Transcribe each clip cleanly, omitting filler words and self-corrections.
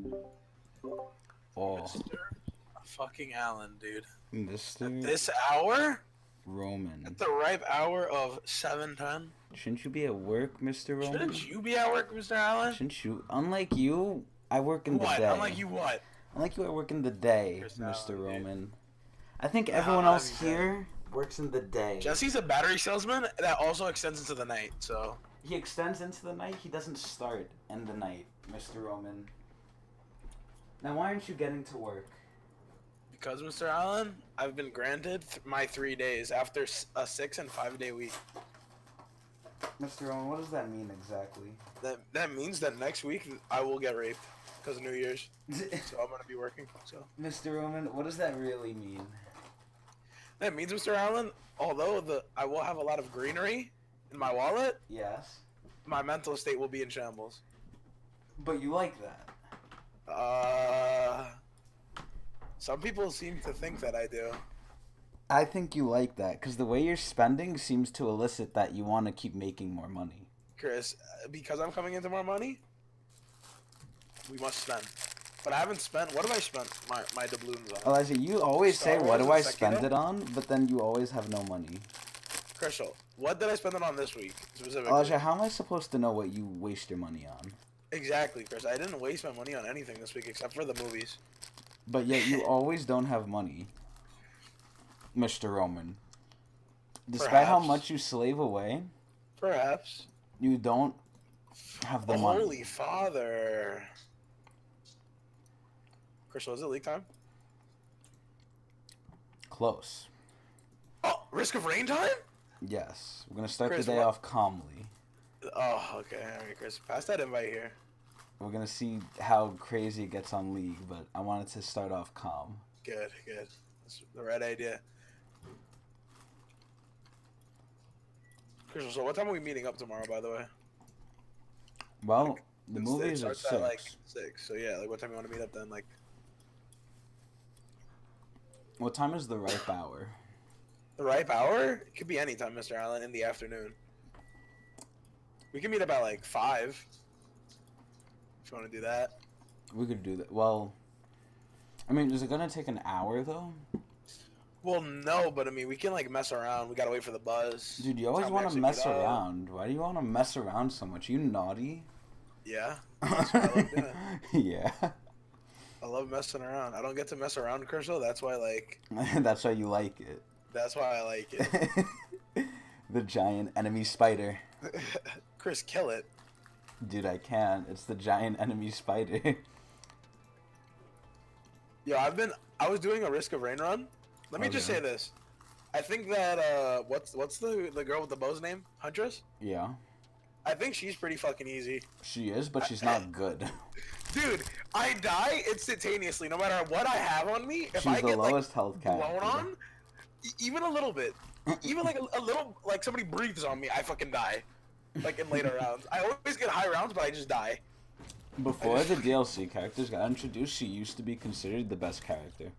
Oh, Mr. fucking Allen, dude. At Mr. this hour? At Roman. the ripe hour of 7:10? Shouldn't you be at work, Mr. Shouldn't Roman? you be at work, Mr. Allen? Shouldn't you? Unlike you, I work in the What? day. Unlike you, what? Unlike you, I work in the day, Chris Mr. Allen, dude. Roman. I think How everyone have you else been? here works in the day. Jesse's a battery salesman that also extends into the night, so. He extends into the night, he doesn't start in the night, Mr. Roman. Now, why aren't you getting to work? Because, Mr. Allen, I've been granted my 3 days after a 6 and 5 day week. Mr. Roman, what does that mean exactly? That means that next week I will get raped because of New Year's. So I'm gonna be working. So Mr. Roman, what does that really mean? that means, Mr. Allen, although I will have a lot of greenery in my wallet, Yes. my mental state will be in shambles. But you like that. Some people seem to think that I do. I think you like that, because the way you're spending seems to elicit that you want to keep making more money. Chris, because I'm coming into more money, we must spend. But I haven't spent. What have I spent my doubloons on? Elijah, you always Star say, what Wars do I and spend Sekiro? it on? But then you always have no money. Crystal, what did I spend it on this week specifically? Elijah, how am I supposed to know what you waste your money on? Exactly, Chris. I didn't waste my money on anything this week except for the movies. But yet you always don't have money, Mr. Roman. Despite how Perhaps. much you slave away, Perhaps. you don't have the Oh, money. Holy Father. Crystal, is it league time? Close. Oh, Risk of Rain time? Yes. We're going to start Chris, the day what- off calmly. Oh, okay. All right, Chris. Pass that invite here. We're going to see how crazy it gets on League, but I wanted to start off calm. Good, good. That's the right idea. Crystal, so what time are we meeting up tomorrow, by the way? Well, the It movies are starts at like 6. 6. So yeah, like what time you want to meet up then? Like What time is the ripe hour? the ripe hour? It could be any time, Mr. Allen, in the afternoon. We can meet up at like 5. If you want to do that. We could do that. Well, I mean, is it going to take an hour, though? Well, no, but I mean, we can like mess around. We gotta wait for the buzz. Dude, you always Time we want to actually mess meet up. around. Why do you want to mess around so much? You naughty? Yeah, that's what I love doing. Yeah. I love messing around. I don't get to mess around, Crystal. That's why, like, That's why you like it. that's why I like it. The giant enemy spider. Chris, kill it. Dude, I can't. It's the giant enemy spider. Yo, I was doing a Risk of Rain run. Let me just Okay. say this. I think that what's the girl with the bow's name? Huntress? Yeah. I think she's pretty fucking easy. She is, but she's not good. Dude, I die instantaneously no matter what I have on me. If She's I the get lowest like health blown character. on, even a little bit, even like a little, like somebody breathes on me, I fucking die. Like in later rounds, I always get high rounds, but I just die. Before the DLC characters got introduced, she used to be considered the best character.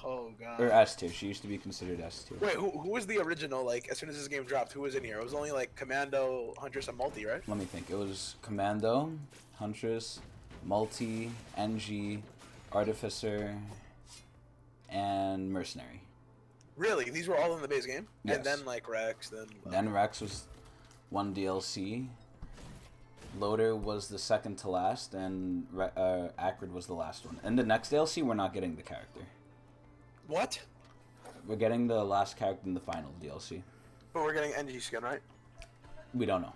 Oh god. Or S tier. She used to be considered S tier. Wait, who was the original? Like as soon as this game dropped, who was in here? It was only like Commando, Huntress, and Multi, right? Let me think. It was Commando, Huntress, Multi, NG, Artificer, and Mercenary. Really? These were all in the base game? Yes. And then like Rex, then Then Rex was one DLC. Loader was the second to last, and Acrid was the last one. And the next DLC, we're not getting the character. what? We're getting the last character in the final DLC. But we're getting NG skin, right? We don't know.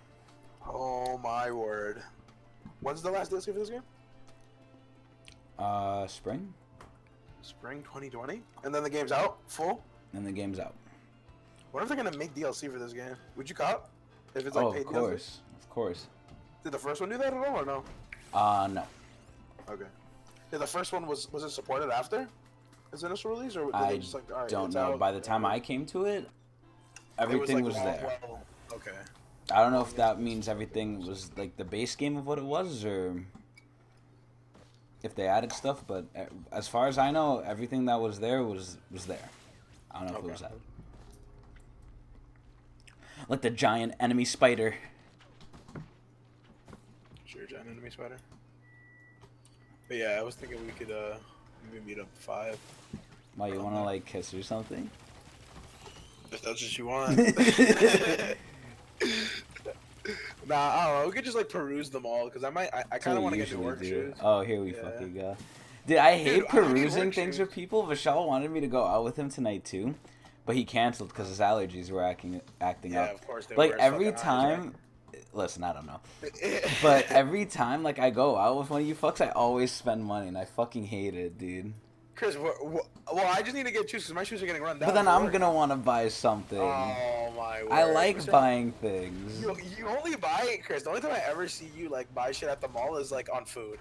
Oh my word. When's the last DLC for this game? Spring? Spring 2020? And then the game's out? Full? And the game's out. What if they're gonna make DLC for this game? Would you cop? If it's like Oh, paid of DLC? course. Of course. Did the first one do that at all or no? No. Okay. Did the first one was it supported after its initial release or did I they just like alright, don't it's know. out, By the time I came to it, everything was well, there. well, okay. I don't know if that means everything was like the base game of what it was, or if they added stuff. But as far as I know, everything that was there was there. I don't know if it Okay. was added. Like the giant enemy spider. Sure, giant enemy spider. But yeah, I was thinking we could maybe meet up at 5. Why, you want to, like, kiss or something? If that's what you want. Nah, I don't know. We could just like peruse them all because I That's kind what of we want to get new usually work do. shoes. Oh, here we Yeah. fucking go. Dude, I hate Dude, I don't need perusing work things shoes. with people. Vishal wanted me to go out with him tonight, too. But he canceled because his allergies were acting Yeah, up. of course they Like, were. It's every fucking time... Listen, I don't know. But every time, like, I go out with one of you fucks, I always spend money, and I fucking hate it, dude. Chris, well, I just need to get shoes because my shoes are getting run down. But then for I'm work. gonna want to buy something. Oh my word! I like Mr. buying things. You only buy Chris. The only time I ever see you like buy shit at the mall is like on food.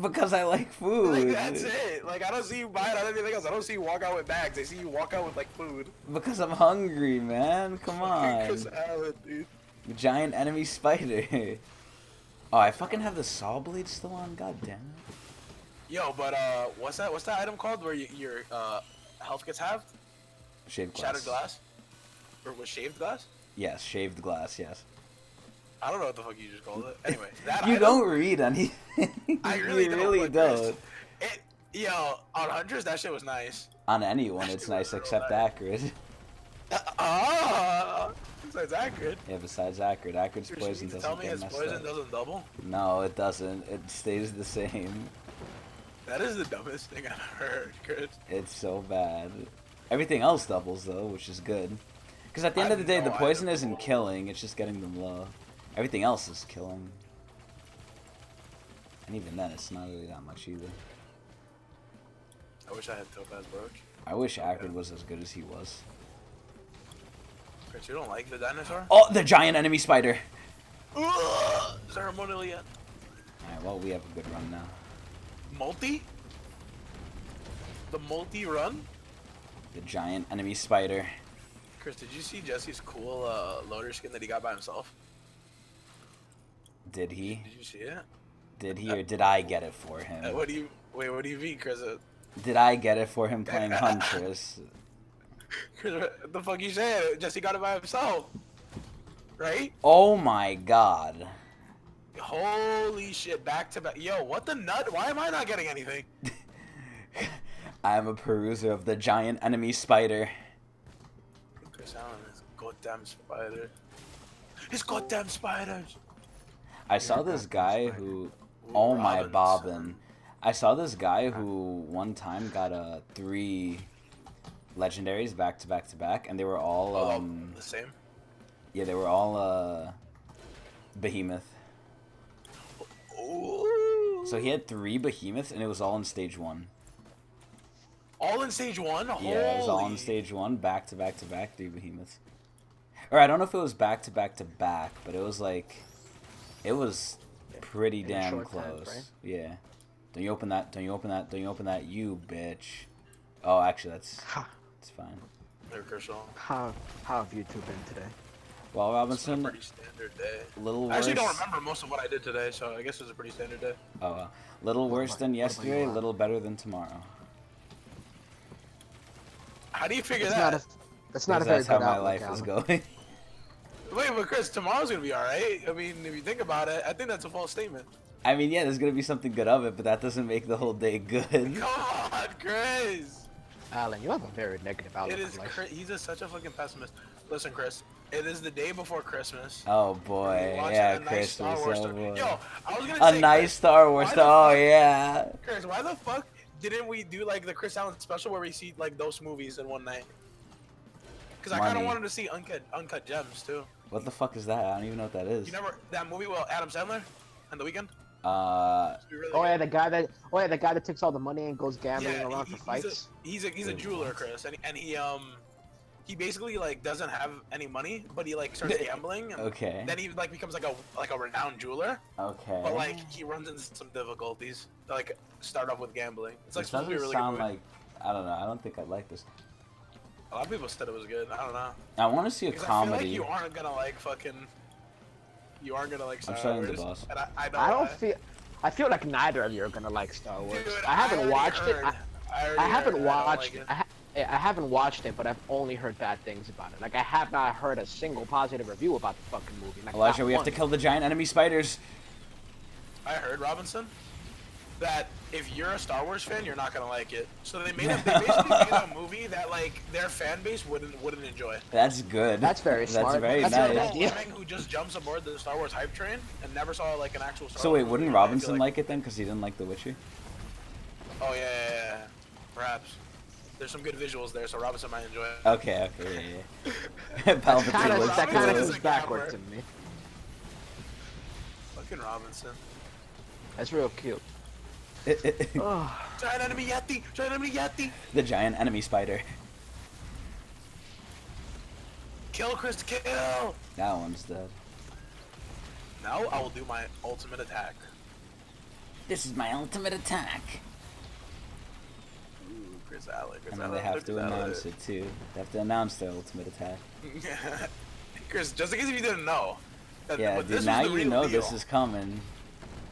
Because I like food. Like that's it. Like I don't see you buy it on anything else. I don't see you walk out with bags. I see you walk out with like food. Because I'm hungry, man. Come on. Chris Allen, dude. Giant enemy spider. Oh, I fucking have the saw blade still on. God damn it. Yo, but what's that? What's that item called where your health gets halved? Shaved glass. Shattered glass? Or was shaved glass? Yes, shaved glass. Yes. I don't know what the fuck you just called it. Anyway, that You item, don't read anything. I really you don't. really Like, don't. Yo, on Hunters, that shit was nice. On anyone, it's Actually, nice real except nice. Acrid. Besides accurate. Yeah, besides Acrid. Acrid's You're poison to doesn't tell me get his messed poison up. doesn't double? No, it doesn't. It stays the same. That is the dumbest thing I've heard, Chris. It's so bad. Everything else doubles though, which is good. Because at the end of the day, the poison isn't killing; it's just getting them low. Everything else is killing. And even then, it's not really that much either. I wish I had Topaz Brooch. I wish Acrid was as good as he was. Chris, you don't like the dinosaur? Oh, the giant enemy spider! Ceremonial yet? Alright, well, we have a good run now. Multi? The multi run? The giant enemy spider. Chris, did you see Jesse's cool loader skin that he got by himself? Did he? Did you see it? Did he, or did I get it for him? What do you mean, Chris? Did I get it for him playing Huntress? Chris, what the fuck you saying? Jesse got it by himself, right? Oh my god. Holy shit! Back to back. Yo, what the nut? Why am I not getting anything? I am a peruser of the giant enemy spider. Chris Allen, his goddamn spider. His goddamn spiders. I saw this guy who, Ooh, oh my Robinson. bobbin. I saw this guy who one time got 3 legendaries back to back to back, and they were all The same. yeah, they were all behemoth. Ooh. So he had 3 behemoths, and it was all in stage 1. All in stage 1? Yeah, it was all in stage 1, back to back to back, 3 behemoths. Or I don't know if it was back to back to back, but it was like, it was pretty In a damn short time close. frame. Yeah. Don't you open that? Don't you open that? Don't you open that? You bitch. Oh, actually, it's fine. There, Kershaw. How have you two been today? Well, It's been Robinson, a pretty standard day. little I worse. actually don't remember most of what I did today, so I guess it was a pretty standard day. Oh, little What worse about- than what about yesterday, you, little better than tomorrow. How do you figure It's that? not a, that's not a very That's good how my outlook, life is Alan. going. Wait, but Chris, tomorrow's gonna be alright. I mean, if you think about it, I think that's a false statement. I mean, yeah, there's gonna be something good of it, but that doesn't make the whole day good. Come on, Chris. Alan, you have a very negative outlook It is. on life. He's just such a fucking pessimist. Listen, Chris. It is the day before Christmas. Oh boy, Watching yeah, a nice Star Christmas. Wars Oh story. boy. Yo, I was gonna A say, nice Chris, Star Wars. why the Oh fuck- yeah. Chris, why the fuck didn't we do like the Chris Allen special where we see like those movies in one night? Because I kind of Money. wanted to see Uncut Gems too. What the fuck is that? I don't even know what that is. You never that movie with Adam Sandler and The Weeknd? Uh, Really Oh yeah, good. the guy that takes all the money and goes gambling around for fights. He's a jeweler, Chris, and he basically like doesn't have any money, but he like starts gambling, and okay. then he like becomes like a renowned jeweler, Okay. but like he runs into some difficulties to like start off with gambling. It's like This supposed to be a doesn't really sound good movie. like. I don't know. I don't think I like this. A lot of people said it was good. I don't know. I want to see a Because I feel like comedy. you aren't gonna like fucking. You aren't gonna like Star I'm shutting the Wars, boss. and I know I don't why. feel. I feel like neither of you are gonna like Star Wars. Dude, I haven't already watched it. heard. I already haven't heard I don't watched. like it. I haven't watched it, but I've only heard bad things about it. Like I have not heard a single positive review about the fucking movie. Like, Elijah, not we have to one. kill the giant enemy spiders. I heard Robinson. that if you're a Star Wars fan, you're not gonna like it. So they basically made a movie that like their fan base wouldn't enjoy. That's good. That's very smart. That's very That's nice. a good Like idea. Fleming who just jumps aboard the Star Wars hype train and never saw like an actual Star So Wars wait, movie. wouldn't I feel Robinson like it then? Because he didn't like The Witcher? Oh yeah. Perhaps. There's some good visuals there, so Robinson might enjoy it. Okay, yeah. Palpatine looks That kind of cool. comes backward to me. Fucking Robinson. That's real cute. Oh. Giant enemy Yeti! Giant enemy Yeti! The giant enemy spider. Kill, Chris, kill! That one's dead. Now I will do my ultimate attack. This is my ultimate attack. Ooh, Chris Allen. And then they have to announce it too. They have to announce their ultimate attack. Chris, just in case if you didn't know. Yeah, but dude, this now was the you real know deal. this is coming.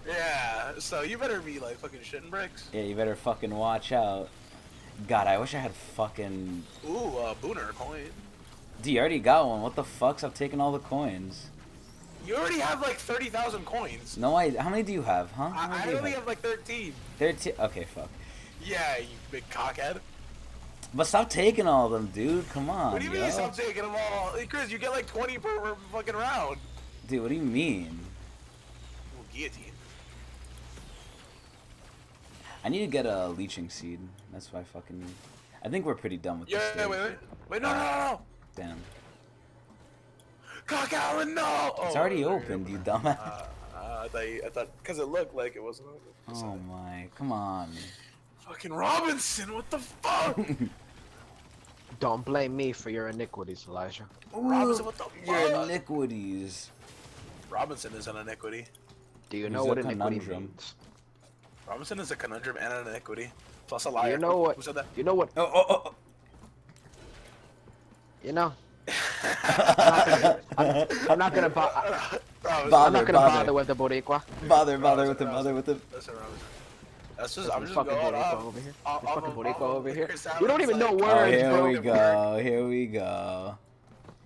Yeah, so you better be like fucking shitting bricks. Yeah, you better fucking watch out. God, I wish I had fucking... Ooh, Booner coin. Dude, you already got one. What the fuck? Stop taking all the coins. You already have like 30,000 coins. No, how many do you have, huh? How many I do you only have like 13. 13? Okay, fuck. Yeah, you big cockhead. But stop taking all of them, dude. Come on, What do you yo. mean stop taking them all? Hey, Chris, you get like 20 per fucking round. Dude, what do you mean? Ooh, guillotine. I need to get a leeching seed. That's what I fucking need. I think we're pretty done with this Yeah, stage. wait, no. Damn. Cock Allen, no! It's Oh, already there you opened, go. you dumbass. I thought, because it looked like it wasn't open. Oh my, come on. Fucking Robinson, what the fuck? Don't blame me for your iniquities, Elijah. Robinson, what the Your fuck? iniquities. Robinson is an iniquity. Do you He's know a what iniquity conundrum. means? Robinson is a conundrum and an iniquity. Plus a liar. You know what? Who said that? You know what? Oh. You know. I'm not gonna Robinson. bother with the Boricua. Bother Robinson, with him. Listen, Robinson. That's just, This I'm just fucking going Boricua off. over here. Off This fucking of- Boricua off of over here. Chris You don't Allen's, even know like, Oh, words, here bro. we go. Here we go.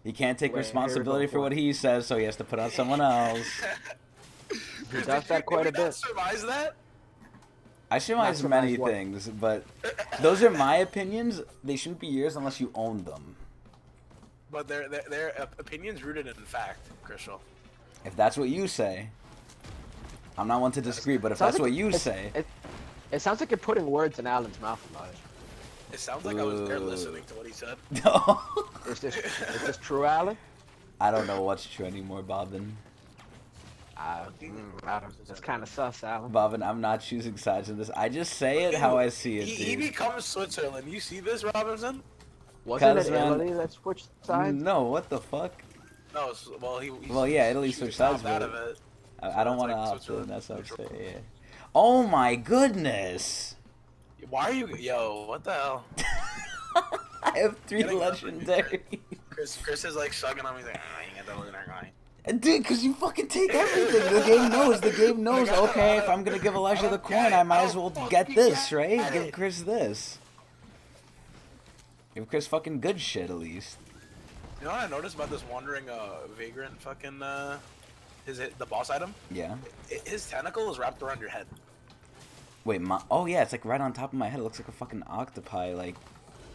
He can't take Wait, responsibility here we go. for what he says, so he has to put on someone else. Chris, does did that you- quite did a we not bit. surmise that? I surmise surmise many what? things, but those are my opinions. They shouldn't be yours unless you own them. But their opinions rooted in fact, Crystal. If that's what you say, I'm not one to disagree. But if Sounds that's like what you it's- say, It sounds like you're putting words in Alan's mouth, Elijah. It sounds like I was there Ooh. listening to what he said. no. Is this true, Alan? I don't know what's true anymore, Bobbin. I don't. That's kind of sus, Alan. Bobbin, I'm not choosing sides in this. I just say it how I see it, He dude. becomes Switzerland. You see this, Robinson? Wasn't it Cause, man, Italy that switched sides? No, what the fuck? No, well, Well, yeah, Italy he switched opted sides, out but of it. I don't it's want to like opt in. Switzerland That's what I'm neutral. saying. Yeah. Oh my goodness! Why are you? Yo, what the hell? I have 3 Getting up. legendary. Chris is like sucking on me. He's like, ah, you got the legendary guy. Dude, because you fucking take everything. The game knows. The game knows. Okay, if I'm gonna give Elijah the coin, I might as well get this, right? Give Chris this. Give Chris fucking good shit at least. You know what I noticed about this wandering vagrant fucking the boss item? Yeah. His tentacle is wrapped around your head. Wait, oh yeah, it's like right on top of my head. It looks like a fucking octopi like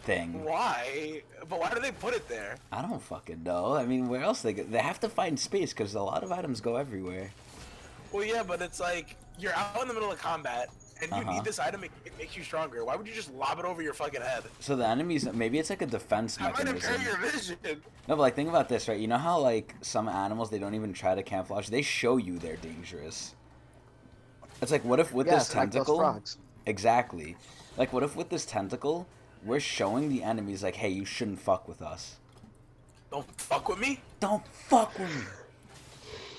thing. Why? But why do they put it there? I don't fucking know. I mean, where else they have to find space because a lot of items go everywhere. Well, yeah, but it's like you're out in the middle of combat and you Uh-huh. need this item. It makes you stronger. Why would you just lob it over your fucking head? So the enemies, maybe it's like a defense That might impair mechanism. your vision. No, but like think about this, right? You know how like some animals they don't even try to camouflage. They show you they're dangerous. It's like what if with this like those tentacle? frogs. Exactly. Like what if with this tentacle, we're showing the enemies like, hey, you shouldn't fuck with us. Don't fuck with me. Don't fuck with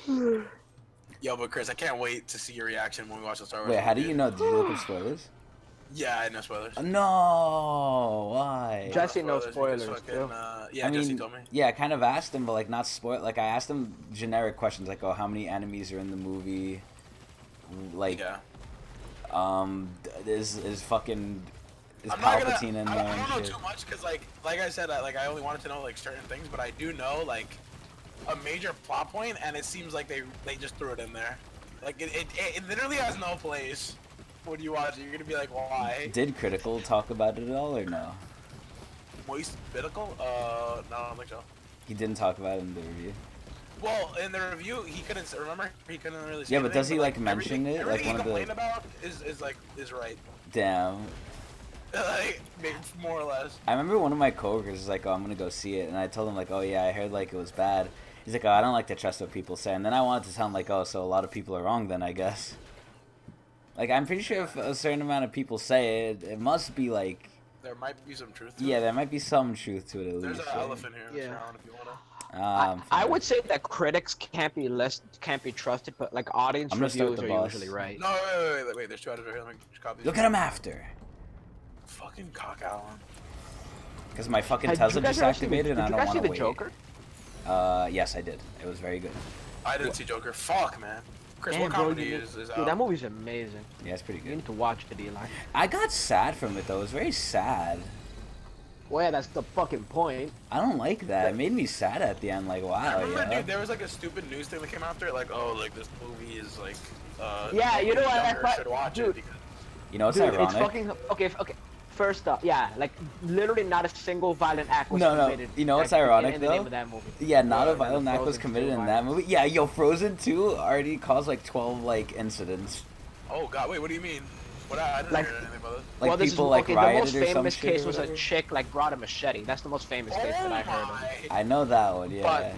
me. Yo, but Chris, I can't wait to see your reaction when we watch the Star Wars. Wait, how do movie. you know? Did you look at spoilers? Yeah, I know spoilers. No, why? Jesse knows because spoilers, fucking, too. Yeah, I mean, Jesse told me. yeah, I kind of asked him, but like not spoil. Like I asked him generic questions, like, oh, how many enemies are in the movie? Like, Yeah. is fucking is I'm not Palpatine gonna, in I there don't know and shit? too much because, like I said, I only wanted to know like certain things, but I do know like a major plot point, and it seems like they just threw it in there. Like it literally has no place. when you watch it. You're gonna be like, why? Did Critical talk about it at all or no? Moist Biblical? No, I don't think so. He didn't talk about it in the review. Well, in the review, he couldn't remember. He couldn't really. Say Yeah, but anything, does he like mention it? Like everything one of he complained the. about is right. Damn. Like more or less. I remember one of my coworkers was like, "Oh, I'm gonna go see it," and I told him like, "Oh yeah, I heard like it was bad." He's like, "Oh, I don't like to trust what people say," and then I wanted to tell him like, "Oh, so a lot of people are wrong then, I guess." Like, I'm pretty sure if a certain amount of people say it, it must be like. There might be some truth to Yeah, it. there might be some truth to it at least. There's an right? elephant here. Yeah. Mr. Allen, if you wanna. I would say that critics can't be trusted, but like audience I'm gonna start reviews the are boss. usually right. No, wait. There's 2 items right here. Let me just copy these. Look at him after. Fucking cock Allen. Because my fucking Did Tesla you guys just ever see activated, and I did you don't guys want see to the wait. Joker? Yes, I did. It was very good. I didn't see Joker. Fuck, man. Chris, Damn, what bro, comedy you is dude, out? that movie's amazing. Yeah, it's pretty You good. need to watch it, Eli. I got sad from it though. It was very sad. Well, yeah, that's the fucking point. I don't like that. It made me sad at the end. Like, I wow, remember, yeah. dude, there was like a stupid news thing that came after it, like, oh, like this movie is like, Yeah, you know what, I younger thought- should watch dude. it because You know what's Dude, ironic? it's fucking okay. First up, yeah, like literally not a single violent act was No, no, committed. you know what's like, ironic, in the name though? of that movie. Yeah, not a Yeah, violent act was Frozen committed 2 in that movie. Yeah, yo, Frozen 2 already caused like 12 like incidents. oh god, wait, what do you mean? What I didn't Like- hear anything about this. Like well, this people is, like okay, rioted the most or some famous shit case or was a whatever. chick like brought a machete. That's the most famous case that I heard of. I know that one. Yeah.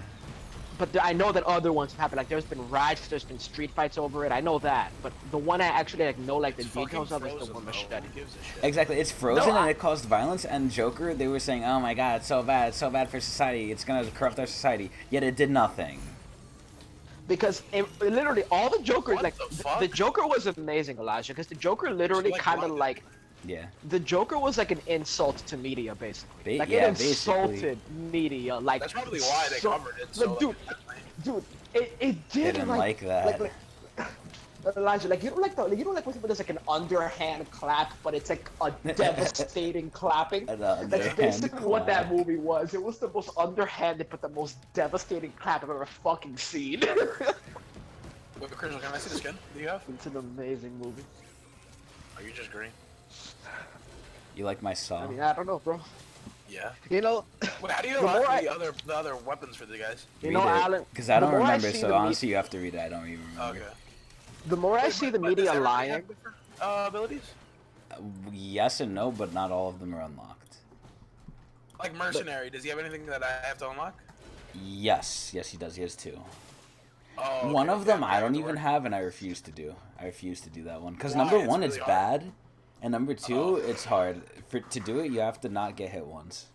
But I know that other ones have happened. Like there's been riots, there's been street fights over it. I know that. But the one I actually like know like the It's fucking details of is the Frozen, one though. machete. Who gives a shit? Exactly, it's Frozen No, and I- it caused violence. And Joker, they were saying, "Oh my God, it's so bad for society. It's gonna corrupt our society." Yet it did nothing. Because literally all the Joker, What like the fuck? the Joker was amazing, Elijah. Because the Joker literally like kind of blinded. like Yeah. the Joker was like an insult to media, basically. Like yeah, it insulted basically. media. Like That's probably why they so- covered it. like, So, dude, dude, it They did didn't like that. Like, Elijah, like you don't like when there's like an underhand clap, but it's like a devastating clapping. An That's underhand basically what that clap. movie was. It was the most underhanded but the most devastating clap I've ever fucking seen. Wait, Chris, can I see the skin that you have? It's an amazing movie. Are you just green? You like my saw? I mean, I don't know, bro. Yeah. You know, Wait, how do you The more unlock I- the other weapons for the guys? you know, Alan. Because I don't the more remember. see So the honestly, you have to read it. I don't even remember. Okay. The more I see the But does media everybody lying, have different, abilities? Yes and no, but not all of them are unlocked. Like mercenary, does he have anything that I have to unlock? Yes, he does. He has 2. Oh, okay. One of them Yeah, I don't that even would have, and I refuse to do. I refuse to do that one because Why? number It's 1 it's really hard. bad, and number 2 Oh. it's hard. To do it, you have to not get hit once.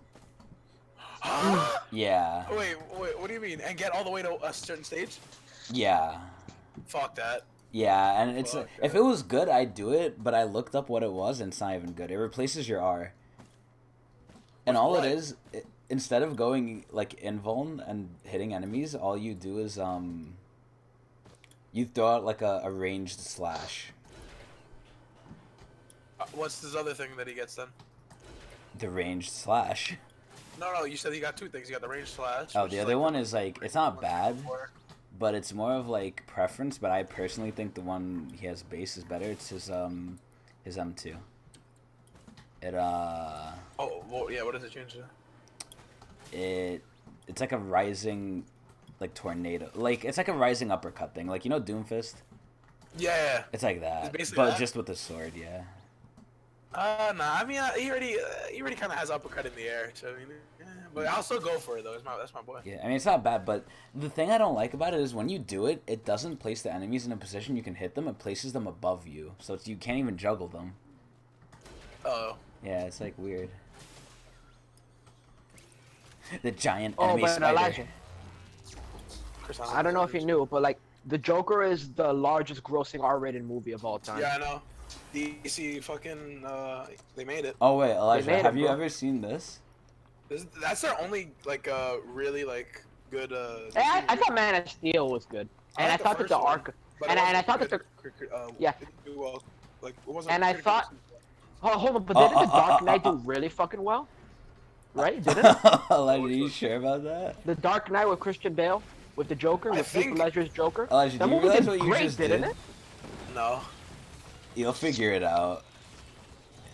work. Yeah, Wait, what do you mean? And get all the way to a certain stage? yeah, Fuck that. yeah. And it's Fuck if that. it was good, I'd do it. But I looked up what it was, and it's not even good. It replaces your R, and With all what? it is, instead of going like invuln and hitting enemies, all you do is you throw out like a ranged slash. What's this other thing that he gets then? The ranged slash. No, you said he got 2 things. He got the range slash. Oh, which the is other like one is like it's not bad, Or- but it's more of like preference. But I personally think the one he has base is better. It's his M2. It Oh, well, yeah. What does it change to? it's like a rising, like tornado. Like it's like a rising uppercut thing. Like you know Doomfist. Yeah. It's like that, It's basically but that? just with the sword. Yeah. Nah. I mean, he already kind of has uppercut in the air. So I mean, yeah, but I'll still go for it though. That's my boy. Yeah, I mean it's not bad, but the thing I don't like about it is when you do it, it doesn't place the enemies in a position you can hit them. It places them above you, so you can't even juggle them. Oh. Yeah, it's like weird. The giant oh, enemy but spider. Elijah, Chris, I don't know if you knew, but like the Joker is the largest grossing R-rated movie of all time. Yeah, I know. DC fucking they made it. Oh wait, Elijah, made it, have you bro. ever seen this? That's their only like really like good. Hey, I thought Man of Steel was good, and I like the thought that first the one, arc, but and it I wasn't thought that good. the yeah. It didn't do well. Like it wasn't. And I critical. thought, hold on, but didn't the Dark Knight do really fucking well? Right? Didn't it? Elijah, are you sure about that? The Dark Knight with Christian Bale, with the Joker, I with Heath think- Ledger's Joker. Elijah, That do you movie realize did what you great, just didn't did? it? No. You'll figure it out.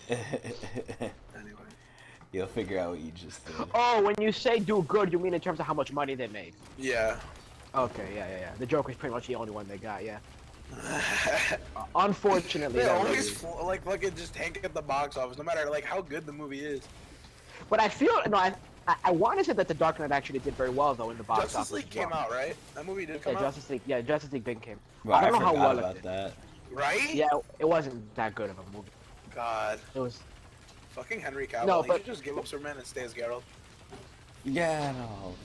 Anyway. You'll figure out what you just did. Oh, when you say do good, you mean in terms of how much money they made? Yeah. Okay, yeah. The Joker's pretty much the only one they got, yeah. Unfortunately, They that always really- like fucking just tank at the box office, no matter like how good the movie is. But I feel no, I want to say that the Dark Knight actually did very well though in the box Justice office. League as well. came out, right? That movie did come Yeah, out, Justice League Big came. Well, I don't know how forgot well it about did. that. right? Yeah, it wasn't that good of a movie. God, It was. fucking Henry Cavill. No, He but- should just give up Superman and stay as Geralt. Yeah, no.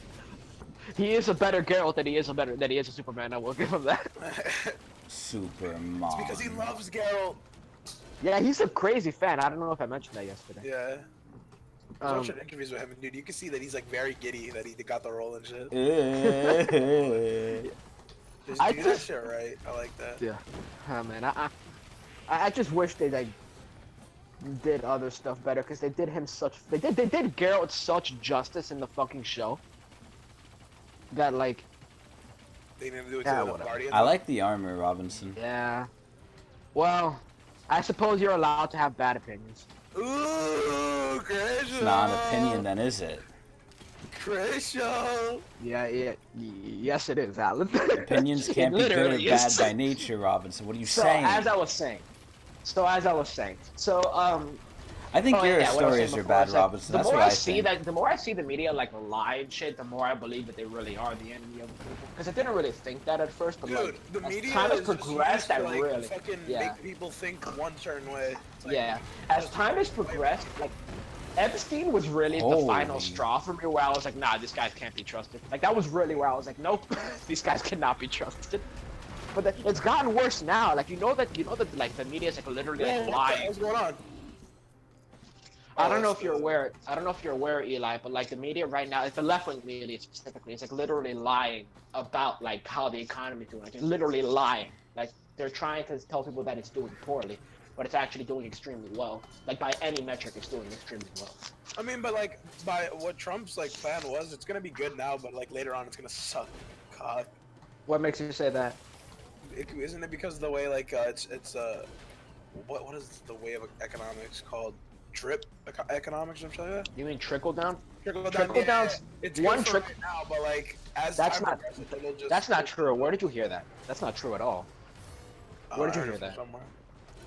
He is a better Geralt than he is a Superman. I will give him that. Super mom. Because he loves Geralt. Yeah, he's a crazy fan. I don't know if I mentioned that yesterday. Yeah. I was Um, watching interviews with him, and dude, you can see that he's like very giddy that he got the role and shit. Just I do that just- shit right. I like that. Yeah. Oh man, I just wish they like did other stuff better because they did Geralt such justice in the fucking show. That like They need to do it Yeah, to the whatever. Guardians. I like the armor, Robinson. yeah. Well, I suppose you're allowed to have bad opinions. Ooh, Christian. It's not an opinion, then, is it? Christian. Yes, it is, Alan. Opinions can't be good or Literally bad is. by nature, Robinson. What are you So saying? as I was saying, I think oh, your yeah, what I was stories saying are before bad, is, like, Robinson. That's what I think. the more I see the media like lie and shit, the more I believe that they really are the enemy of the people. Because I didn't really think that at first, but Dude, like the as media time has is just progressed, used I to, like, really fucking yeah. make people think one certain way. It's like, Yeah, as time has progressed, like Epstein was really the final Holy. straw for me, where I was like, nah, these guys can't be trusted. Like that was really where I was like, nope, these guys cannot be trusted. But it's gotten worse now. Like you know that like the media is like literally Whoa, like what the lying. hell's going on? I don't know if you're aware. I don't know if you're aware, Eli, but like the media right now, it's the left-wing media specifically. It's like literally lying about like how the economy is doing. Like, it's literally lying. Like they're trying to tell people that it's doing poorly, but it's actually doing extremely well. Like by any metric, it's doing extremely well. I mean, but like, by what Trump's like plan was, it's gonna be good now, but like later on, it's gonna suck. God, What makes you say that? isn't it because of the way like it's what is the way of economics called? Drip economics or something like that? You mean trickle down? Trickle Trickle down's yeah. It's one good for trick- right now, but like as That's time not. progresses, it'll just. That's not true. Where did you hear that? That's not true at all. Where did you I heard hear it from that? somewhere.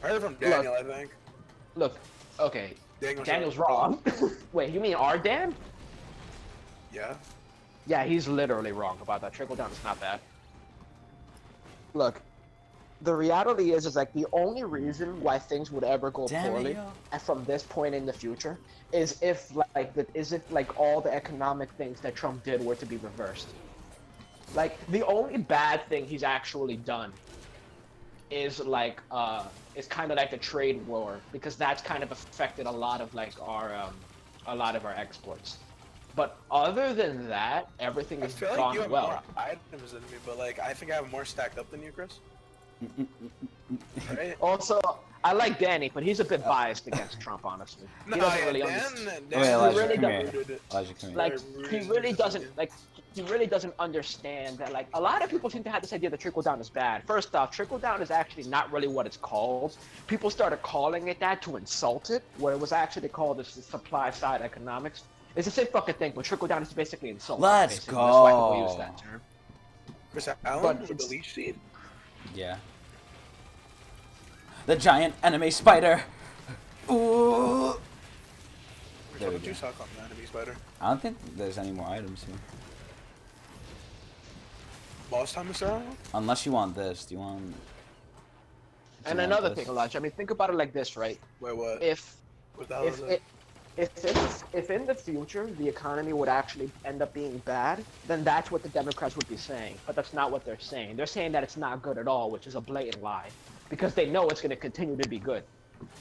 I heard it from Daniel, I think. Look, okay, Daniel Daniel's Sharp. wrong. Wait, you mean our Dan? Yeah. Yeah, he's literally wrong about that. Trickle down is not bad. Look, the reality is like the only reason why things would ever go poorly Daniel. and from this point in the future is if all the economic things that Trump did were to be reversed. Like the only bad thing he's actually done is kind of like the trade war, because that's kind of affected a lot of like our exports. But other than that, everything I has feel like gone you have well. more items than me, but like I think I have more stacked up than you, Chris. Right? Also, I like Danny, but he's a bit biased against Trump, honestly. He doesn't really understand. Wait, Elijah, really come here. doesn't- Elijah, come here. Like Yeah, he really doesn't understand that. Like a lot of people seem to have this idea that trickle down is bad. First off, trickle down is actually not really what it's called. People started calling it that to insult it, where it was actually called the supply side economics. It's the same fucking thing, but trickle down is basically insult. Let's basically. That's why people go. use that term. Chris Allen But with the it's- leech seed. Yeah. The giant enemy spider. Ooh. There we What go. you suck on the enemy spider? I don't think there's any more items here. Boss time, Mr. Allen? Unless you want this. Do you want? And want another this? thing, Elijah. I mean, think about it like this, right? Wait, what? If What the hell is it? if in the future the economy would actually end up being bad, then that's what the Democrats would be saying. But that's not what they're saying. They're saying that it's not good at all, which is a blatant lie, because they know it's going to continue to be good.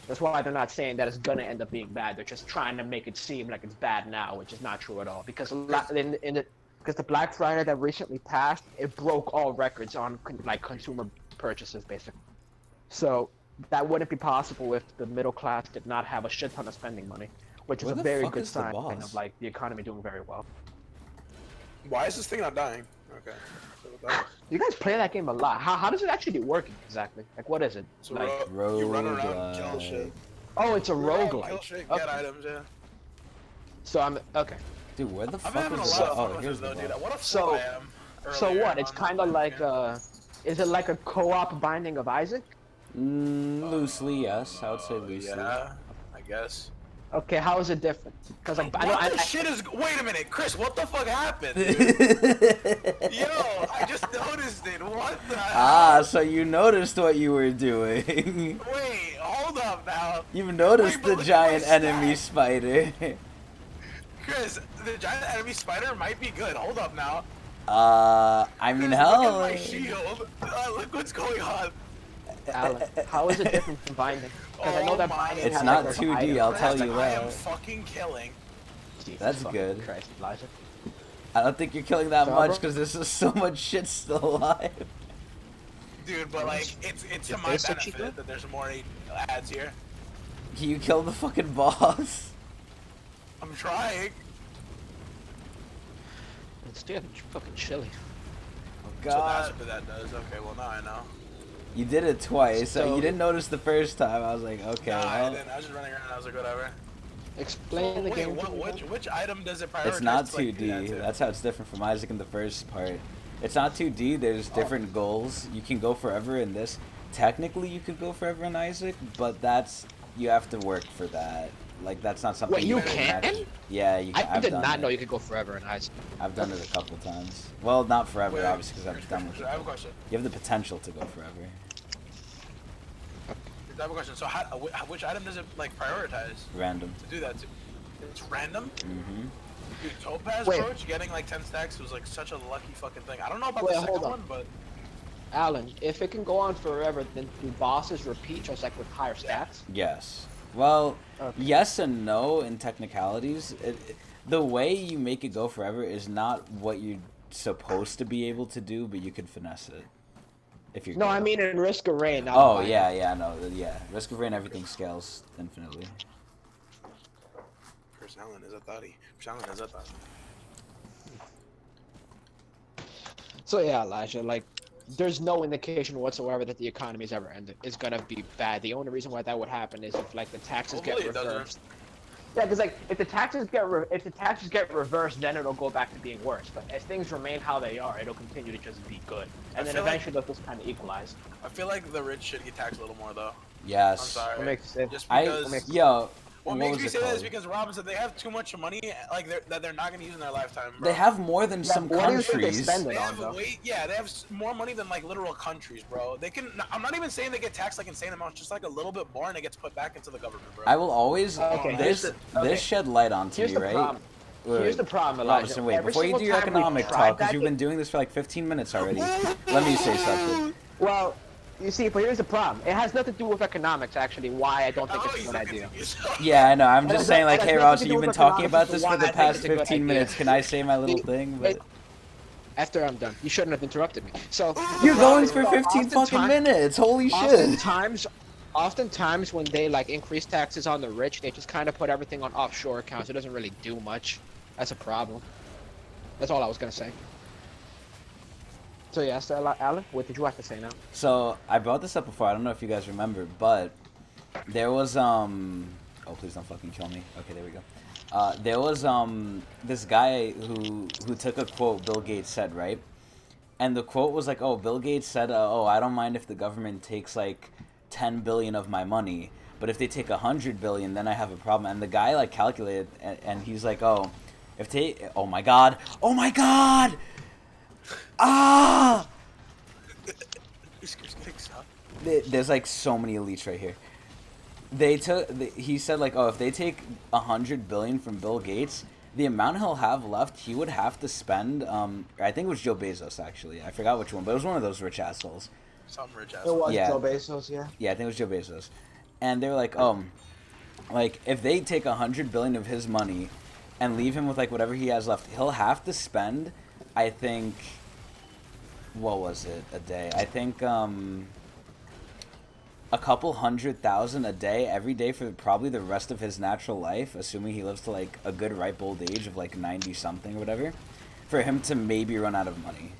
That's why they're not saying that it's going to end up being bad. They're just trying to make it seem like it's bad now, which is not true at all. Because because the Black Friday that recently passed, it broke all records on consumer purchases, basically. So that wouldn't be possible if the middle class did not have a shit ton of spending money, which is Where a the very fuck good is the sign boss? of like the economy doing very well. Why is this thing not dying? Okay. So with that- You guys play that game a lot. How does it actually working exactly? Like, what is it? So Like, you run around, kill shit. oh, it's a Run around, roguelike. kill shit, Okay. get items, yeah. So I'm okay. Dude, where the I'm fuck having a is lot the of boss? fun Oh, with here's this the though, dude. boss. What a So- fool I am. So earlier what? It's on kind this of like game. is it like a co-op Binding of Isaac? Loosely, yes. I would say loosely. Yeah, I guess. Okay, how is it different? Because like I know What the shit is? Wait a minute, Chris. What the fuck happened, dude? Yo, I just noticed it. What the? Ah, hell? so you noticed what you were doing. Wait, hold up now. You've noticed Wait, but the look at giant my enemy stats. spider. Chris, the giant enemy spider might be good. Hold up now. I mean, Chris, hell. Look at my shield. Look what's going on. Alan, how is it different from Binding? Because I know that my Binding It's has not like, 2D, items. I'll tell Chris, you I am that. fucking killing. Jesus That's fucking good. Christ, Elijah. I don't think you're killing that So, much bro? because there's just so much shit still alive. Dude, but like, it's to Your my face so benefit cheaper? that there's more ads here. Can you kill the fucking boss? I'm trying. It's still fucking chilly. Oh So that's god. what that does. Okay, well now I know. You did it twice, so So- you didn't notice the first time. I was like, okay, Nah, I well, didn't. I was just running around. I was like, whatever. Explain So, the wait, game. to me, which item does it prioritize? it's not to, like, do 2D. that to? That's how it's different from Isaac in the first part. It's not 2D. There's different goals. You can go forever in this. Technically, you could go forever in Isaac, but that's you have to work for that. Like that's not something. Wait, you can? can? Yeah, you can. I I've did done not it. know you could go forever in Isaac. I've done it a couple times. Well, not forever, Wait, obviously, because Chris, I've done Chris, it. I have a question. You have the potential to go forever. I have a question. So, which item does it like prioritize Random. to do that to? It's random. Mm-hmm. Dude, Topaz Wait. Roach getting like 10 stacks was like such a lucky fucking thing. I don't know about Wait, the hold second on. one, but Alan, if it can go on forever, then do bosses repeat just like with higher stats? Yes. Well, Okay. yes and no in technicalities. The way you make it go forever is not what you're supposed to be able to do, but you could finesse it. If you're No, good. I mean in Risk of Rain. not Oh, Binding. yeah, no, yeah. Risk of Rain, everything scales infinitely. Chris Allen is a thotty. Chris Allen is a thotty. So yeah, Elijah, like, there's no indication whatsoever that the economy is gonna be bad. The only reason why that would happen is if like the taxes Hopefully get it doesn't. reversed. Yeah, because like if the taxes get reversed, then it'll go back to being worse. But as things remain how they are, it'll continue to just be good, and then feel like- eventually they'll just kind of equalize. I feel like the rich should get taxed a little more though. I'm Yes. sorry. What makes it? Just I, because. yo, What what makes was me it say that is called? because Robinson, they have too much money, like that they're not gonna use in their lifetime. Bro. They have more than some what do you think they countries. spend They it on, have though? they have more money than like literal countries, bro. They can. I'm not even saying they get taxed like insane amounts, just like a little bit more, and it gets put back into the government, bro. I will always Okay, this here's the- okay. this shed light onto Here's you, the right? problem. Wait, Here's the problem, Elijah. Robinson, wait, Every before you single do your time we've economic tried talk, because that you've been doing this for like 15 minutes already, let me say something. Well, you see, but here's the problem. It has nothing to do with economics, actually. Why I don't think Oh, it's a he's good looking idea. at yourself. Yeah, I know. I'm It just has saying, no- like, it has hey, nothing Ross, to you've do been with talking economics about as to this why for I the think past it's a good 15 idea. minutes. Can I say my little thing? But After I'm done, you shouldn't have interrupted me. So you're going for so 15 fucking oftentimes- minutes. Holy shit. Oftentimes when they like increase taxes on the rich, they just kind of put everything on offshore accounts. It doesn't really do much. That's a problem. That's all I was gonna say. So yeah, so Alan, what did you have to say now? So I brought this up before. I don't know if you guys remember, but there was oh, please don't fucking kill me. Okay, there we go. There was this guy who took a quote Bill Gates said, right? And the quote was like, oh, Bill Gates said, oh, I don't mind if the government takes like 10 billion of my money, but if they take 100 billion, then I have a problem. And the guy like calculated, and he's like, oh, if they, oh my god, ah! He's getting sucked. There's like so many elites right here. He said like, oh, if they take 100 billion from Bill Gates, the amount he'll have left, he would have to spend. I think it was Joe Bezos actually. I forgot which one, but it was one of those rich assholes. Some rich ass. It was Yeah. Joe Bezos, yeah. Yeah, I think it was Joe Bezos. And they were like, like if they take 100 billion of his money and leave him with like whatever he has left, he'll have to spend, I think, what was it, a day? I think a couple 100,000 a day every day for probably the rest of his natural life, assuming he lives to like a good ripe old age of like 90 something or whatever, for him to maybe run out of money.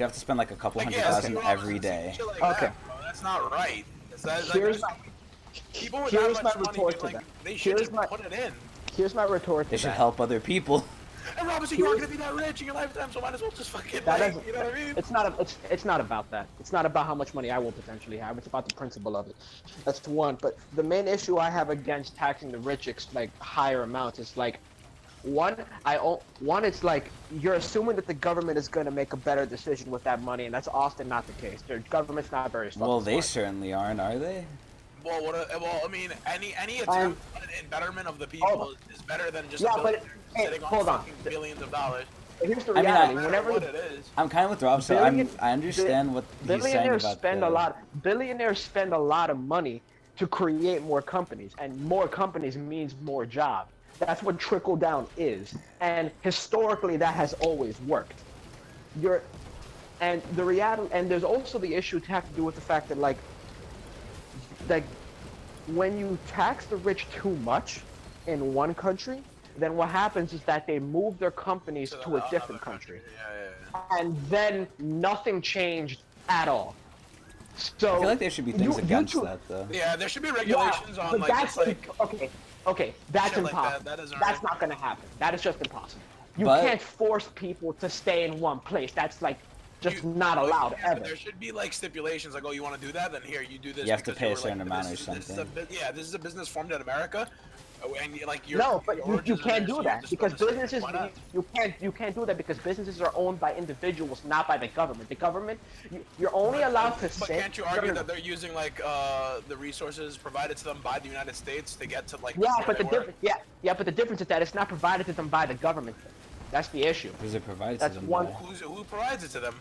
You have to spend like a couple Like, hundred yeah, thousand zero every and day. shit like Okay. that, bro. That's not right. Here's my People with here's that my much money, retort to like, that. they should Here's just my put it in. here's my retort to They should that. help other people. And Robinson, you aren't gonna be that rich in your lifetime, so might as well just fucking, That like, doesn't- you know what I mean? It's not about that. It's not about how much money I will potentially have. It's about the principle of it. That's one. But the main issue I have against taxing the rich like higher amounts is like, one, it's like you're assuming that the government is going to make a better decision with that money, and that's often not the case. The government's not very smart. Well, they certainly aren't, are they? Well, I mean, any attempt in betterment of the people is better than just a billionaire sitting on fucking billions of dollars. Here's the I mean, reality. No matter Whenever what it is. I'm kind of with Rob, so I understand what he's saying billionaires about spend billionaires spend a lot of money to create more companies, and more companies means more jobs. That's what trickle down is, and historically that has always worked. And the reality, and there's also the issue to have to do with the fact that like when you tax the rich too much in one country, then what happens is that they move their companies to a different country. Yeah. And then nothing changed at all. So I feel like there should be things against that, though. Yeah, there should be regulations on, like, that's just, like... Okay, that's shit like impossible. That's not gonna happen. That is just impossible. You can't force people to stay in one place. That's like just not allowed ever. There should be like stipulations like, oh, you want to do that? Then here, you do this. You have to pay a like, certain amount or something. This is a business formed in America, and like you can't do that because businesses you can't do that because businesses are owned by individuals, not by the government. The government, you're only allowed to But can't you argue that they're using like the resources provided to them by the United States to get to like? But the difference is that it's not provided to them by the government. That's the issue. Who's it provided That's to them? one. Who provides it to them?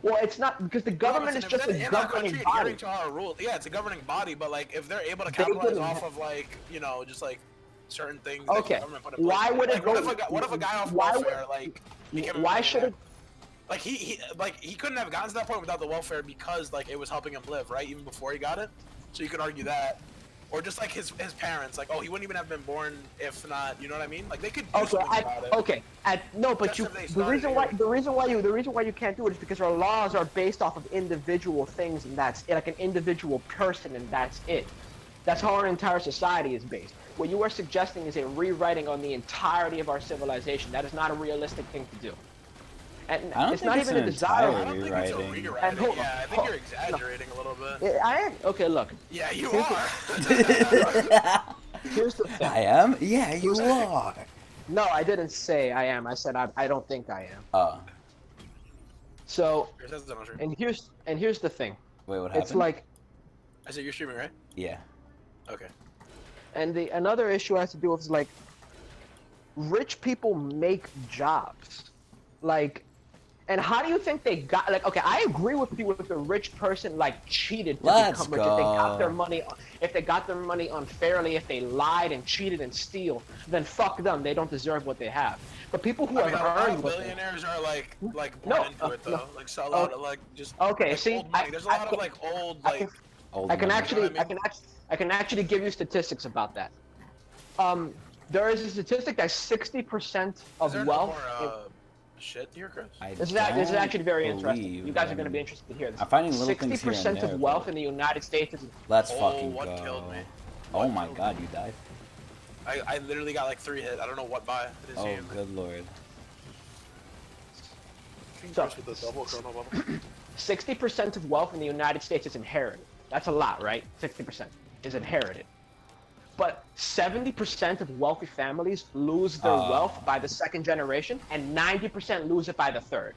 Well, it's not because the government is just a governing body. Adhering to our rules. Yeah, it's a governing body, but like if they're able to capitalize off of like just like certain things. Okay. That the government put in place. Why would it go? What if a guy off welfare like became? Why should it? Like he couldn't have gotten to that point without the welfare because like it was helping him live, right? Even before he got it. So you could argue that. Or just like his parents, like, oh, he wouldn't even have been born if not, you know what I mean? Like they could do something about it. Okay. No, but the reason why you can't do it is because our laws are based off of individual things, and that's like an individual person, and that's it. That's how our entire society is based. What you are suggesting is a rewriting on the entirety of our civilization. That is not a realistic thing to do. And it's not even a desire. I don't think it's a rewriting. I think you're exaggerating a little bit. I am. Okay, look. Yeah, you are. Here's the thing. I am? Yeah, you are. No, I didn't say I am. I said I don't think I am. Oh. So, and here's the thing. Wait, what happened? It's like. I said you're streaming, right? Yeah. Okay. And another issue has to do with like, rich people make jobs, like. And how do you think they got like? Okay, I agree with you with the rich person like cheated to become rich. If they got their money unfairly, if they lied and cheated and steal, then fuck them. They don't deserve what they have. But people who have earned billionaires are like born into it though. Like sell out like just see, old money. There's a lot of like old like. I can actually give you statistics about that. There is a statistic that 60% of wealth. Shit here, Chris? This is actually very interesting. You guys are going to be interested to hear this. I'm finding little things here and 60% there, of wealth in the United States is... Let's fucking go. What killed me? Oh my god, you died? I literally got like 3 hits. I don't know what by. Oh, good lord. So, 60% of wealth in the United States is inherited. That's a lot, right? 60% is inherited. But 70% of wealthy families lose their wealth by the second generation, and 90% lose it by the third.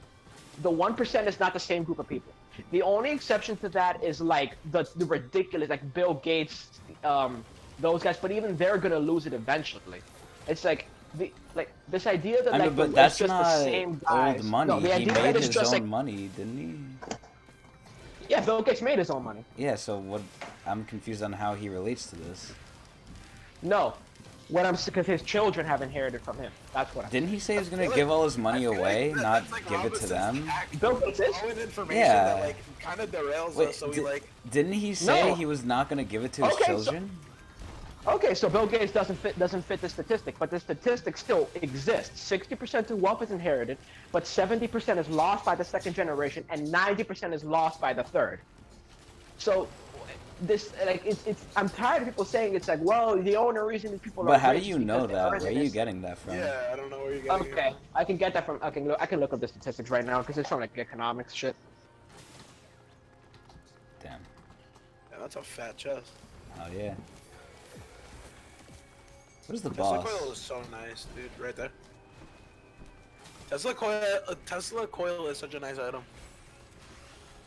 The 1% is not the same group of people. The only exception to that is like the ridiculous, like Bill Gates, those guys. But even they're gonna lose it eventually. It's like this idea that like but that's just not the same guys. old money. No, he made his own money, didn't he? Yeah, Bill Gates made his own money. Yeah, so what? I'm confused on how he relates to this. No, because his children have inherited from him. That's what. Didn't he say he was gonna give all his money away, not give it to them? Bill Gates is. Yeah. That like kind of derails us. So we like. Didn't he say he was not gonna give it to his children? Okay, so Bill Gates doesn't fit the statistic, but the statistic still exists. 60% of wealth is inherited, but 70% is lost by the second generation, and 90% is lost by the third. So this like it's I'm tired of people saying it's like, well, the only reason that people But are how do rich is you because know they that? earn Where are it. you getting that from? Yeah, I don't know where you're getting it Okay, from. I can get that from I can look up the statistics right now because it's from like economics shit. Damn. Yeah, that's a fat chest. Oh yeah. What is the Tesla boss? coil is so nice, dude. Right there. Tesla coil is such a nice item.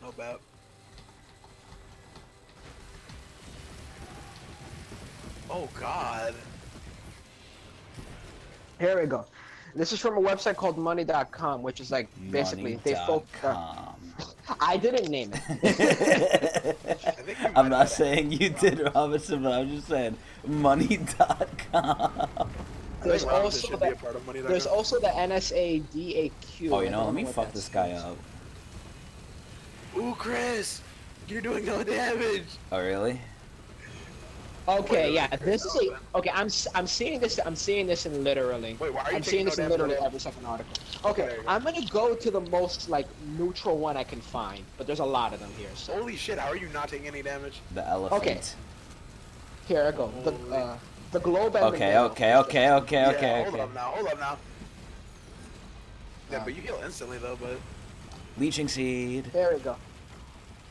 No bad. Oh God. Here we go. This is from a website called money.com, which is like basically they Money.com. I didn't name it. I think you I'm might not have- saying you did, Robinson, but I'm just saying money.com. There's I think Robinson also should the, be a part of money. there's also the NSA DAQ. Oh, I you know, don't let me what fuck that this guy stands up. Ooh, Chris, you're doing no damage. Oh, really? Okay, yeah, this is a okay. I'm seeing this. I'm seeing this in literally. Wait, why are you I'm seeing taking this no in damage? literally every second article. There Okay, you go. I'm gonna go to the most like neutral one I can find, but there's a lot of them here. So Holy shit, how are you not taking any damage? The elephant. Okay. Here I go. The globe. Okay, okay, okay, okay, Yeah, okay, hold okay. up now. Yeah, but you heal instantly though, but... Leeching seed. There we go.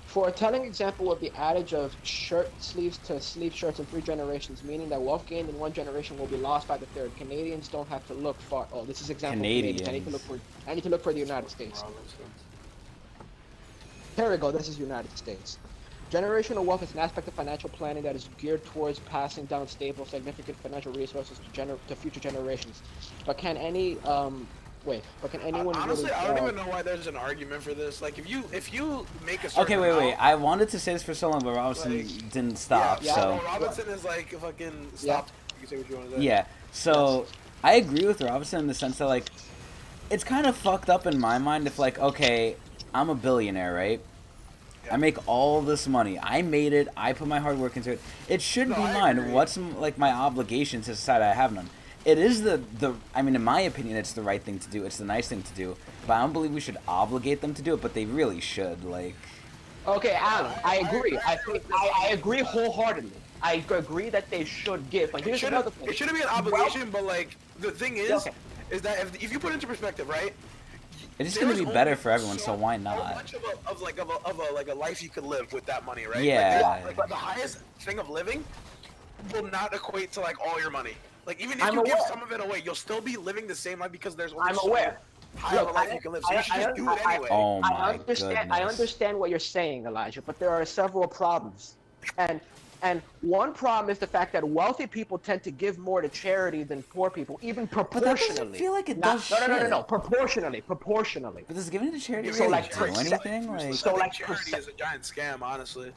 For a telling example of the adage of shirt sleeves to sleeve shirts in 3 generations, meaning that wealth gained in 1 generation will be lost by the 3rd. Canadians don't have to look far. Oh, this is example of Canadians. I need to look for the United States. Here we go. This is United States. Generational wealth is an aspect of financial planning that is geared towards passing down stable, significant financial resources to future generations. But can any But can anyone honestly, really, I don't even know why there's an argument for this. Like, if you make a certain Okay, wait. amount, I wanted to say this for so long, but Robinson Like, didn't stop, yeah, so... no, Robinson is like fucking stop. You can say what you want to say. Yeah, so I agree with Robinson in the sense that, like, it's kind of fucked up in my mind if, like, okay, I'm a billionaire, right? Yeah. I make all this money. I made it. I put my hard work into it. It should No, be I mine. agree. What's, like, my obligation to society? I have none. It is I mean, in my opinion, it's the right thing to do. It's the nice thing to do. But I don't believe we should obligate them to do it, but they really should, like... Okay, Alan, I agree. I agree wholeheartedly. I agree that they should give. But here's another thing. It shouldn't be an obligation, but like the thing is, Okay. is that if you put it into perspective, right? It's just gonna be there's better only for everyone, so why so not? much of a life you could live with that money, right? Yeah. Like the highest thing of living will not equate to like all your money. Like even if I'm you give aware. some of it away, you'll still be living the same life because there's only I'm so aware. high of a Look, life you can live. So you should just do it anyway. Oh I my understand. I goodness. understand what you're saying, Elijah, but there are several problems, and one problem is the fact that wealthy people tend to give more to charity than poor people, even proportionally. doesn't feel like it Not- does no, shit. No. Proportionally. But does giving to charity So, really like, do percent- anything? Like, so, I like, think charity is a giant scam, honestly.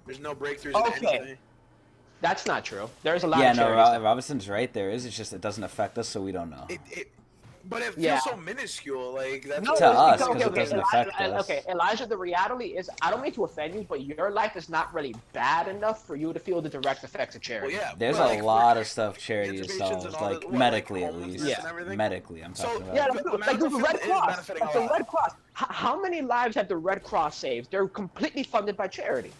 There's no breakthroughs in Okay. anything. That's not true. There's a lot yeah, of no, charities. Robinson's right. There is. It's just it doesn't affect us, so we don't know. But it feels Yeah. so minuscule. Like that's No, To us, okay, 'cause it doesn't affect us. Okay, Elijah, the reality is, I don't mean to offend you, but your life is not really bad enough for you to feel the direct effects of charity. Well, yeah. There's but, a like, lot for of stuff charity intubations solves, and all like the- what, medically like, at least. homelessness and everything? Medically, I'm So, talking about. Yeah, The like the medical Red field is Cross. benefiting Like a the lot. Red Cross. How many lives have the Red Cross saved? They're completely funded by charity.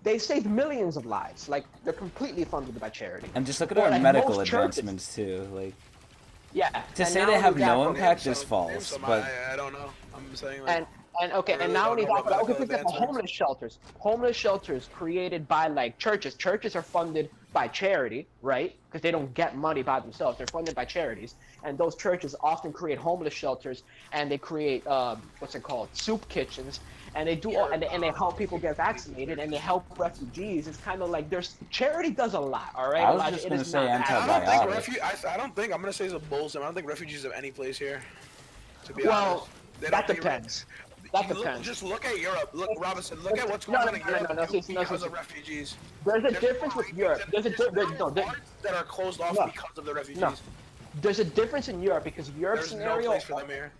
They saved millions of lives. Like they're completely funded by charity. And just look at Or, our like, medical most churches. advancements too. Like, Yeah. to and say not they only have that, no but- impact Name is some- false, name some, but I don't know. I'm saying like. And okay, I really and not don't only know that, about but okay, medical for example, advancements. homeless shelters created by like churches. Churches are funded by charity, right? Because they don't get money by themselves. They're funded by charities, and those churches often create homeless shelters, and they create what's it called, soup kitchens, and they do all, and they help people get vaccinated, and they help refugees. It's kind of like there's charity does a lot, all right? I was Elijah? just It gonna is say not bad. I don't antibiotics. think I don't think I'm gonna say it's a bullshit. I don't think refugees have any place here. To be Well, honest, They that don't pay rent. depends. That You look- depends. Just look at Europe. Look, Robinson. Look at what's No, going on no, in no, Europe no, no, because no, no, of refugees. There's a There's difference with Europe. There's parts that are closed off No. because of the refugees. No. There's a difference in Europe because Europe's There's no scenario. place for them here.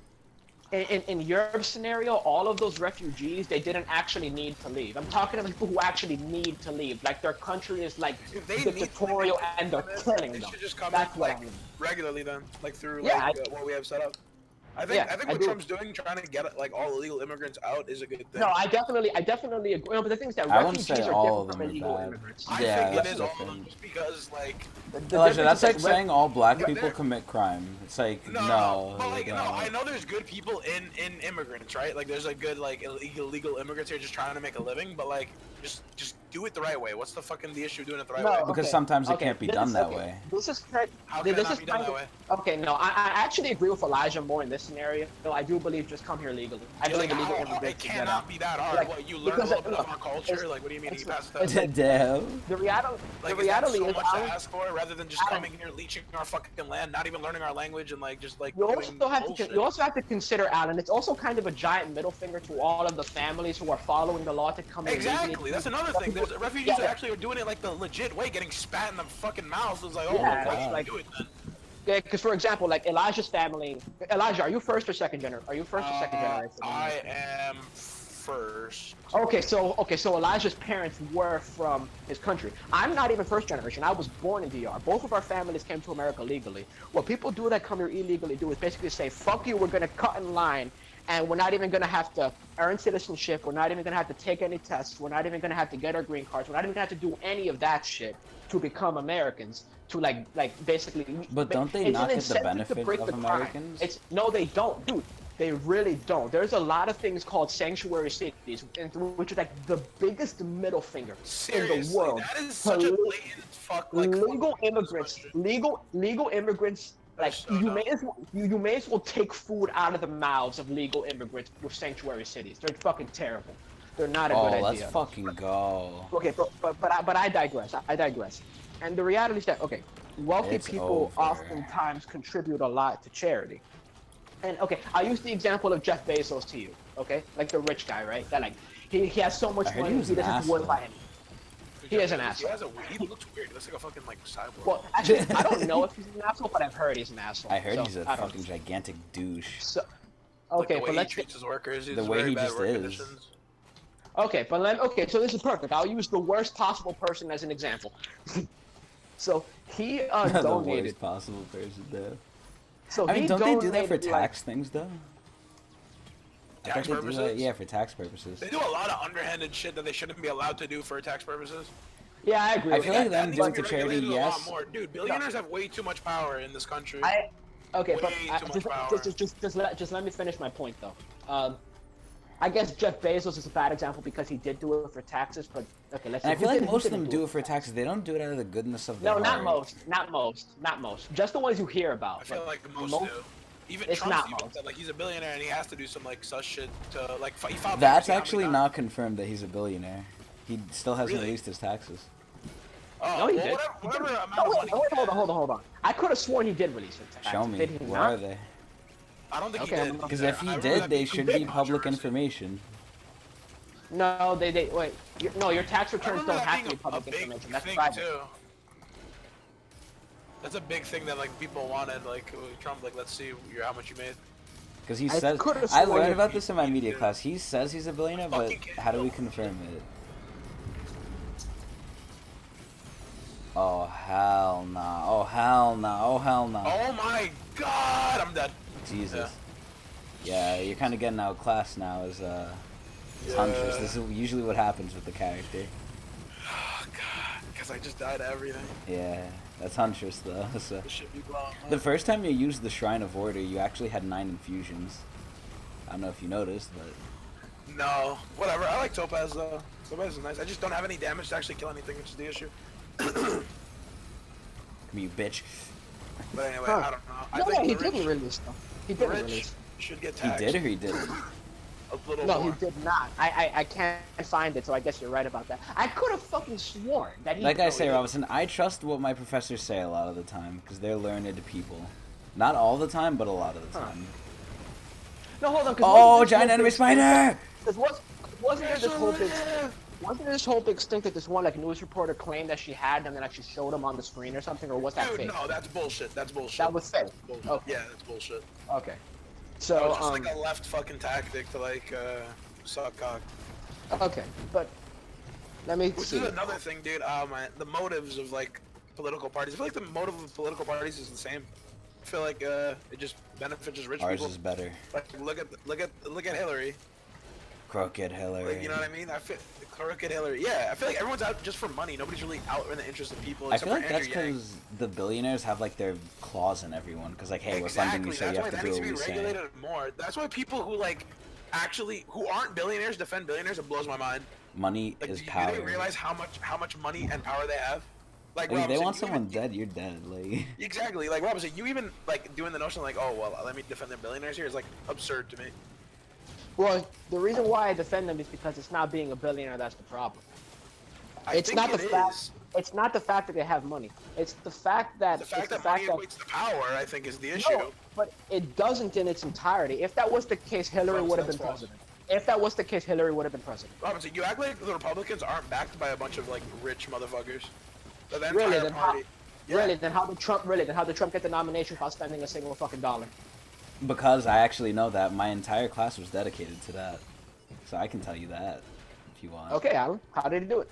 in Europe's scenario, all of those refugees, they didn't actually need to leave. I'm talking about people who actually need to leave. Like their country is like If they need dictatorial to and they're killing they them. should just come That's in what like I mean. regularly then, like through Yeah, like what we have set up. I think I what do. Trump's doing, trying to get like all illegal immigrants out, is a good thing. No, I definitely agree. No, but the thing is that I wouldn't say refugees are all of different them from are illegal bad. immigrants. I Yeah, think it that's is the all of them thing. just because like The Elijah, difference that's is like that saying all black Yeah, people they're- commit crime. It's like no, but they like no, don't. I know there's good people in immigrants, right? Like there's like good like illegal immigrants here just trying to make a living, but like just do it the right way. What's the fucking the issue of doing it the right No, way? Because okay, sometimes it okay, can't be this done is- that okay, way. This is How can it this not is be done kind that of- way? Okay, no, I actually agree with Elijah more in this scenario. No, I do believe just come here legally. I You're believe like, illegal it immigrants should get cannot out. be that hard. Like, What, you learn a because, little bit look, of our culture? it's- Like, what do you mean you pass it's that? Damn. The reality, Like, the is that reality so is, much to Alan, ask for, rather than just Alan, coming here, leeching our fucking land, not even learning our language, and like just like you doing also have bullshit. to you also have to consider, Alan. It's also kind of a giant middle finger to all of the families who are following the law to come in Exactly. legally. That's another thing. There's refugees Yeah, that actually are doing it like the legit way, getting spat in the fucking mouth. It's like, oh, Yeah, why it's do you like- do it then? Yeah, because for example, like Elijah's family. Elijah, are you first or second generation? Are you first or second generation? I am first. Okay, so Elijah's parents were from his country. I'm not even first generation. I was born in DR. Both of our families came to America legally. What people do that come here illegally do is basically say, "Fuck you, we're gonna cut in line, and we're not even gonna have to earn citizenship. We're not even gonna have to take any tests. We're not even gonna have to get our green cards. We're not even gonna have to do any of that shit to become Americans." To like basically. But don't they it's not an get the incentive to benefit break of the crime. Americans? It's no, they don't, dude. They really don't. There's a lot of things called sanctuary cities, which is like the biggest middle finger Seriously, in the world. that is to such a le- blatant fuck. Like legal fuck immigrants, question. legal immigrants. Like That's so you dumb. may as well you may as well take food out of the mouths of legal immigrants with sanctuary cities. They're fucking terrible. They're not a good Oh, let's idea. fucking go. Okay, but I digress. I digress. And the reality is that okay, wealthy It's people over. oftentimes contribute a lot to charity. And okay, I'll use the example of Jeff Bezos to you. Okay, like the rich guy, right? That like he has so much I heard money he was he an doesn't worry asshole. about anything. He is an He asshole. has a. He looks weird. He looks like a fucking like cyborg. Well, actually, I don't know if he's an asshole, but I've heard he's an asshole. I heard so he's a I don't fucking gigantic douche. So, Like, okay, the way but he let's treats his workers. He's The way very he bad just work is. conditions. okay, so this is perfect. I'll use the worst possible person as an example. So he The donated. worst possible person, though. So I mean, he don't they do that for donated, like- tax things, though? I Tax thought they do that- purposes? Yeah, for tax purposes. They do a lot of underhanded shit that they shouldn't be allowed to do for tax purposes. Yeah, I agree. I with feel that. like them needs doing to to be charity, regulated a lot yes. more. Dude, billionaires have way too much power in this country. Okay, Way but too much power. just let me finish my point though. I guess Jeff Bezos is a bad example because he did do it for taxes, but okay, let's. And I say feel who like didn't- most who of them didn't do it for taxes. They don't do it out of the goodness of their No, not heart. not most. Just the ones you hear about. I feel like most most- do. Even it's Trump's not even most. said, like he's a billionaire and he has to do some like sus shit to like he filed That's bankruptcy how actually many not times? confirmed that he's a billionaire. He still hasn't Really? released his taxes. Oh, No, he well, did. whatever amount Oh, of wait, money. wait, he hold has. on. I could have sworn he did release it. Show me. Did he Where not? are they? I don't think Okay, he I'm did. gonna- Because either. if he I remember did, that they being should big be public controversy. information. No, they wait. Your tax I returns remember don't that have being to be public a big information. That's thing private. too. That's a big thing that like people wanted. Like Trump, like let's see how much you made. Because he I says, could've I sworn learned he- about this in my media did. class. He says he's a billionaire, but Fucking kid. how do we confirm it? Oh hell nah! Oh hell nah! Oh hell nah! Oh my god, I'm dead. Jesus. Yeah, you're kind of getting outclassed now as Huntress. This is usually what happens with the character. Oh god, because I just died of everything. Yeah, that's Huntress though. So. This should be blown. The first time you used the Shrine of Order, you actually had 9 infusions. I don't know if you noticed, but No, whatever. I like Topaz though. Topaz is nice. I just don't have any damage to actually kill anything, which is the issue. come here, you bitch. But anyway, Huh. I don't know. I No, think he the didn't rich, release them. He the didn't rich release. should get He taxed did or he didn't? a little No, more. he did not. I can't find it, so I guess you're right about that. I could have fucking sworn that he. Like I say, yeah. Robinson, I trust what my professors say a lot of the time because they're learned people. Not all the time, but a lot of the Huh. time. No, hold on. 'cause Oh, wasn't this giant whole enemy big- spider! Wasn't there this whole big? Wasn't there this whole big stink that this one like news reporter claimed that she had them and actually showed them on the screen or something, or was that Dude, fake? no, that's bullshit. That's bullshit. That was fake. That's bullshit. Okay. Yeah, that's bullshit. Okay. So was just like a left fucking tactic to like suck cock. okay, but let me Which see. is another thing, dude. The motives of like political parties. I feel like the motive of political parties is the same. I feel like it just benefits just rich Ours people. is better. Like look at Hillary. Crooked Hillary. Like, you know what I mean? I feel crooked Hillary. Yeah, I feel like everyone's out just for money. Nobody's really out in the interest of people. I Except feel like for that's Andrew Yang. because the billionaires have like their claws in everyone. Because like, hey, we're funding you, so you That's have why to that do needs what to we be say. regulated more. That's why people who like actually who aren't billionaires defend billionaires. It blows my mind. Money Like, is do power. they realize how much money and power they have? Like, I mean, if they Robinson, want you someone even- dead, you're dead. Like, Exactly. Like Robinson, you even like doing the notion like, oh well, let me defend the billionaires here is like absurd to me. Well, the reason why I defend them is because it's not being a billionaire that's the problem. I It's think not the it fact. is. It's not the fact that they have money. It's the fact that The fact it's the that fact money that equates to power, I think, is the issue. no, but it doesn't in its entirety. If that was the case, Hillary Robinson, would have been that's false. president. If that was the case, Hillary would have been president. Robinson, you act like the Republicans aren't backed by a bunch of like rich motherfuckers. The Really? entire Then party. Yeah. Really? Then how did Trump get the nomination without spending a single fucking dollar? because I actually know that my entire class was dedicated to that, so I can tell you that if you want. Okay, Alan, how did he do it?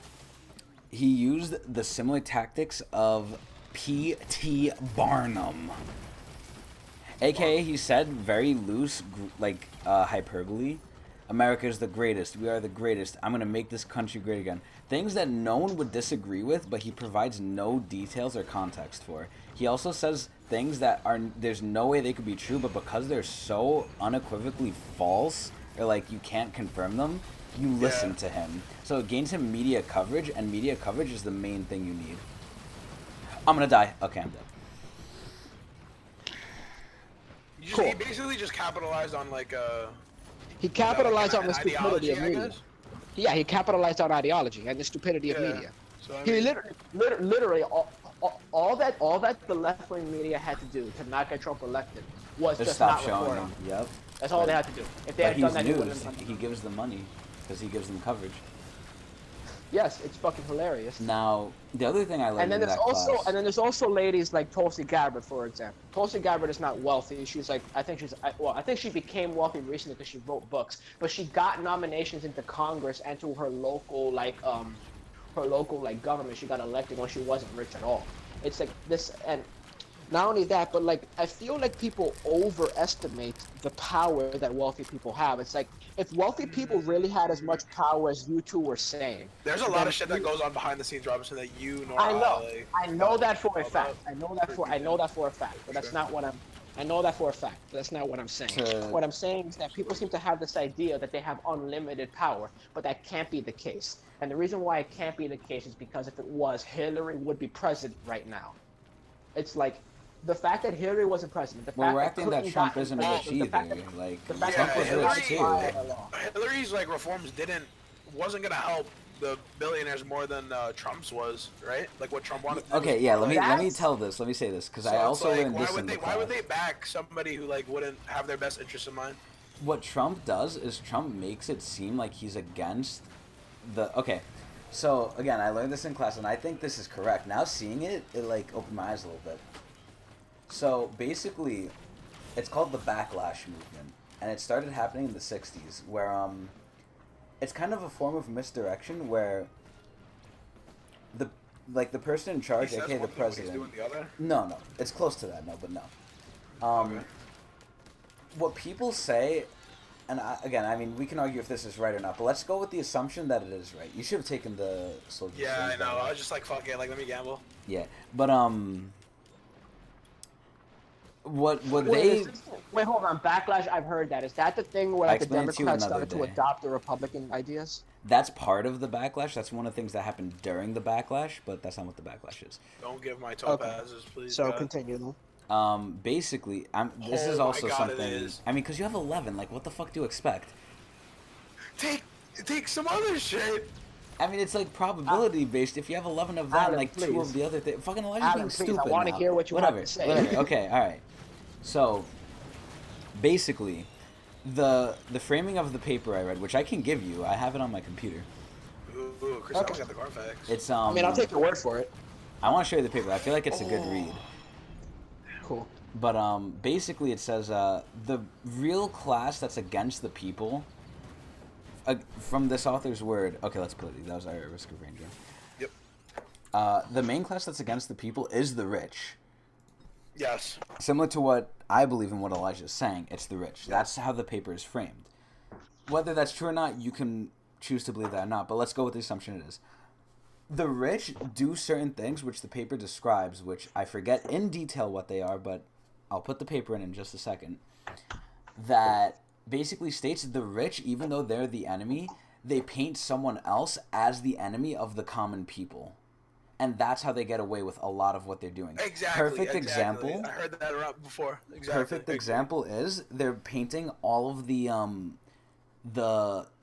He used the similar tactics of P.T. Barnum. AKA, he said very loose, hyperbole. America is the greatest. We are the greatest. I'm going to make this country great again. Things that no one would disagree with, but he provides no details or context for. He also says things that there's no way they could be true, but because they're so unequivocally false, or like you can't confirm them, you listen to him. So it gains him media coverage, and media coverage is the main thing you need. I'm going to die. Okay, I'm dead. He basically just capitalized on like He capitalized on an the stupidity of ideology, I media. guess? Yeah, he capitalized on ideology and the stupidity of Yeah. media. So, I He mean, literally all that the left wing media had to do to not get Trump elected was Just just stop not showing report him. on. Yep. That's all they had to do. If they But had he's done that, he wouldn't news. have done He gives them money because he gives them coverage. Yes, it's fucking hilarious. Now, the other thing I learned And then in there's that also class, ladies like Tulsi Gabbard, for example. Tulsi Gabbard is not wealthy. She's like I think she became wealthy recently because she wrote books. But she got nominations into Congress and to her local government. She got elected when she wasn't rich at all. It's like this, and not only that, but like I feel like people overestimate the power that wealthy people have. It's like if wealthy people really had as much power as you two were saying. there's a lot of shit that goes on behind the scenes, Robinson, that you nor I know. like, I know that for a about. fact. I know that for a fact. But that's Sure. not what I'm. I know that for a fact. But that's not what I'm saying. What I'm saying is that people seem to have this idea that they have unlimited power, but that can't be the case. And the reason why it can't be the case is because if it was, Hillary would be president right now. It's like the fact that Hillary wasn't president. The well, fact we're that acting that Clinton Trump got isn't involved, rich the either. fact that- Like, the fact Yeah, Trump was Hillary rich too. Hillary's like reforms wasn't gonna help the billionaires more than Trump's was, right? Like what Trump wanted. To do Okay, was yeah. more Let me like- let me say this because So I it's also like, learned this in the why would class. they back somebody who like wouldn't have their best interests in mind? What Trump does is Trump makes it seem like he's against the. Okay, so again, I learned this in class, and I think this is correct. Now seeing it, it like opened my eyes a little bit. So basically, it's called the backlash movement, and it started happening in the '60s, where it's kind of a form of misdirection where the person in charge, He says aka the one thing when he's president. doing the other. No, it's close to that. No, but no. Okay. What people say, and I mean, we can argue if this is right or not, but let's go with the assumption that it is right. You should have taken the soldier. Yeah, I know. I was just like, fuck it, like let me gamble. Yeah, but what Wait, hold on. Backlash. I've heard that. Is that the thing where like, the explain it to you Democrats another started to day. adopt the Republican ideas? that's part of the backlash. That's one of the things that happened during the backlash, but that's not what the backlash is. Don't give my Okay. topazes, please. So God. continue. Basically, this Oh is my also God, it something. is. I mean, because you have 11. Like, what the fuck do you expect? Take some other shit. I mean, it's like probability based. If you have 11 of them, Alan, like two please. of the other thing. Fucking Elijah's Alan, being please, stupid. I wanna now. hear what you have whatever, to say. Whatever. Okay, all right. So, basically, the framing of the paper I read, which I can give you, I have it on my computer. Ooh, Chris Okay. always got the Carfax. It's I mean, I'll take your word for it. I want to show you the paper. I feel like it's a good read. Cool. But basically it says the real class that's against the people. From this author's word. Okay, let's put it. That was our Risk of Ranger. Yep. The main class that's against the people is the rich. Yes. Similar to what I believe in what Elijah is saying, it's the rich. That's how the paper is framed. Whether that's true or not, you can choose to believe that or not, but let's go with the assumption it is. The rich do certain things which the paper describes, which I forget in detail what they are, but I'll put the paper in just a second, that basically states the rich, even though they're the enemy, they paint someone else as the enemy of the common people. And that's how they get away with a lot of what they're doing. Exactly. Perfect example. I heard that around before. Exactly. Perfect example is they're painting all of the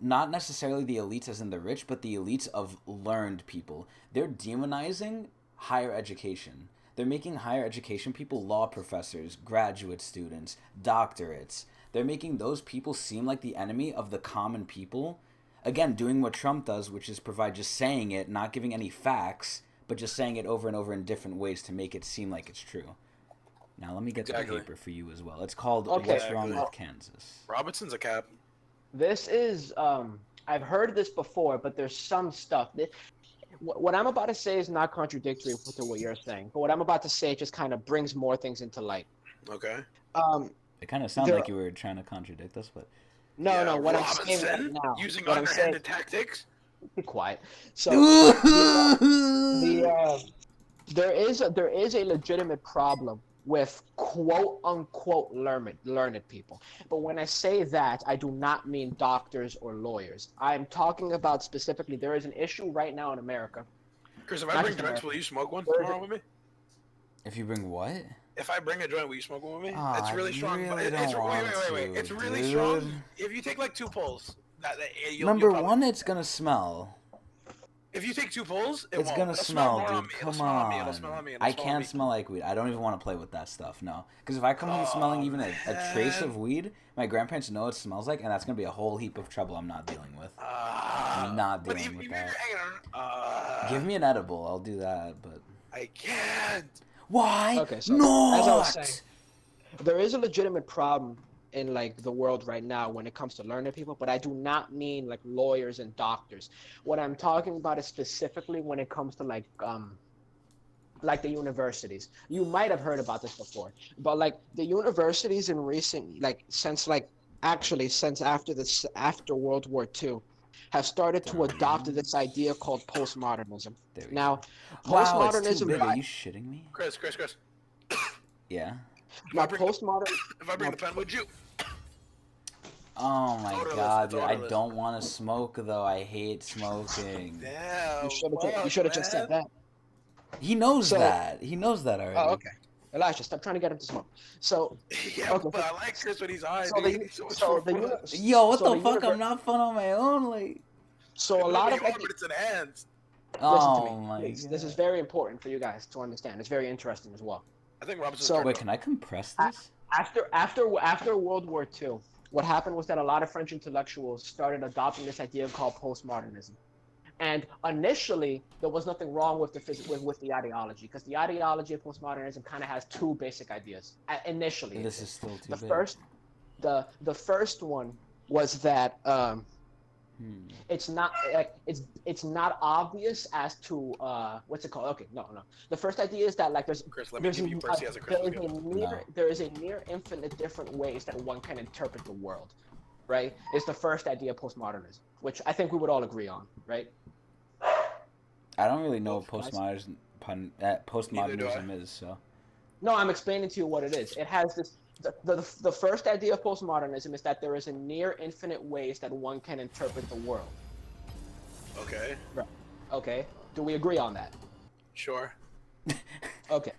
not necessarily the elites as in the rich, but the elites of learned people. They're demonizing higher education. They're making higher education people law professors, graduate students, doctorates. They're making those people seem like the enemy of the common people. Again, doing what Trump does, which is provide just saying it, not giving any facts, but just saying it over and over in different ways to make it seem like it's true. Now let me get the paper for you as well. It's called What's Wrong with Kansas. Robinson's a cap. This is I've heard this before, but there's some stuff that what I'm about to say is not contradictory to what you're saying, but what I'm about to say just kind of brings more things into light. Okay. It kind of sounded like you were trying to contradict us, but no. What Robinson, I'm saying right now, using what I'm saying, underhanded tactics. be quiet. So there is a legitimate problem with quote unquote learned people. But when I say that, I do not mean doctors or lawyers. I'm talking about specifically there is an issue right now in America. Chris, if I bring drinks, will you smoke one tomorrow with me? if you bring what? If I bring a joint, will you smoke one with me? Oh, it's really strong. Really Wait. It's really strong. If you take like 2 pulls, Number one, it's gonna smell. If you take 2 pulls, it's gonna smell, dude. Come on. It'll smell on me. I can't smell like weed. I don't even want to play with that stuff. No, because if I come home smelling even a trace of weed, my grandparents know what it smells like, and that's gonna be a whole heap of trouble I'm not dealing with. I'm not dealing with that. Give me an edible. I'll do that, but I can't. Why? Okay, so not? as I was saying, there is a legitimate problem in like the world right now when it comes to learning people, but I do not mean like lawyers and doctors. What I'm talking about is specifically when it comes to like the universities. You might have heard about this before, but like the universities in recent since after World War II have started to adopt this idea called postmodernism. Now, postmodernism. It's too big. Are you shitting me? Chris. Yeah. Now, postmodern. If I bring the pen, would you? Oh my god, dude! I don't want to smoke though. I hate smoking. Damn. You should have just said that. He knows that. He knows that already. Oh, okay. Elijah, stop trying to get him to smoke. So. Yeah, okay, but I like Chris when he's high. Yo, what the fuck? I'm not fun on my own, like. So a lot of. But it's enhanced. Oh my god. This is very important for you guys to understand. It's very interesting as well. I think Robinson. So wait, can I compress this? After World War II, what happened was that a lot of French intellectuals started adopting this idea called postmodernism. And initially, there was nothing wrong with the ideology, because the ideology of postmodernism kind of has 2 basic ideas. Initially, this is still too big. The first one was that it's not it's not obvious as to what's it called? Okay, no. The first idea is that like Chris, let me give you Percy as a Chris. There is a near infinite different ways that one can interpret the world, right? It's the first idea of postmodernism, which I think we would all agree on, right? I don't really know what postmodernism is, so. No, I'm explaining to you what it is. It has this. The first idea of postmodernism is that there is a near infinite ways that one can interpret the world. Okay. Right. Okay. Do we agree on that? Sure. Okay.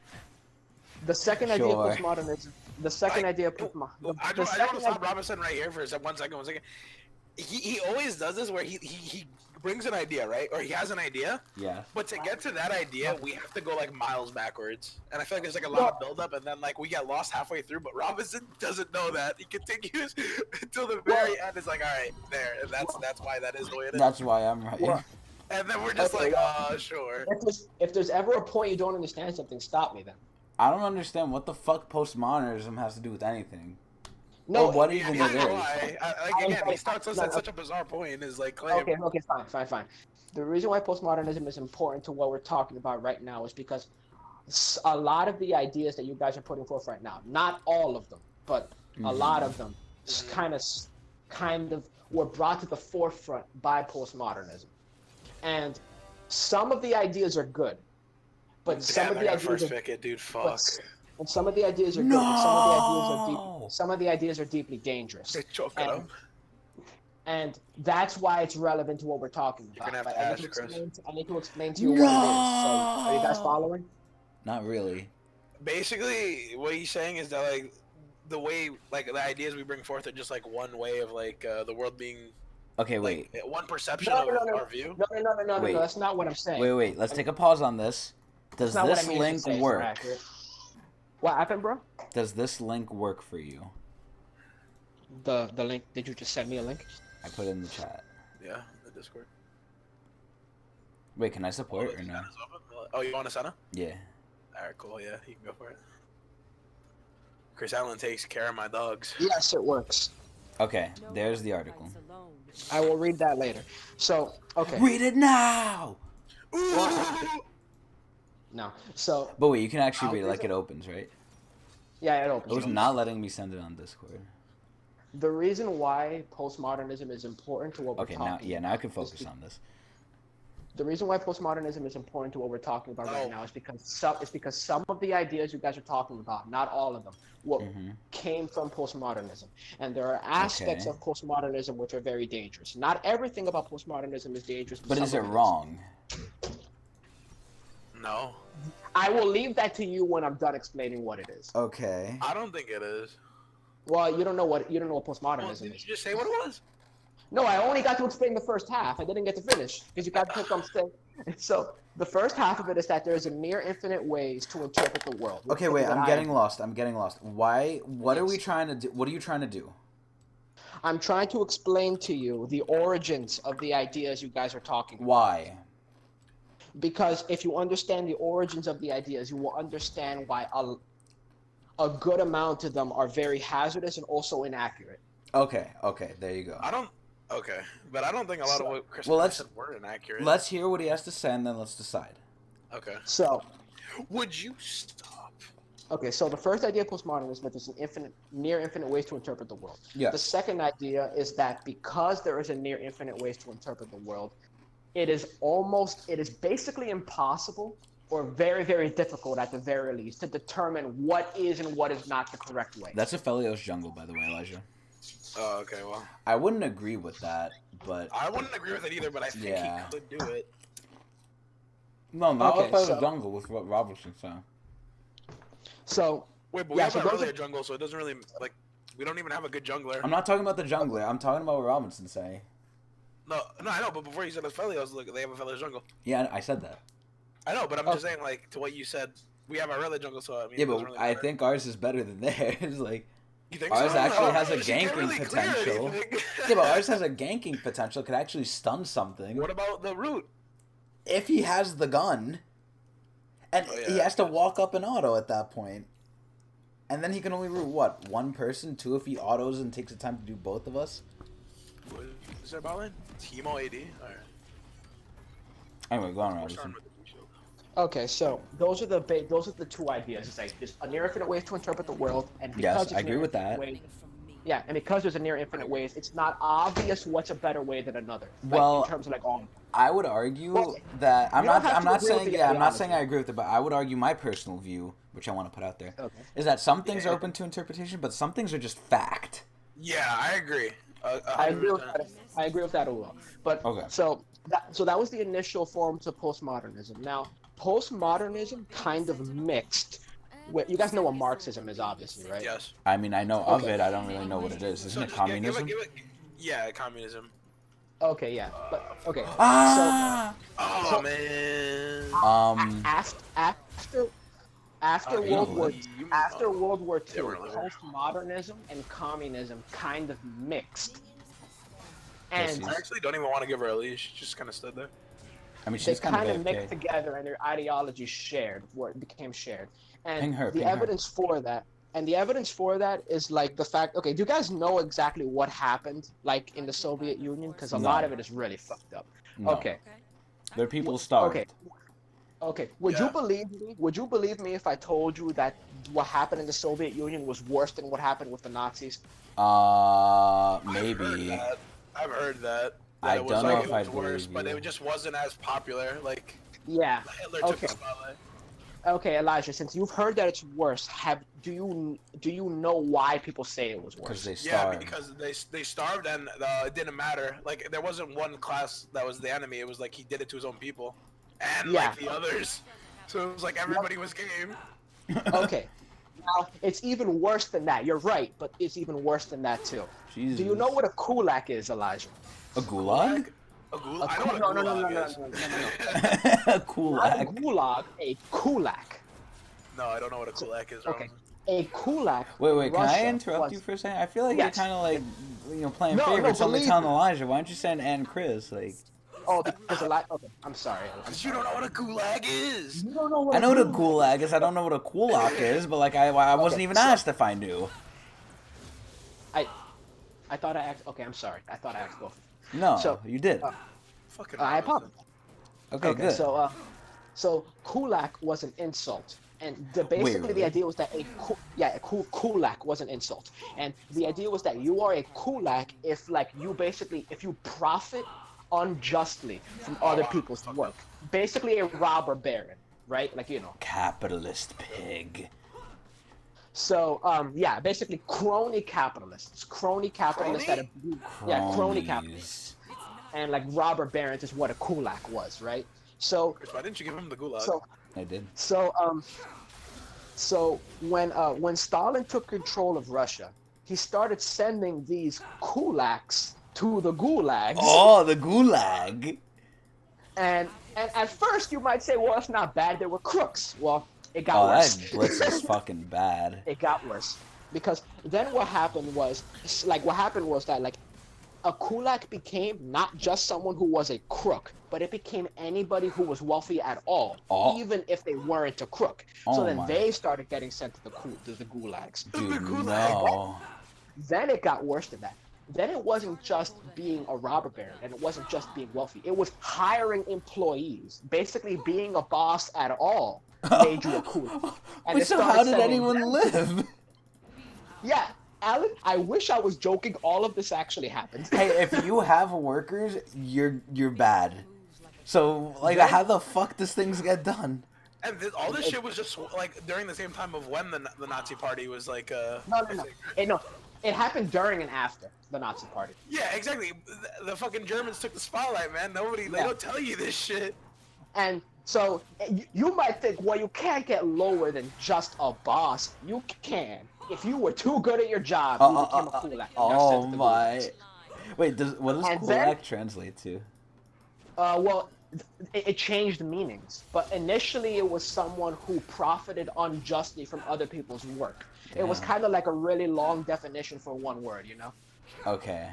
The second idea of postmodernism. The second idea of postmodernism. I just want to stop Robinson right here for a second. 1 second. He always does this where he brings an idea, right? Or he has an idea. Yeah. But to get to that idea, we have to go like miles backwards. And I feel like there's like a lot of buildup, and then like we get lost halfway through. But Robinson doesn't know that. He continues until the very end. It's like, all right, there. And that's why that is the way it is. That's why I'm right. Well, and then we're just sure. If there's ever a point you don't understand something, stop me then. I don't understand what the fuck postmodernism has to do with anything. No, Or what Yeah, even neither it do is. like again, he starts us No, at such a bizarre point in his like claim. okay, fine. The reason why postmodernism is important to what we're talking about right now is because a lot of the ideas that you guys are putting forth right now, not all of them, but a lot of them, kind of were brought to the forefront by postmodernism. And some of the ideas are good, but some Damn, of I the got ideas first are, pick it, dude. but Fuck. and some of the ideas are good, but No. some of the ideas are deeply dangerous. They choke it And up. and that's why it's relevant to what we're talking You're gonna about. have But to ask Chris. I need to explain to you what it is. So, are you guys No. following? Not really. Basically, what he's saying is that like the way like the ideas we bring forth are just like one way of like the world being Okay, like wait. one perception No, of no, no, our view. no. Wait. That's not what I'm saying. Wait. Let's take a pause on this. Does That's not what this I mean to link say, it's not work? accurate. What happened, bro? Does this link work for you? The link. Did you just send me a link? I put it in the chat. Yeah, the Discord. Wait, can I support or the no? chat is open? Oh, you want to sign up? Yeah. Alright, cool. Yeah, you can go for it. Chris Allen takes care of my dogs. Yes, it works. Okay, there's the article. I will read that later. So, okay. Read it now! No. So, But wait, you can actually read it like it opens, right? yeah, it It opens. was not letting me send it on Discord. The reason why postmodernism is important to what we're Okay, talking now I can focus on this. The reason why postmodernism is important to what we're talking about right Oh. now is because some of the ideas you guys are talking about, not all of them, came from postmodernism. And there are aspects Okay. of postmodernism which are very dangerous. Not everything about postmodernism is dangerous. But some is it of wrong? No, I will leave that to you when I'm done explaining what it is. Okay. I don't think it is. Well, you don't know what Well, postmodernism did is. you just say what it was? No, I only got to explain the first half. I didn't get to finish because you got to pick on saying. So the first half of it is that there is a near infinite ways to interpret the world. Okay, wait, What I'm I- getting lost. Why? What are we Yes. trying to do? What are you trying to do? I'm trying to explain to you the origins of the ideas you guys are talking about. Why? Because if you understand the origins of the ideas, you will understand why a good amount of them are very hazardous and also inaccurate. Okay, there you go. I don't. Okay, but I don't think a lot of what Chris Well, said were inaccurate. Let's hear what he has to say and then let's decide. Okay. So, Would you stop? okay, so the first idea of postmodernism is that there's near infinite ways to interpret the world. Yeah. The second idea is that because there is a near infinite ways to interpret the world, it is basically impossible or very, very difficult at the very least to determine what is and what is not the correct way. That's a Felios jungle, by the way, Elijah. Oh, okay. Well, I wouldn't agree with that, but I wouldn't agree with it either, but I think Yeah. he could do it. no, not Okay, with Felios so- jungle with what Robertson said. So, Wait, but Yeah, we so have an those earlier are- jungle, so it doesn't really like. We don't even have a good jungler. I'm not talking about the jungler. I'm talking about what Robinson say. No, I know. But before you said it's Felios, look, they have a Felios jungle. Yeah, I said that. I know, but I'm Okay. just saying, like, to what you said, we have our earlier jungle, so I mean. Yeah, it doesn't but really I matter. think ours is better than theirs. Like, You think ours so? actually has a She can't ganking really clear potential. anything. yeah, but ours has a ganking potential. Could actually stun something What about the root? if he has the gun, and Oh, yeah, he has to that's- walk up an auto at that point. And then he can only root what, one person, two if he autos and takes the time to do both of us. What is there about line? Teemo AD. All right. Anyway, go on, We're Robinson. starting with the shield. okay, so those are the two ideas. It's like there's a near infinite ways to interpret the world, and because Yes, it's I agree near with that. infinite ways- yeah, and because there's a near infinite ways, it's not obvious what's a better way than another. Like, Well, in terms of like all. I would argue Well, that I'm you don't not. have I'm to not agree with saying. the Yeah, I'm not saying I ideology. agree with it, but I would argue my personal view, which I want to put out there, Okay. is that some things Yeah. are open to interpretation, but some things are just fact. Yeah, I agree. I agree with that. I agree with that as well. But Okay. so that was the initial forms of postmodernism. Now, postmodernism kind of mixed. You guys know what Marxism is, obviously, right? Yes. I mean, I know of Okay. it. I don't really know what it is. Isn't So it just communism? yeah, communism. Okay, yeah. But okay. Ah. Oh So- man. After you World know War what? after World War They II, were like- postmodernism and communism kind of mixed. Yes, And I actually don't even want to give her a leash. She just kind of stood there. I mean, they she's kind kind of of mixed AFK. together and their ideologies shared, where it became shared. And Ping her, the ping her. evidence for that, is like the fact. Okay, do you guys know exactly what happened, like in the Soviet Union? Because a lot No. of it is really fucked up. No. Okay, Their people okay, starved. okay. Would you Yeah. believe me? Would you believe me if I told you that what happened in the Soviet Union was worse than what happened with the Nazis? Maybe. I've heard that. I It was don't like know it if was I'd worse, believe but you. it just wasn't as popular. Like Yeah. Hitler took Okay. the spotlight. Okay, Elijah. Since you've heard that it's worse, do you know why people say it was Because worse? they Yeah, starved. because they starved and it didn't matter. Like there wasn't one class that was the enemy. It was like he did it to his own people, and Yeah. like the others. So it was like everybody was game. Okay. Now, it's even worse than that. You're right, but it's even worse than that too. Jesus. Do you know what a kulak is, Elijah? A gulag? A gulag? I know what a No, gulag is. A Not a gulag. gulag, a kulak. No, I don't know what a kulak is. Okay. A kulak. Wait, can I Russia interrupt was- you for a second? I feel like Yes. you're kind of like, playing No, favorites, only believe telling me. Elijah. Why don't you send Ann and Chris? Like, Oh, because a lot. Okay, I'm sorry. You don't know what a gulag is. You don't know what I know what a gulag gulag is. I don't know what a kulak is, but like, I wasn't even asked if I knew. I thought I asked. Okay, I'm sorry. I thought I asked both. No, So, you did. Fucking. I apologize. Okay, Okay, good. so kulak was an insult, and basically the really? idea was that a kulak was an insult, and the idea was that you are a kulak if you profit unjustly from other people's work, basically a robber baron, right? Like Capitalist pig. So basically crony capitalists that crony capitalists, and like robber barons is what a kulak was, right? So Chris, why didn't you give him the gulag? so I did. So when Stalin took control of Russia, he started sending these kulaks to the gulags. Oh, the gulag. And at first you might say, well, it's not bad. They were crooks. Well, it got Oh, worse. that blitz is fucking bad. It got worse because then what happened was that like a kulak became not just someone who was a crook, but it became anybody who was wealthy at all, Oh. even if they weren't a crook. Oh So then my. they started getting sent to the gulags. Dude, gulag. no. Then it got worse than that. Then it wasn't just being a robber baron, and it wasn't just being wealthy. It was hiring employees. Basically, being a boss at all made you a kulak. And Wait, they so started how did sending anyone them- live? Yeah, Alan, I wish I was joking. All of this actually happened. Hey, if you have workers, you're bad. So, like, Then- how the fuck does things get done? And all this shit was just like during the same time of when the Nazi Party was like. No. It happened during and after the Nazi Party. Yeah, exactly. The fucking Germans took the spotlight, man. They Yeah. don't tell you this shit. And so you might think, well, you can't get lower than just a boss. You can. If you were too good at your job, you became a kulak. and got sent Oh to the my. gulags. Wait, what does And kulak then- translate to? Well, it changed meanings. But initially, it was someone who profited unjustly from other people's work. It was Damn. kind of like a really long definition for one word, you know? Okay.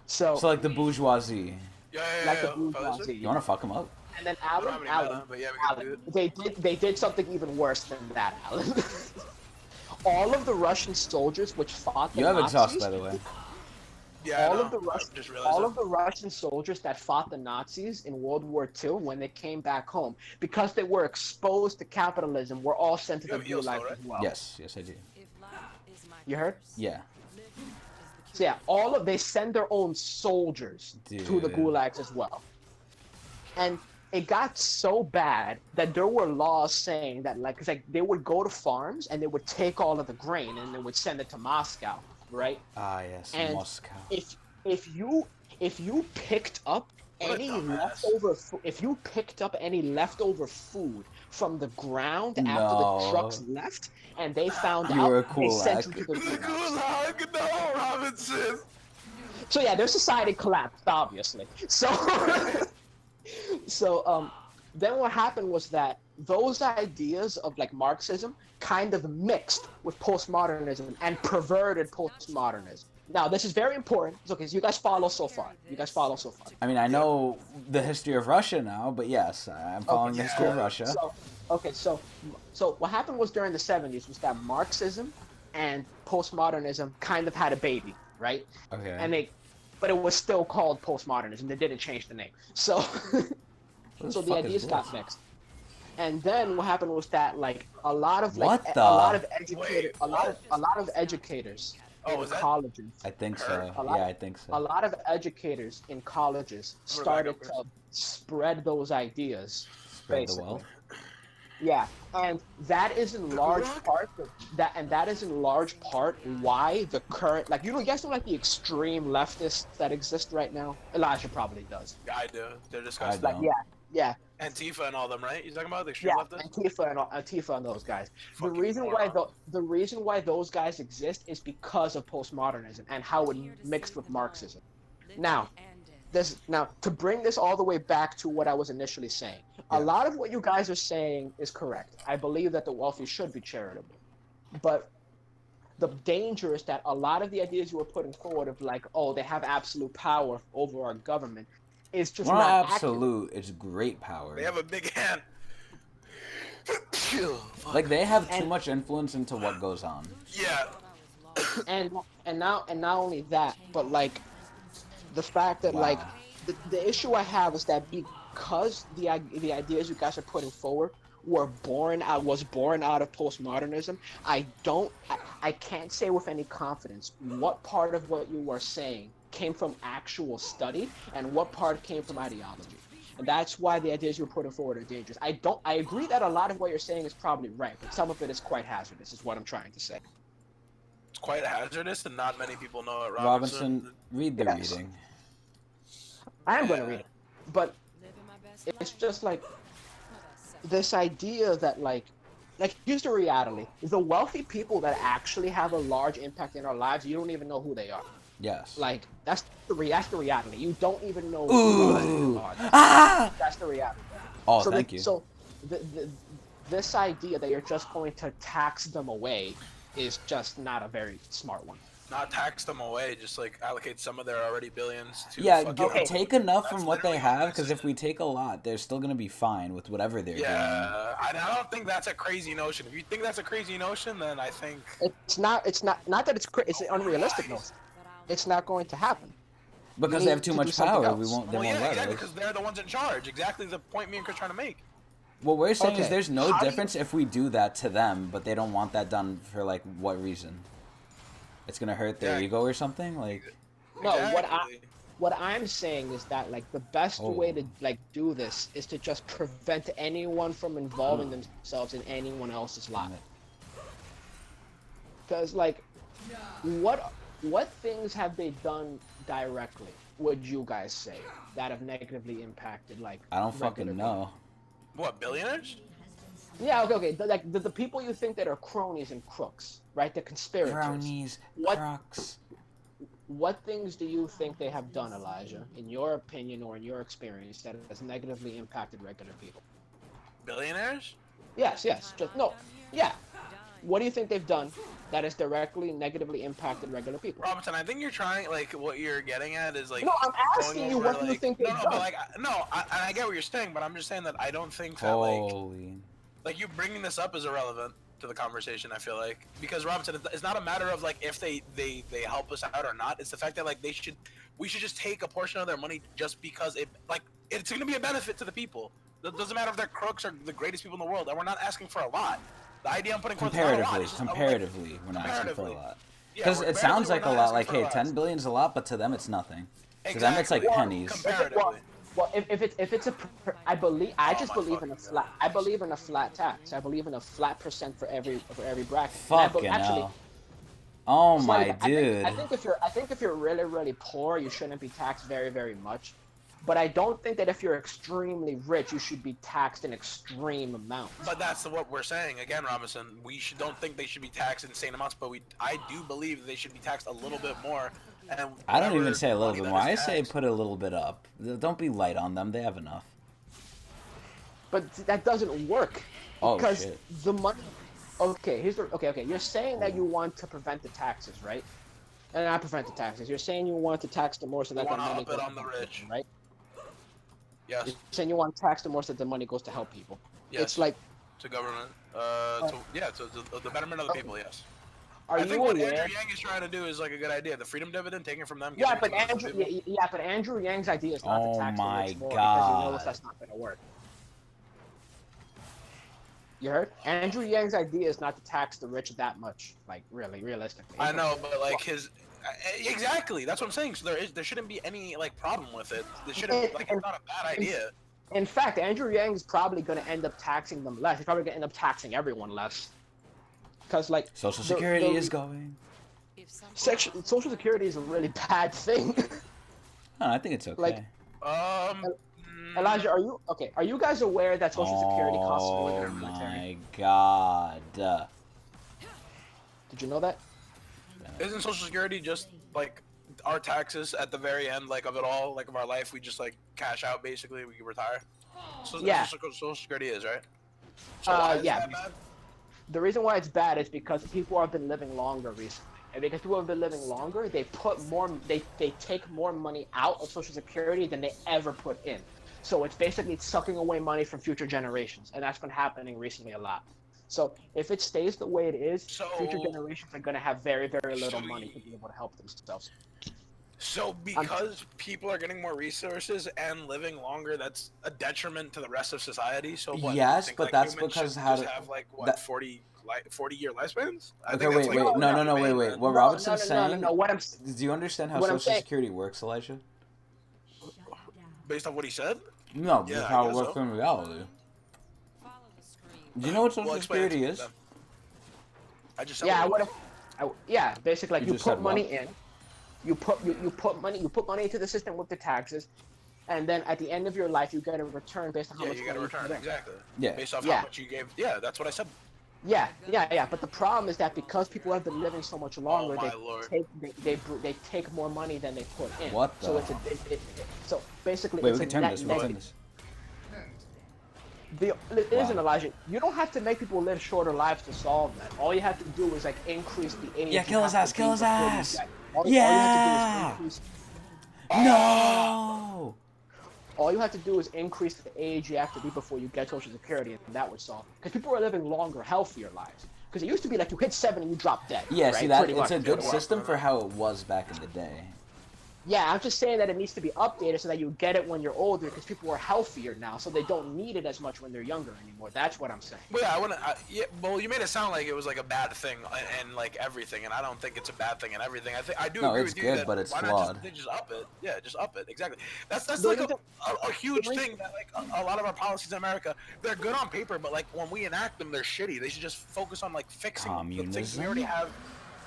So, So, like, the bourgeoisie. Yeah, like the fellas. bourgeoisie. You wanna fuck them up? And then I don't have any Alan, mana, but yeah, we can do it. they did something even worse than that, Alan. All of the Russian soldiers which fought the You have Nazis, exhaust, by the way. Yeah, all I of the know. I Russian, just realized all that. of the Russian soldiers that fought the Nazis in World War II, when they came back home, because they were exposed to capitalism, were all sent to You the have heals though, gulag right? as well. Yes, I do. You heard? Yeah. So yeah, they send their own soldiers to the Dude. gulags as well. And it got so bad that there were laws saying that they would go to farms and they would take all of the grain and they would send it to Moscow, right? Ah, yes, And Moscow. if you picked up What a any dumbass. leftover food from the ground after No. the trucks left and they found You out, were a they sent kulak. you to the The gulags. gulag, no, Robinson. So yeah, their society collapsed, obviously. So then what happened was that those ideas of like Marxism kind of mixed with postmodernism and perverted postmodernism. Now, this is very important. It's okay, so you guys follow so far. You guys follow so far. I mean, I know the history of Russia now, but yes, I'm following the history of yeah. Russia. So what happened was during the 70s was that Marxism and postmodernism kind of had a baby, right? Okay. But it was still called postmodernism. They didn't change the name. So, What so the the fuck is ideas got this? mixed. And then what happened was that like a lot of What a the- lot of educators, Wait, what? a lot of educators Oh, in was that- colleges, I think Her? so. A lot- Yeah, I think so. a lot of educators in colleges started to spread those ideas. Spread the basically. wealth. Yeah, and that is in large part that is in large part why the current you guys know the extreme leftists that exist right now. Elijah probably does. Yeah, I do. They're I disgusting. don't. Yeah, Antifa and all them, right? You talking about the extreme yeah, leftists? Antifa and those guys. Fucking The reason morons. why those guys exist is because of postmodernism and how it mixed with Marxism. Now, to bring this all the way back to what I was initially saying, a lot of what you guys are saying is correct. I believe that the wealthy should be charitable, but the danger is that a lot of the ideas you were putting forward of they have absolute power over our government is just Well, not not accurate. absolute. It's great power. They have a big hand. Like they have too much influence into what goes on. Yeah. and not only that, but the fact that Wow. the issue I have is that because the ideas you guys are putting forward was born out of postmodernism, I can't say with any confidence what part of what you were saying came from actual study and what part came from ideology. And that's why the ideas you're putting forward are dangerous. I agree that a lot of what you're saying is probably right, but some of it is quite hazardous, is what I'm trying to say. It's quite hazardous, and not many people know it. Robinson, read the Yes. reading. I am going to read it, but it's just this idea that here's the reality: the wealthy people that actually have a large impact in our lives, you don't even know who they are. Yes. That's the reality. You don't even know Ooh. who they are. Ah! That's the reality. Oh, So thank you. So this idea that you're just going to tax them away is just not a very smart one. Not tax them away, just allocate some of their already billions to. Yeah, fucking- take enough That's from what they literally have, what because this if we take a lot, they're still gonna be fine with whatever they're doing. Yeah, I don't think that's a crazy notion. If you think that's a crazy notion, then I think It's not that it's an unrealistic notion. It's not going to happen. Because We they have need too to do much something power. They else. won't well, yeah, let exactly, us. because they're the ones in charge. Exactly the point me and Chris trying to make. What we're saying is Okay. there's no How do you- difference if we do that to them, but they don't want that done for what reason? It's gonna hurt their Yeah. ego or something? No, Exactly. what I'm saying is that the best Oh. way to do this is to just prevent anyone from involving themselves in anyone else's life. Because what things have they done directly? Would you guys say that have negatively impacted I don't fucking regular know. What, billionaires? people? Yeah, okay. The people you think that are cronies and crooks, right? The conspirators. Cronies, What- crooks. What things do you think they have done, Elijah, in your opinion or in your experience, that has negatively impacted regular people? Billionaires? Yes. Yeah. What do you think they've done that has directly negatively impacted regular people? Robinson, I think you're trying, what you're getting at is, No, I'm asking going you over, what do you think they've no, done. but, I get what you're saying, but I'm just saying that I don't think that, Holy. you bringing this up is irrelevant to the conversation, I feel like. Because, Robinson, it's not a matter of, if they help us out or not. It's the fact that, we should just take a portion of their money just because it's going to be a benefit to the people. It doesn't matter if they're crooks or the greatest people in the world, and we're not asking for a lot. The idea I'm putting forth is not a lot. It's just Comparatively, we're not asking for a comparatively. lot. Yeah, Because we're- it sounds we're like a not lot, asking like, for a hey, lot. 10 billion's a lot, but to them it's nothing. To them it's like Exactly. pennies. Comparatively. Well, if it's I believe Oh just my believe in a fucking flat. I believe in a flat tax. I believe in a flat percent for every bracket. And Fucking actually, hell. Oh it's my like, dude. I think if you're really really poor, you shouldn't be taxed very very much. But I don't think that if you're extremely rich, you should be taxed in extreme amounts. But that's what we're saying again, Robinson. We don't think they should be taxed insane amounts, but I do believe they should be taxed a little bit more. And I don't even whatever say a little money bit that more. I is say taxed- put it a little bit up. Don't be light on them. They have enough. But that doesn't work Oh, because shit. the money. Okay, okay. You're saying that you want to prevent the taxes, right? And not prevent the taxes. You're saying you want to tax them more so We that the want to money up goes it to on the help rich. people, right? Yes. You're saying you want to tax them more so that the money goes to help people. Yes. It's like, To government. To the betterment of the people. Yes. are I you think what aware? Andrew Yang is trying to do is like a good idea. The freedom dividend, taking from them, Yeah, giving but it to the Andrew, people. yeah, but Andrew Yang's idea is not Oh to tax the my rich more because he knows God. that's not going to work. You heard? Andrew Yang's idea is not to tax the rich that much, like really, realistically. I know, but like exactly. That's what I'm saying. So there shouldn't be any like problem with it. There shouldn't like it's not a bad idea. In fact, Andrew Yang is probably going to end up taxing them less. He's probably going to end up taxing everyone less. Because like Social Security is going. Social Security is a really bad thing. I think it's okay. Like, Elijah, are you okay? Are you guys aware that Social Security costs more than our military? Oh my God. Did you know that? Isn't Social Security just like our taxes at the very end, like of it all, like of our life? We just like cash out basically. We can retire. So Yeah. Social Security is right. So why is yeah. that bad? The reason why it's bad is because people have been living longer recently. And because people have been living longer, they take more money out of Social Security than they ever put in. So it's basically sucking away money from future generations, and that's been happening recently a lot. So if it stays the way it is, future generations are going to have very, very little money to be able to help themselves. So because people are getting more resources and living longer, that's a detriment to the rest of society. So what? Yes, think, but like, that's humans because should how just to have like what that, 40-year lifespans? I Okay, think that's, wait. like, No. inhumane, Wait. man. What Robinson's saying? No. Do you understand how what I'm Social saying- Security works, Elijah? Based on what he said? No, Yeah, just I how it guess works so. in reality. Do you know what Social explain it to Security me is? then. I just said Yeah, what it was. basically like You you just put said what? money in, you put money into the system with the taxes, and then at the end of your life you get a return based on how Yeah, much you get a money return, put in. exactly. Yeah. Based off Yeah. how much you gave. Yeah, that's what I said. Yeah. But the problem is that because people have been living so much longer, my lord. they take more money than they put in. What So the- it's so basically Wait, it's we a can turn net this. We can turn negative. this. Listen, Wow. Elijah, you don't have to make people live shorter lives to solve that. All you have to do is like increase the age. Yeah, you kill his have ass, to kill be his before you ass. get- all you have to do is increase. No. All you have to do is increase the age you have to be before you get Social Security, and that would solve it. Because people are living longer, healthier lives. Because it used to be like you hit 7 and you drop dead. Yeah, right? see that Pretty it's much. a good system for how it was back in the day. Yeah, I'm just saying that it needs to be updated so that you get it when you're older, because people are healthier now, so they don't need it as much when they're younger anymore. That's what I'm saying. Well, yeah, I wouldn't. Yeah, well, you made it sound like it was like a bad thing and like everything, and I don't think it's a bad thing and everything. I do No, agree it's with you good, that but it's why not flawed. they just up it? Yeah, just up it. Exactly. That's The like reason- a huge thing that like a lot of our policies in America, they're good on paper, but like when we enact them, they're shitty. They should just focus on like fixing the things we already have.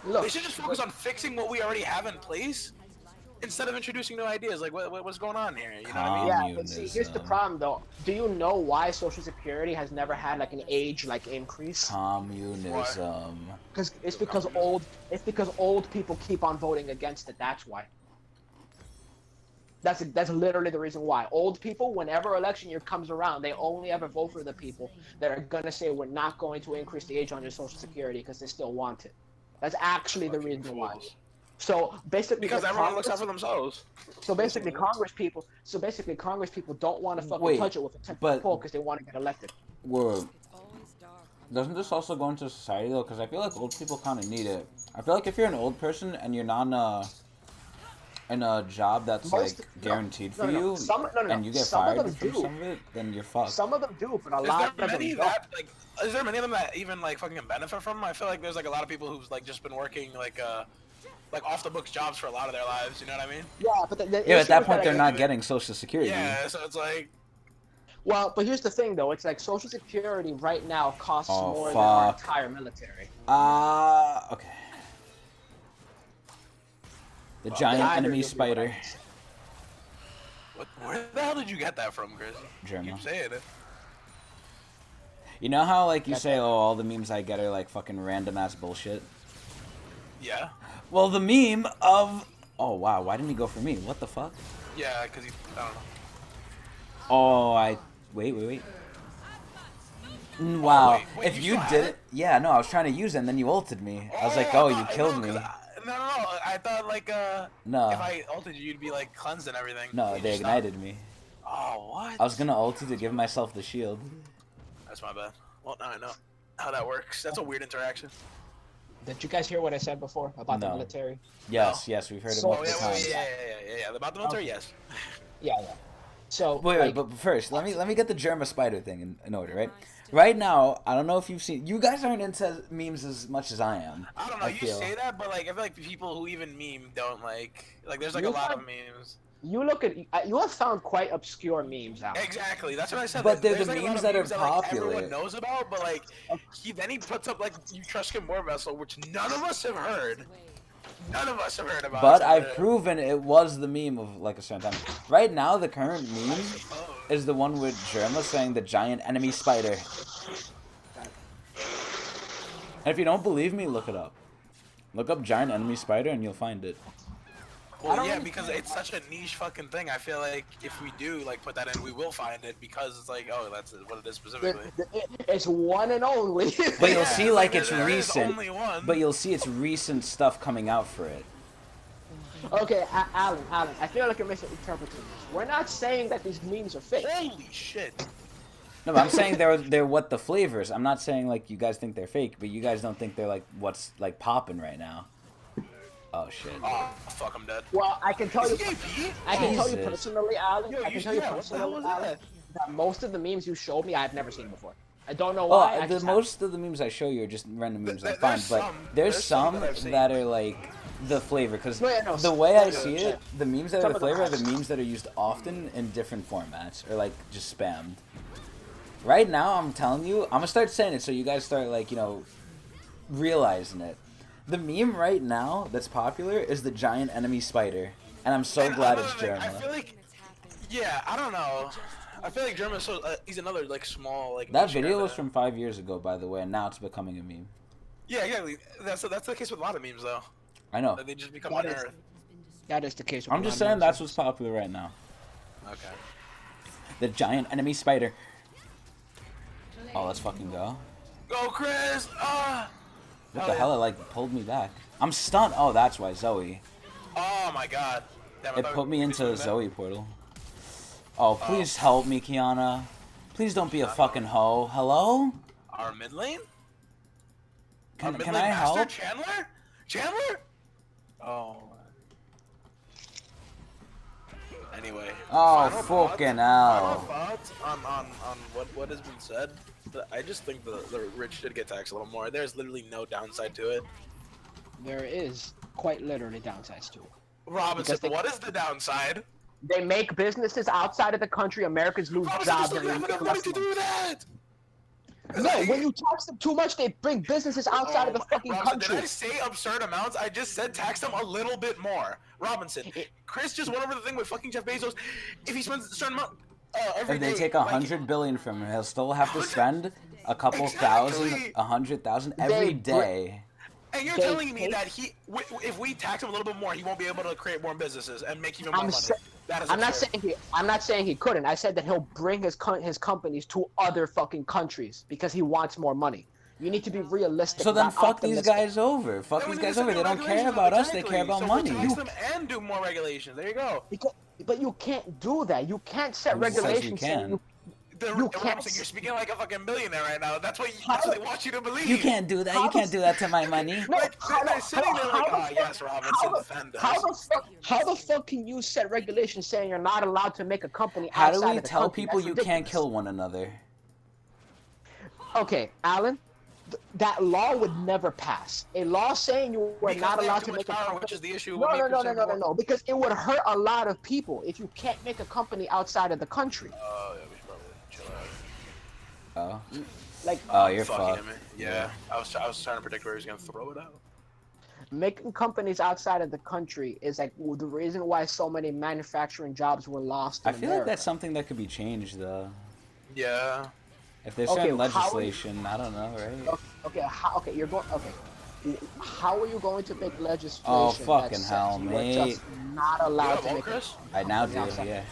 Look, They should just focus on fixing what we already have in place instead of introducing new ideas. Like what's going on here? You know what I mean? yeah, but see, here's the problem though. Do you know why Social Security has never had like an age like increase? Communism. Because it's because old people keep on voting against it. That's why. That's literally the reason why. Old people, whenever election year comes around, they only ever vote for the people that are gonna say we're not going to increase the age on your Social Security because they still want it. That's actually the reason why. So basically, Because everyone looks out Congress, for themselves. so basically, Congress people don't want to fucking Wait, touch it with a 10 but- poll because they want to get elected. Whoa. Doesn't this also go into society though? Because I feel like old people kind of need it. I feel like if you're an old person and you're not in a job that's Most- like no, guaranteed for no, you, and you get some of fired them from do. some of it, then you're fucked. Some of them do, but a Is lot there of many them don't. that like? Is there many of them that even like fucking benefit from them? I feel like there's like a lot of people who've like just been working like off the books jobs for a lot of their lives. You know what I mean? Yeah, but the Yeah, issue at that is point they're I- not getting Social Security. Yeah, so it's like Well, but here's the thing, though. It's like Social Security right now costs Oh, more than our fuck. entire military. Okay. The giant Either enemy you'll be spider. right. where the hell did you get that from, Chris? German. Keep saying it. You know how like you say, oh, all the memes I get are like fucking random ass bullshit? Yeah. Well, the meme of... Oh, wow, why didn't he go for me? What the fuck? Yeah, because I don't know. Oh, Wait. Wow, wait, if you you still have did it? it... Yeah, no, I was trying to use it and then you ulted me. I was like, oh, you killed me. No, I thought like No. if I ulted you, you'd be like cleansed and everything. No, You they just ignited me. stopped. Oh, what? I was gonna ulti to give myself the shield. That's my bad. Well, now I know how that works. That's a weird interaction. Did you guys hear what I said before about the No. military? Yes, yes, we've heard it So- Oh multiple yeah, times. yeah. About the military, Okay. yes. Yeah. So Wait, like, but first, let me get the Germa spider thing in order, right? Right now, I don't know if you've seen. You guys aren't into memes as much as I am. I don't know. You feel. say that, but like I feel like people who even meme don't like. Like there's like You a lot find- of memes. you look at you have found quite obscure memes out. Exactly. That's what I said. But they're There's, the like, a lot memes of that are like, popular. everyone knows about, but like then he puts up like you trust him more vessel, which none of us have heard. None of us have heard about. But so I've yeah. proven it was the meme of like a certain time. Right now, the current meme is the one with Germa saying the giant enemy spider. And if you don't believe me, look it up. Look up giant enemy spider and you'll find it. Well, yeah, because it's such a niche fucking thing. I feel like if we do like put that in, we will find it because it's like, oh, that's what it is specifically. It's one and only. But you'll Yeah, see like it's there is recent. only one. But you'll see it's recent stuff coming out for it. Okay, Alan, I feel like you're misinterpreting this. We're not saying that these memes are fake. Holy shit! No, but I'm saying they're what the flavors. I'm not saying like you guys think they're fake, but you guys don't think they're like what's like popping right now. Oh shit. Oh fuck, I'm dead. Well, I can tell you. Is he AP? I can tell you Jesus. personally, Alan. Yo, I can tell you yeah, what the hell personally, was Alan, that? that most of the memes you showed me, I've never seen before. I don't know Well, why. I the just most of the memes I show you are just random memes. Th- I find, there's but some- there's there's some some that I've seen. that are like the flavor. Because No, yeah, no, the way I yeah, see yeah. it, the memes that Some are the of them flavor are have. the memes that are used often in different formats or like just spammed. Right now, I'm telling you, I'm gonna start saying it so you guys start like realizing it. The meme right now that's popular is the giant enemy spider, and I'm so And glad another it's thing, I Germa. feel like, yeah, I don't know. I feel like Germa's so he's another like small like. That niche video guy was that- from 5 years ago, by the way, and now it's becoming a meme. Yeah, exactly. That's the case with a lot of memes though. I know. That they just become That is- unearthed. That is the case. With I'm a just lot of saying memes. that's what's popular right now. Okay. The giant enemy spider. Oh, let's fucking go. Go, Chris! Ah! What Hell the yeah. hell? It like pulled me back. I'm stunned. Oh, that's why Zoe. Oh my god. Damn, I It thought put me we into could do that. Zoe portal. Oh, please help me, Kiana. Please don't be a fucking hoe. Hello? Our mid lane? Can, Our mid can lane I master? help? Chandler? Chandler? Oh. Anyway. Oh, final fucking thoughts- hell. Final thoughts on what has been said. I just think the rich should get taxed a little more. There's literally no downside to it. There is quite literally downsides to it. Robinson, Because they- what is the downside? They make businesses outside of the country. Americans lose Robinson jobs just and don't have they make enough money less to money. do that. No, when you tax them too much, they bring businesses outside of the fucking Robinson, country. did I say absurd amounts? I just said tax them a little bit more. Robinson, Chris just went over the thing with fucking Jeff Bezos. If he spends a certain amount every If they day, take like, 100 billion from him, he'll still have to spend a couple Exactly. thousand, 100,000 every They day. and you're they telling me take- that if we tax him a little bit more, he won't be able to create more businesses and make even more I'm money. sa- That is I'm not absurd. saying he couldn't. I said that he'll bring his companies to other fucking countries because he wants more money. You need to be realistic. So then not fuck these optimistic. guys over. Fuck Then we these need guys to over. set They new don't care regulations, about us. They exactly. care about so money. We'll tax them and do more regulations. There you go. But you can't do that. You can't set Who says you regulations saying can? you You can't Robinson, you're speaking like a fucking billionaire right now. That's what they want you to believe. You can't do that. You can't do that to my money. No, Like, they're sitting there like, oh, yes, Robinson, defend us. How the fuck can you set regulations saying you're not allowed to make a company How outside do we of the tell country? people That's you can't ridiculous. kill one another? Okay, Alan, that law would never pass. A law saying you were Because not they have allowed too to much make a power, company. which is the issue. No, with no, me no, no, percent no, no, more. no, because it would hurt a lot of people if you can't make a company outside of the country. Oh, yeah, we should probably chill out. Oh. Like, Oh, you're Fucking fucked. him. Yeah, I was trying to predict where he was gonna throw it out. making companies outside of the country is like the reason why so many manufacturing jobs were lost in I feel like America. that's something that could be changed, though. Yeah. If there's Okay, certain how- legislation, I don't know, right? Okay, you're going. Okay, how are you going to make legislation? Oh, that fucking says hell, you are mate. just not You allowed have to all, make. Chris? I now do, Yeah, yeah.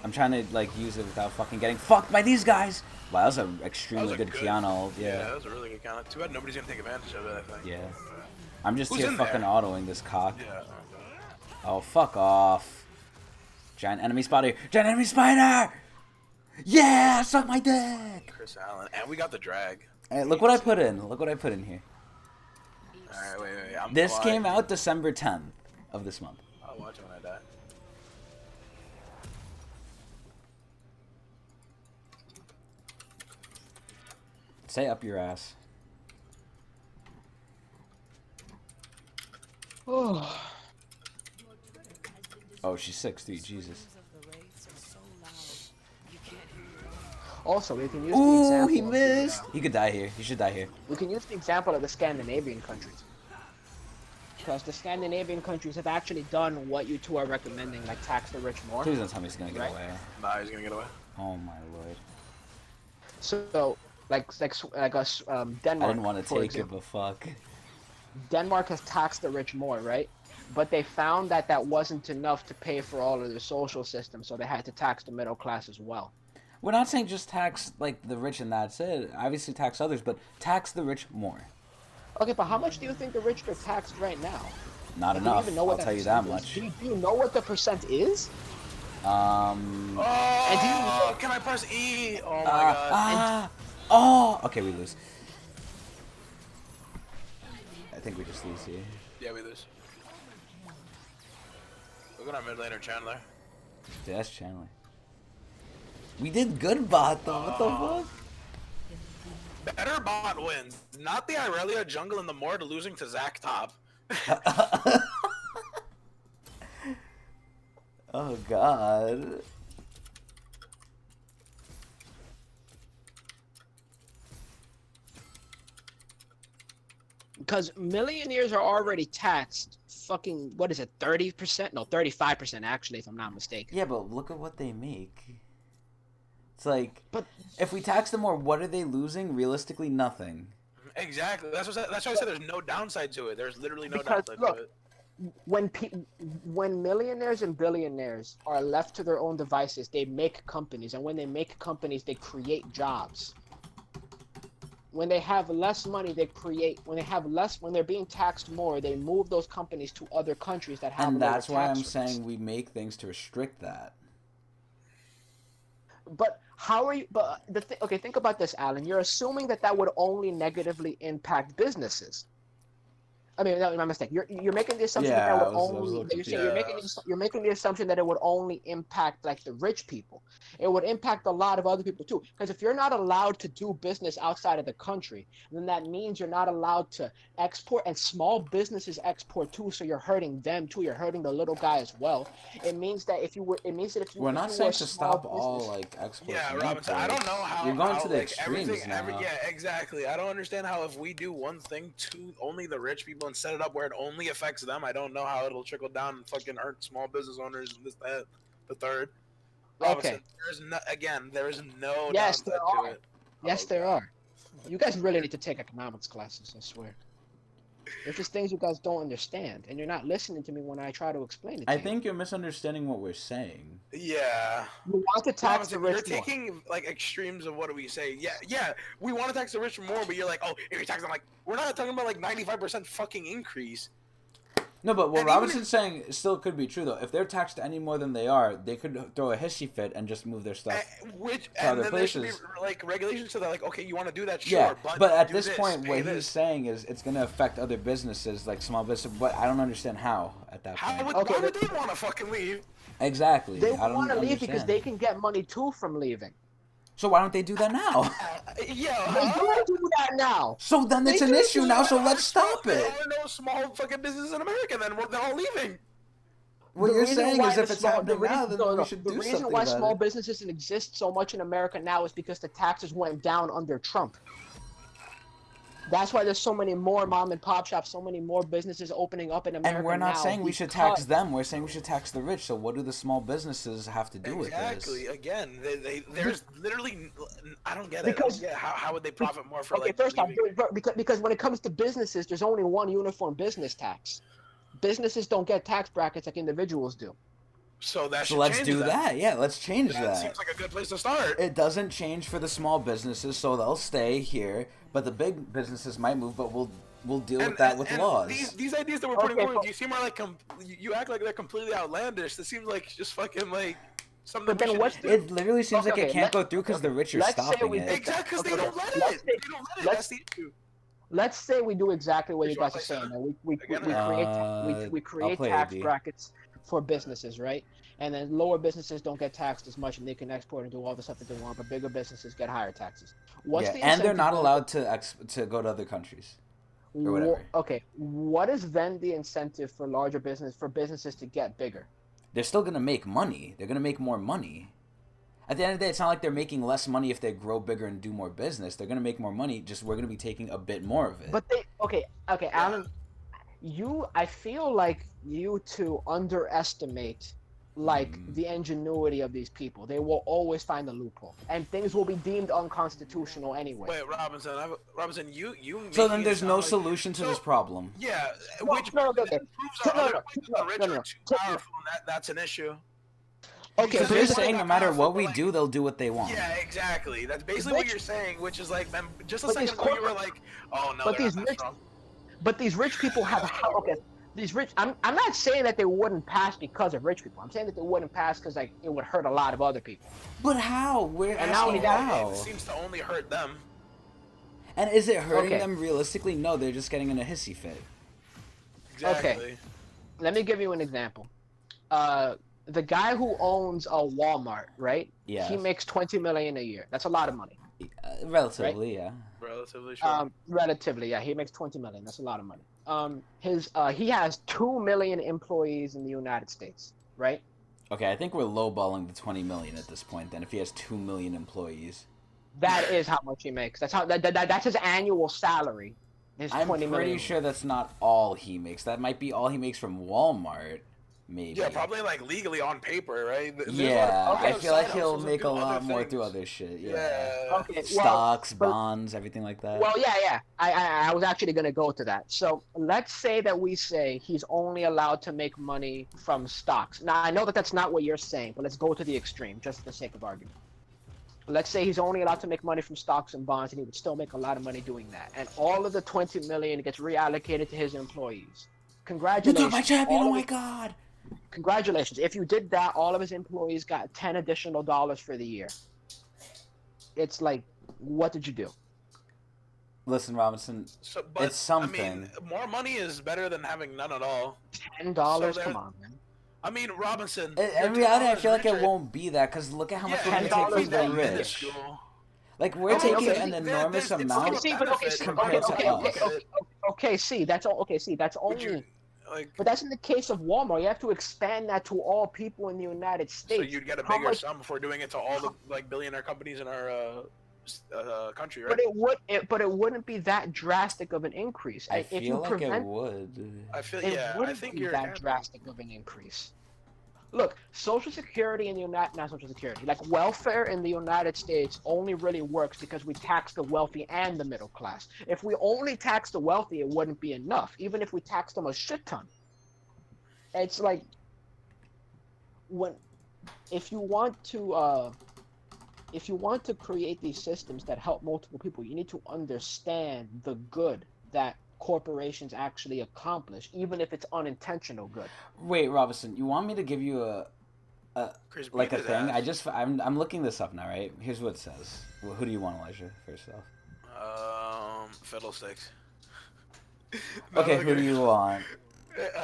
I'm trying to like use it without fucking getting fucked by these guys. Wow, that was an That extremely was a good good Keanu. Yeah, Yeah. that was a really good count. Too bad nobody's gonna take advantage of it. I think. Yeah. I'm just Who's here in fucking there? autoing this cock. Yeah. Oh, fuck off. Giant enemy spider. Giant enemy spider! Yeah! Suck my dick! Chris Allen, and we got the drag. Hey, look what I put in. Look what I put in here. All right, wait. This came out December 10th of this month. I'll watch it when I die. Say up your ass. Oh. Oh, she's 6'3", Jesus. Also, we can use the Ooh, example. he of the, missed! He could die here. He should die here. we can use the example of the Scandinavian countries. Because the Scandinavian countries have actually done what you two are recommending, like tax the rich more. Please don't tell me he's gonna get Right. away. Nah, he's gonna get away. Oh my lord. So, Denmark. I didn't want to for take example. it, but fuck. Denmark has taxed the rich more, right? But they found that that wasn't enough to pay for all of their social systems, so they had to tax the middle class as well. We're not saying just tax, like, the rich and that's it. Obviously tax others, but tax the rich more. Okay, but how much do you think the rich are taxed right now? Not Do you enough, even know what I'll tell you that percent much. is? Do you know what the percent is? Oh, And can I press E? Oh my god. Oh! Okay, we lose. I think we just lose here. Yeah, we lose. Look at our mid laner Chandler. Dude, that's Chandler. We did good bot though, what the fuck? Better bot wins. Not the Irelia jungle and the Mord losing to Zac top. Oh god. Because millionaires are already taxed fucking, what is it, 30%? No, 35% actually, if I'm not mistaken. Yeah, but look at what they make. It's like, But if we tax them more, what are they losing? Realistically, nothing. Exactly. That's why I said there's no downside to it. There's literally no Because, downside look, to it. when millionaires and billionaires are left to their own devices, they make companies, and when they make companies, they create jobs. When they have less money, they create. When they have less, when they're being taxed more, they move those companies to other countries that have. And lower that's why I'm tax rates. saying we make things to restrict that. But how are you? But okay, think about this, Alan. You're assuming that that would only negatively impact businesses. I mean, that was my mistake. You're making the assumption Yeah, that I that would was a only. little You're making the assumption that it would only impact like the rich people. It would impact a lot of other people too. Because if you're not allowed to do business outside of the country, then that means you're not allowed to export, and small businesses export too. So you're hurting them too. You're hurting the little guy as well. It means that if you were, it means that if you, We're if not you were saying a to small stop all business- like exports. Yeah, and Robinson. I don't imports. know how. You're going how, to the like, extremes everything, now. yeah, exactly. I don't understand how if we do one thing to only the rich people and set it up where it only affects them, I don't know how it'll trickle down and fucking hurt small business owners and this, that, the third. Robinson, Okay. there is no Yes, downside there to are. it. Yes, Oh, there God. are. You guys really need to take economics classes, I swear. There's just things you guys don't understand, and you're not listening to me when I try to explain it to I you. think you're misunderstanding what we're saying. Yeah. You want to tax the Robinson, rich you're more. taking like extremes of what do we say? Yeah, we want to tax the rich more, but you're like, oh, if you tax them, like, we're not talking about like 95% fucking increase. No, but what And even Robinson's saying still could be true though. If they're taxed any more than they are, they could throw a hissy fit and just move their stuff. And other then there should be places. like regulations to that, like, okay, you want to do that, sure, Yeah, but at do this point, pay what this. he's saying is it's going to affect other businesses, like small business. But I don't understand how at that How point. would, Okay, why would they want to fucking leave? Exactly. They I don't want to leave because understand. they can get money too from leaving. So why don't they do that now? Yeah, They don't do that now. So then it's They an do issue do now. that. So let's stop There it. are no small fucking businesses in America. Then they're all leaving. What The you're reason saying why is the if it's small- the happening now, reason- then no, we no, should the do reason something why about small it. businesses exist so much in America now is because the taxes went down under Trump. That's why there's so many more mom and pop shops, so many more businesses opening up in America And we're not now saying we should because- tax them. We're saying we should tax the rich. So what do the small businesses have to do with Exactly. this? Again, there's literally, I don't get it. Because- How would they profit more for Okay, like first off, leaving? because when it comes to businesses, there's only one uniform business tax. Businesses don't get tax brackets like individuals do. So that So should let's change do then. that. Yeah, let's change That that. seems like a good place to start. It doesn't change for the small businesses, so they'll stay here. But the big businesses might move. But we'll deal with that with And laws. these ideas that we're putting Okay, forward, you seem like you act like they're completely outlandish. This seems like just fucking like something But we then should what's just do. It literally seems like it Okay, can't go through because the rich are let's say stopping we it. did- Exactly, because they Okay, don't let let's it. say- They don't let it. let's- That's the issue. Let's say we do exactly what Did you you wanna guys are play saying. center? Man. We Again, create I'll play tax AD. brackets for businesses, right? And then lower businesses don't get taxed as much, and they can export and do all the stuff that they want. But bigger businesses get higher taxes. What's the And they're incentive not then- allowed to go to other countries or whatever. Okay, what is then the incentive for businesses to get bigger? They're still gonna make money. They're gonna make more money. At the end of the day, it's not like they're making less money if they grow bigger and do more business. They're gonna make more money. Just we're gonna be taking a bit more of it. But okay, Alan, I feel like you two underestimate the ingenuity of these people. They will always find a loophole, and things will be deemed unconstitutional anyway. Wait, Robinson, Robinson, you. So then making it there's sound no like- solution to so- this problem. Yeah, No, which no, then okay. proves No, our no, other no, point that no, the rich no, are no. too powerful, and that's an issue. Okay, Because so you're here's the saying thing. no matter what we Like- do, they'll do what they want. Yeah, exactly. That's basically what Rich- you're saying, which is like, just a But second these ago you were corporate- like, oh no, but they're these not that rich- strong. But these rich people have okay. These rich, I'm not saying that they wouldn't pass because of rich people. I'm saying that they wouldn't pass because like it would hurt a lot of other people. But how? We're And not only asking that, how. It seems to only hurt them. And is it hurting Okay. them realistically? No, they're just getting in a hissy fit. Exactly. Let me give you an example. The guy who owns a Walmart, right? Yes. He makes 20 million a year. That's a lot of money. Relatively, yeah. Relatively sure. Relatively, yeah. He makes 20 million. That's a lot of money. He has 2 million employees in the United States, right? Okay, I think we're lowballing the 20 million at this point. Then, if he has 2 million employees, That is how much he makes. That's his annual salary. Is I'm 20 pretty million. sure that's not all he makes. That might be all he makes from Walmart, maybe. Yeah, probably like legally on paper, right? There's a lot of- Yeah, okay, I feel like side he'll hustles that make do a lot other more things. through other shit. Yeah. Yeah. Okay, well, Stocks, but- bonds, everything like that. Well, yeah. I was actually going to go to that. So let's say that we say he's only allowed to make money from stocks. Now, I know that that's not what you're saying, but let's go to the extreme, just for the sake of argument. Let's say he's only allowed to make money from stocks and bonds, and he would still make a lot of money doing that. And all of the 20 million gets reallocated to his employees. you Congratulations. took my champion! All Oh of my his- god! Congratulations. If you did that, all of his employees got $10 additional for the year. It's like, what did you do? Listen, Robinson, So, but, It's something. I mean, more money is better than having none at all. $10? So Come on, man. I mean, Robinson. in reality, I feel like it won't be that because look at how much we're $10 gonna take from the that rich. minuscule. Like we're Okay, taking okay. an enormous It's amount. still See, a but okay, benefit see, compared to us. okay, see, that's all. Okay, see, that's Would you, only. like, But that's in the case of Walmart. You have to expand that to all people in the United States. so you'd get a How bigger much- sum before doing it to all the like billionaire companies in our country, right? But it wouldn't be that drastic of an increase. I If you feel like it prevent, would. I feel it yeah. I wouldn't think be you're that capping. drastic of an increase. Look, Social Security in the not Social Security, like welfare in the United States only really works because we tax the wealthy and the middle class. If we only tax the wealthy, it wouldn't be enough. Even if we tax them a shit ton, it's like if you want to create these systems that help multiple people, you need to understand the good that corporations actually accomplish, even if it's unintentional good. Wait, Robinson, you want me to give you Chris like beat a his thing? ass. I'm looking this up now, right? Here's what it says. Well, who do you want, Elijah? First off. Fiddlesticks. Okay, No, who do you want?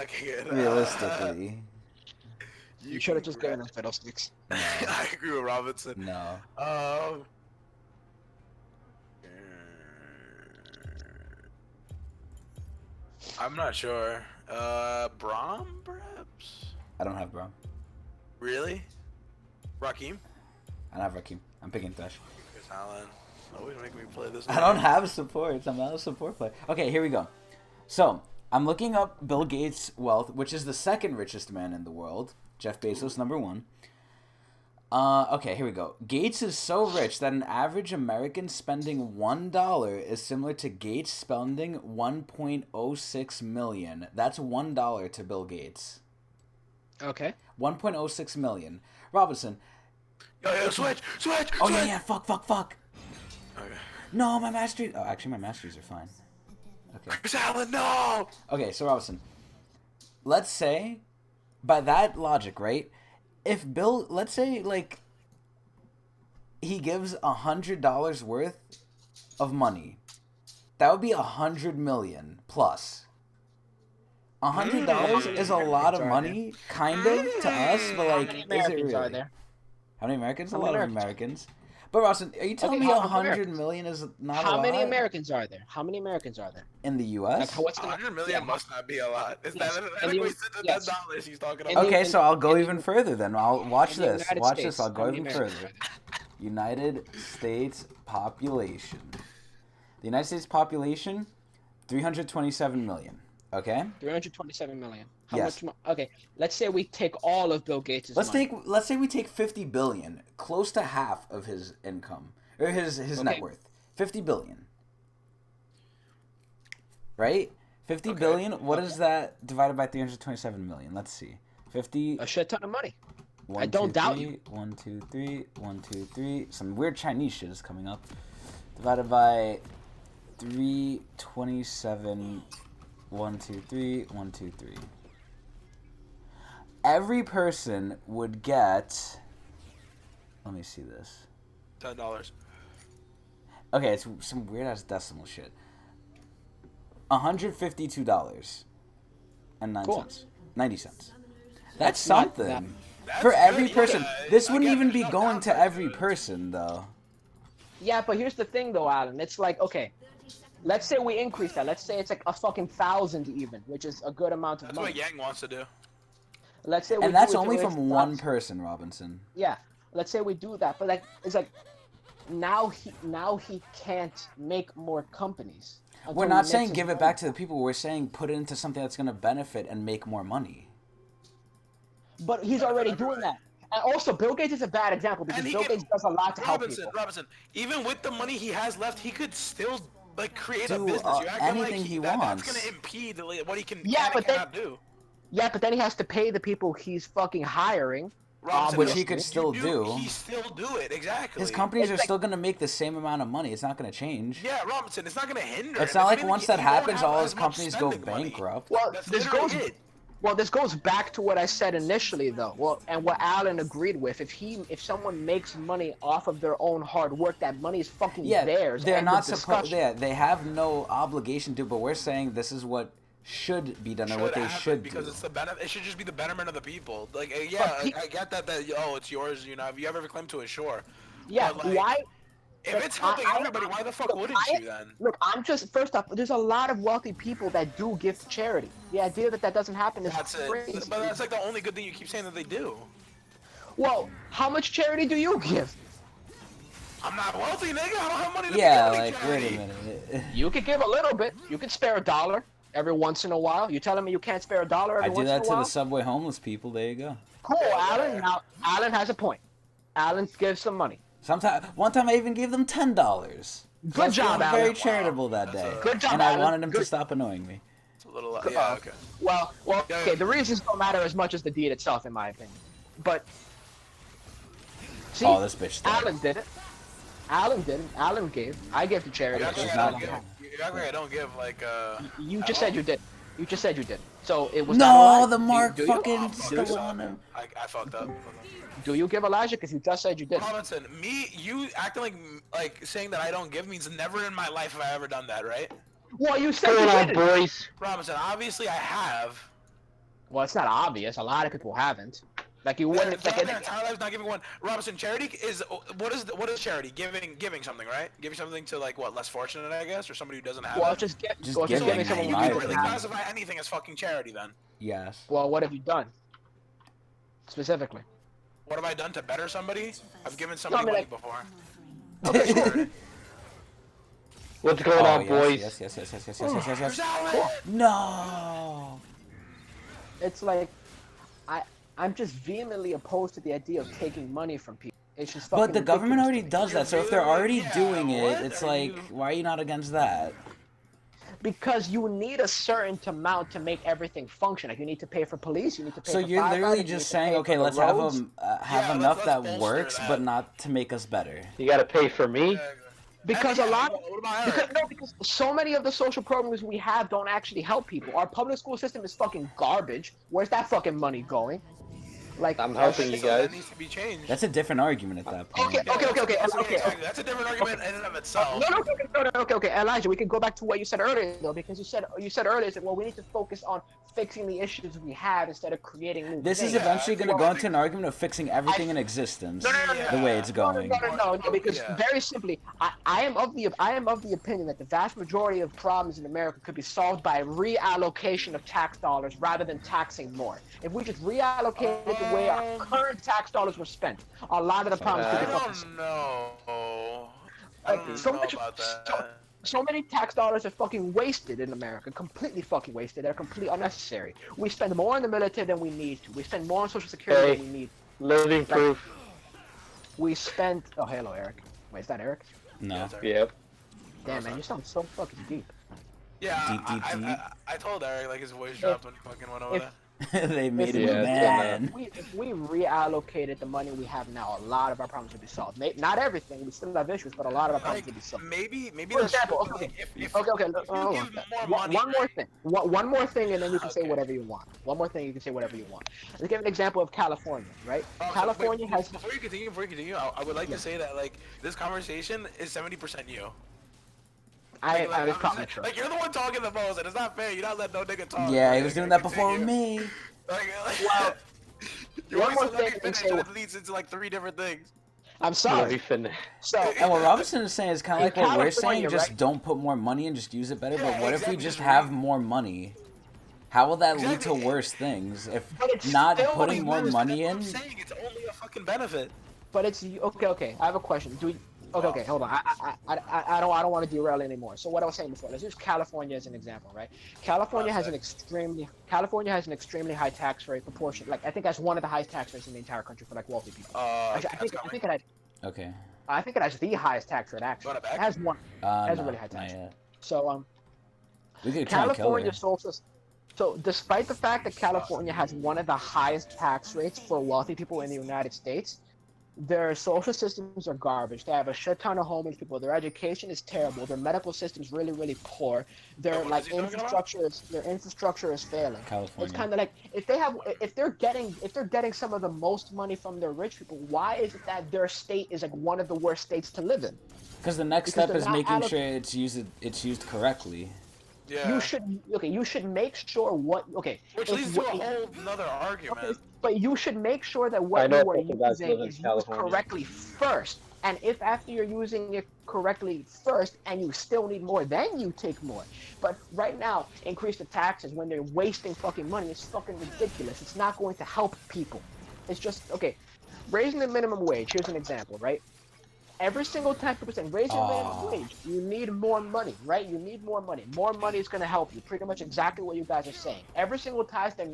Okay, good. Realistically, You should have just given them fiddlesticks. no, I agree with Robinson. no. I'm not sure. Braum, perhaps? I don't have Brom. Really? Raheem? I don't have Rakim. I'm picking Thresh. Chris Allen. Always make me play this. I don't have supports. I'm not a support player. Okay, here we go. So, I'm looking up Bill Gates' wealth, which is the second richest man in the world. Jeff Bezos, number one. Okay, here we go. Gates is so rich that an average American spending $1 is similar to Gates spending 1.06 million. That's $1 to Bill Gates. Okay. 1.06 million. Robinson. Yo, switch. Oh yeah, fuck. Okay. No, my masteries. Oh, actually, my masteries are fine. Okay. Chris Allen, no. Okay, so Robinson, let's say, by that logic, right? If Bill, let's say, like, he gives $100 worth of money, that would be 100 million plus. $100 is a lot of money, kind of, to us, but How like, many is it Americans really? are there? How many Americans? How A many lot of Americans? Americans. But Robinson, are you telling Okay, me how many 100 Americans? million is not a How lot many Americans are there? How many Americans are there? in the Like, U.S.? what's the 100 million must not be a lot. Is yes, that in the, equates to the yes, $10 he's talking in about? the, Okay, in, so I'll go in even the, further then. I'll watch in the this. United Watch this. States, I'll how go many even Americans further. are there? United States population. The United States population, 327 million. Okay? 327 million. How Yes. much? Okay, let's say we take all of Bill Gates' money. Let's say we take 50 billion, close to half of his income or his net Okay. worth. 50 billion. Right? 50 Okay. billion. What is that divided by 327 million? Let's see. 50 A shit ton of money. One, I don't two, doubt three, you. 1, 2, 3, 1, 2, 3. Some weird Chinese shit is coming up. Divided by 327. 1, 2, 3, 1, 2, 3. Every person would get. Let me see this. $10. Okay, it's some weird ass decimal shit. $152 and 9 Cool. cents. 90 cents. That's That's not something. that- That's For every good, person. yeah. This I wouldn't get even it. be No going doubt to that's every good. person though. Yeah, but here's the thing, though, Alan. It's like, okay, let's say we increase that. Let's say it's like a fucking 1,000 even, which is a good amount of That's money. what Yang wants to do. Let's say we And that's do it to only where from it's one not- person, Robinson. Yeah, let's say we do that, but like it's like now he can't make more companies. We're until he not makes saying his give it money. back to the people. We're saying put it into something that's going to benefit and make more money. But he's already doing that. And also, Bill Gates is a bad example because And he Bill can- Gates does a lot to help Robinson, people. Robinson, even with the money he has left, he could still like create a Do, business. You're acting like anything he that's wants. gonna impede what he can Yeah, can but and then- cannot do. Yeah, but then he has to pay the people he's fucking hiring. Robinson, Which if he could you still do. He still do it exactly. His companies It's are like- still going to make the same amount of money. It's not going to change. Yeah, Robinson, it's not gonna hinder. It's him. not If like anything, once he that won't happens, have all as his much companies go spending money. bankrupt. Well, That's this literally goes. it. Well, this goes back to what I said initially, though. Well, and what Alan agreed with. If someone makes money off of their own hard work, that money is fucking Yeah, theirs. they're End not of supposed. discussion. Yeah, they have no obligation to. But we're saying this is what should be done or what they happen should because do. it's the benefit. It should just be the betterment of the people. Like, yeah, But I get that. It's yours. You know, if you ever claim to it, sure. Yeah, But, like, why? If Look, it's helping I- everybody, why the fuck look, wouldn't I- you then? Look, I'm just first off. There's a lot of wealthy people that do give to charity. The idea that doesn't happen is That's it. crazy. But that's like the only good thing you keep saying that they do. Well, how much charity do you give? I'm not wealthy, nigga. I don't have money to Yeah, be like giving wait a charity. minute. You could give a little bit. You could spare $1 every once in a while. You telling me you can't spare $1 every I do once that in a to while? the subway homeless people. There you go. Cool, Yeah, Alan. yeah. Now, Alan has a point. Alan gives some money. One time I even gave them $10. Good job, Very Alan. charitable that That's day. a- Good job, And I Alan. wanted him to Good- stop annoying me. It's a little. Yeah. Okay. Well, Yeah, okay. yeah. The reasons don't matter as much as the deed itself, in my opinion. But see, Oh, this bitch. Died. Alan did it. Alan didn't. Alan gave. I gave to charity. You act like She's I not don't give. good. You act like I don't give. Like. You at just all. said you did. You just said you did. So it was not a No, lie? the mark do you? fucking Oh, fuck, still sorry. on him. I fucked up. Do you give Elijah? Because you just said you did. Robinson, you acting like saying that I don't give means never in my life have I ever done that, right? Well, you said you did. boys? Robinson, obviously I have. Well, it's not obvious. A lot of people haven't. Like you wouldn't. Their Like, entire lives not giving one. Robinson, charity is what is charity? Giving something, right? Giving something to like what less fortunate, I guess, or somebody who doesn't have well, it. just get. Just Well, just giving, giving someone You in who my can doesn't really opinion. have. classify anything as fucking charity then. Yes. Well, what have you done? Specifically. What have I done to better somebody? I've given I somebody mean, money like- before. Okay, Charity. What's going Oh, on, boys? yes, yes, yes, yes, yes, yes, yes, yes, Where's yes. Alan? No. It's like, I'm just vehemently opposed to the idea of taking money from people. It's just fucking But the government ridiculous already to me. does that, so if they're You're already really- doing yeah, it, what it's are like, you- why are you not against that? Because you need a certain amount to make everything function. Like you need to pay for police, you need to pay So for you're firefighters, literally you need just to saying, pay okay, for the let's have roads. have Yeah, enough let's that bolster works, that. but not to make us better. You gotta pay for me. Yeah. Because And a lot what about because Eric? no, because so many of the social programs we have don't actually help people. Our public school system is fucking garbage. Where's that fucking money going? Like I'm helping you So that guys. needs to be changed. That's a different argument at that point. Okay, okay. Exactly. That's a different argument in and of itself. Okay. Elijah, we can go back to what you said earlier though, because you said earlier that well, we need to focus on fixing the issues we have instead of creating new This things. is eventually going to go into an argument of fixing everything in existence. The way it's going. No, because Yeah. very simply, I am of the opinion that the vast majority of problems in America could be solved by reallocation of tax dollars rather than taxing more. If we just reallocated the way our current tax dollars were spent, a lot of the problems could I be fucking don't know. I like, don't so know much, about that. so many tax dollars are fucking wasted in America, completely fucking wasted. They're completely unnecessary. We spend more on the military than we need to. We spend more on Social Security Hey. than we need. Living proof. We spend. Oh, hello, Eric. Wait, is that Eric? No. Yep. Damn, man, you sound so fucking deep. Yeah, Deep. I told Eric like his voice dropped when he fucking went over if- there. They made him Yeah, a it's man. If we reallocated the money we have now, a lot of our problems would be solved. Not everything, we still have issues, but a lot of our problems Like would be solved. maybe For that's example, like, if okay, you hold on. give more One money, more thing. One more thing, and then you can say Okay. whatever you want. One more thing, you can say whatever you want. Let's give an example of California, right? So California wait, has. Before you continue, I would like Yeah. to say that like this conversation is 70% you. I Like, it's I'm probably just- true. like you're the one talking the most, and it's not fair. You're not letting no nigga talk. Yeah, Like, he was doing like, that before continue. me. Like, Well, you one always more let me thing and finish, say and what- it leads into like 3 different things. I'm Let me sorry. finish. So, And what Robinson is saying is kind of In like what we're saying, California, just right? don't put more money and just use it better. But Yeah, what if we exactly, just just have more money? How will that lead to Exactly. worse things? If But it's not still putting more That's money what in? I'm saying, it's only a fucking benefit. but it's okay. I have a question. Do we? Okay, hold on. I don't want to derail anymore. So what I was saying before, let's use California as an example, right? California has an extremely high tax rate proportion. Like I think that's one of the highest tax rates in the entire country for like wealthy people. Actually, I think Okay. it has the highest tax rate actually. Run it back? It has one. Has a No, really high not tax rate. yet. So We could try and kill her. California social. So despite the fact that California has one of the highest tax rates for wealthy people in the United States, their social systems are garbage. They have a shit ton of homeless people. Their education is terrible. Their medical system is really, really poor. Their What like is he talking about? infrastructure is failing. California. It's kind of like if they're getting some of the most money from their rich people, why is it that their state is like one of the worst states to live in? Because the next Because step they're is not making sure it's used correctly. Yeah. You should make sure Which if leads to a what- whole another argument. Okay, but you should make sure that I what know you are a couple guys using live in is used California. correctly first. And if after you're using it correctly first and you still need more, then you take more. But right now, increase the taxes when they're wasting fucking money is fucking ridiculous. It's not going to help people. It's just, raising the minimum wage, here's an example, right? Every single time people say raise your minimum wage, you need more money, right? You need more money. More money is going to help you. Pretty much exactly what you guys are saying. Every single time they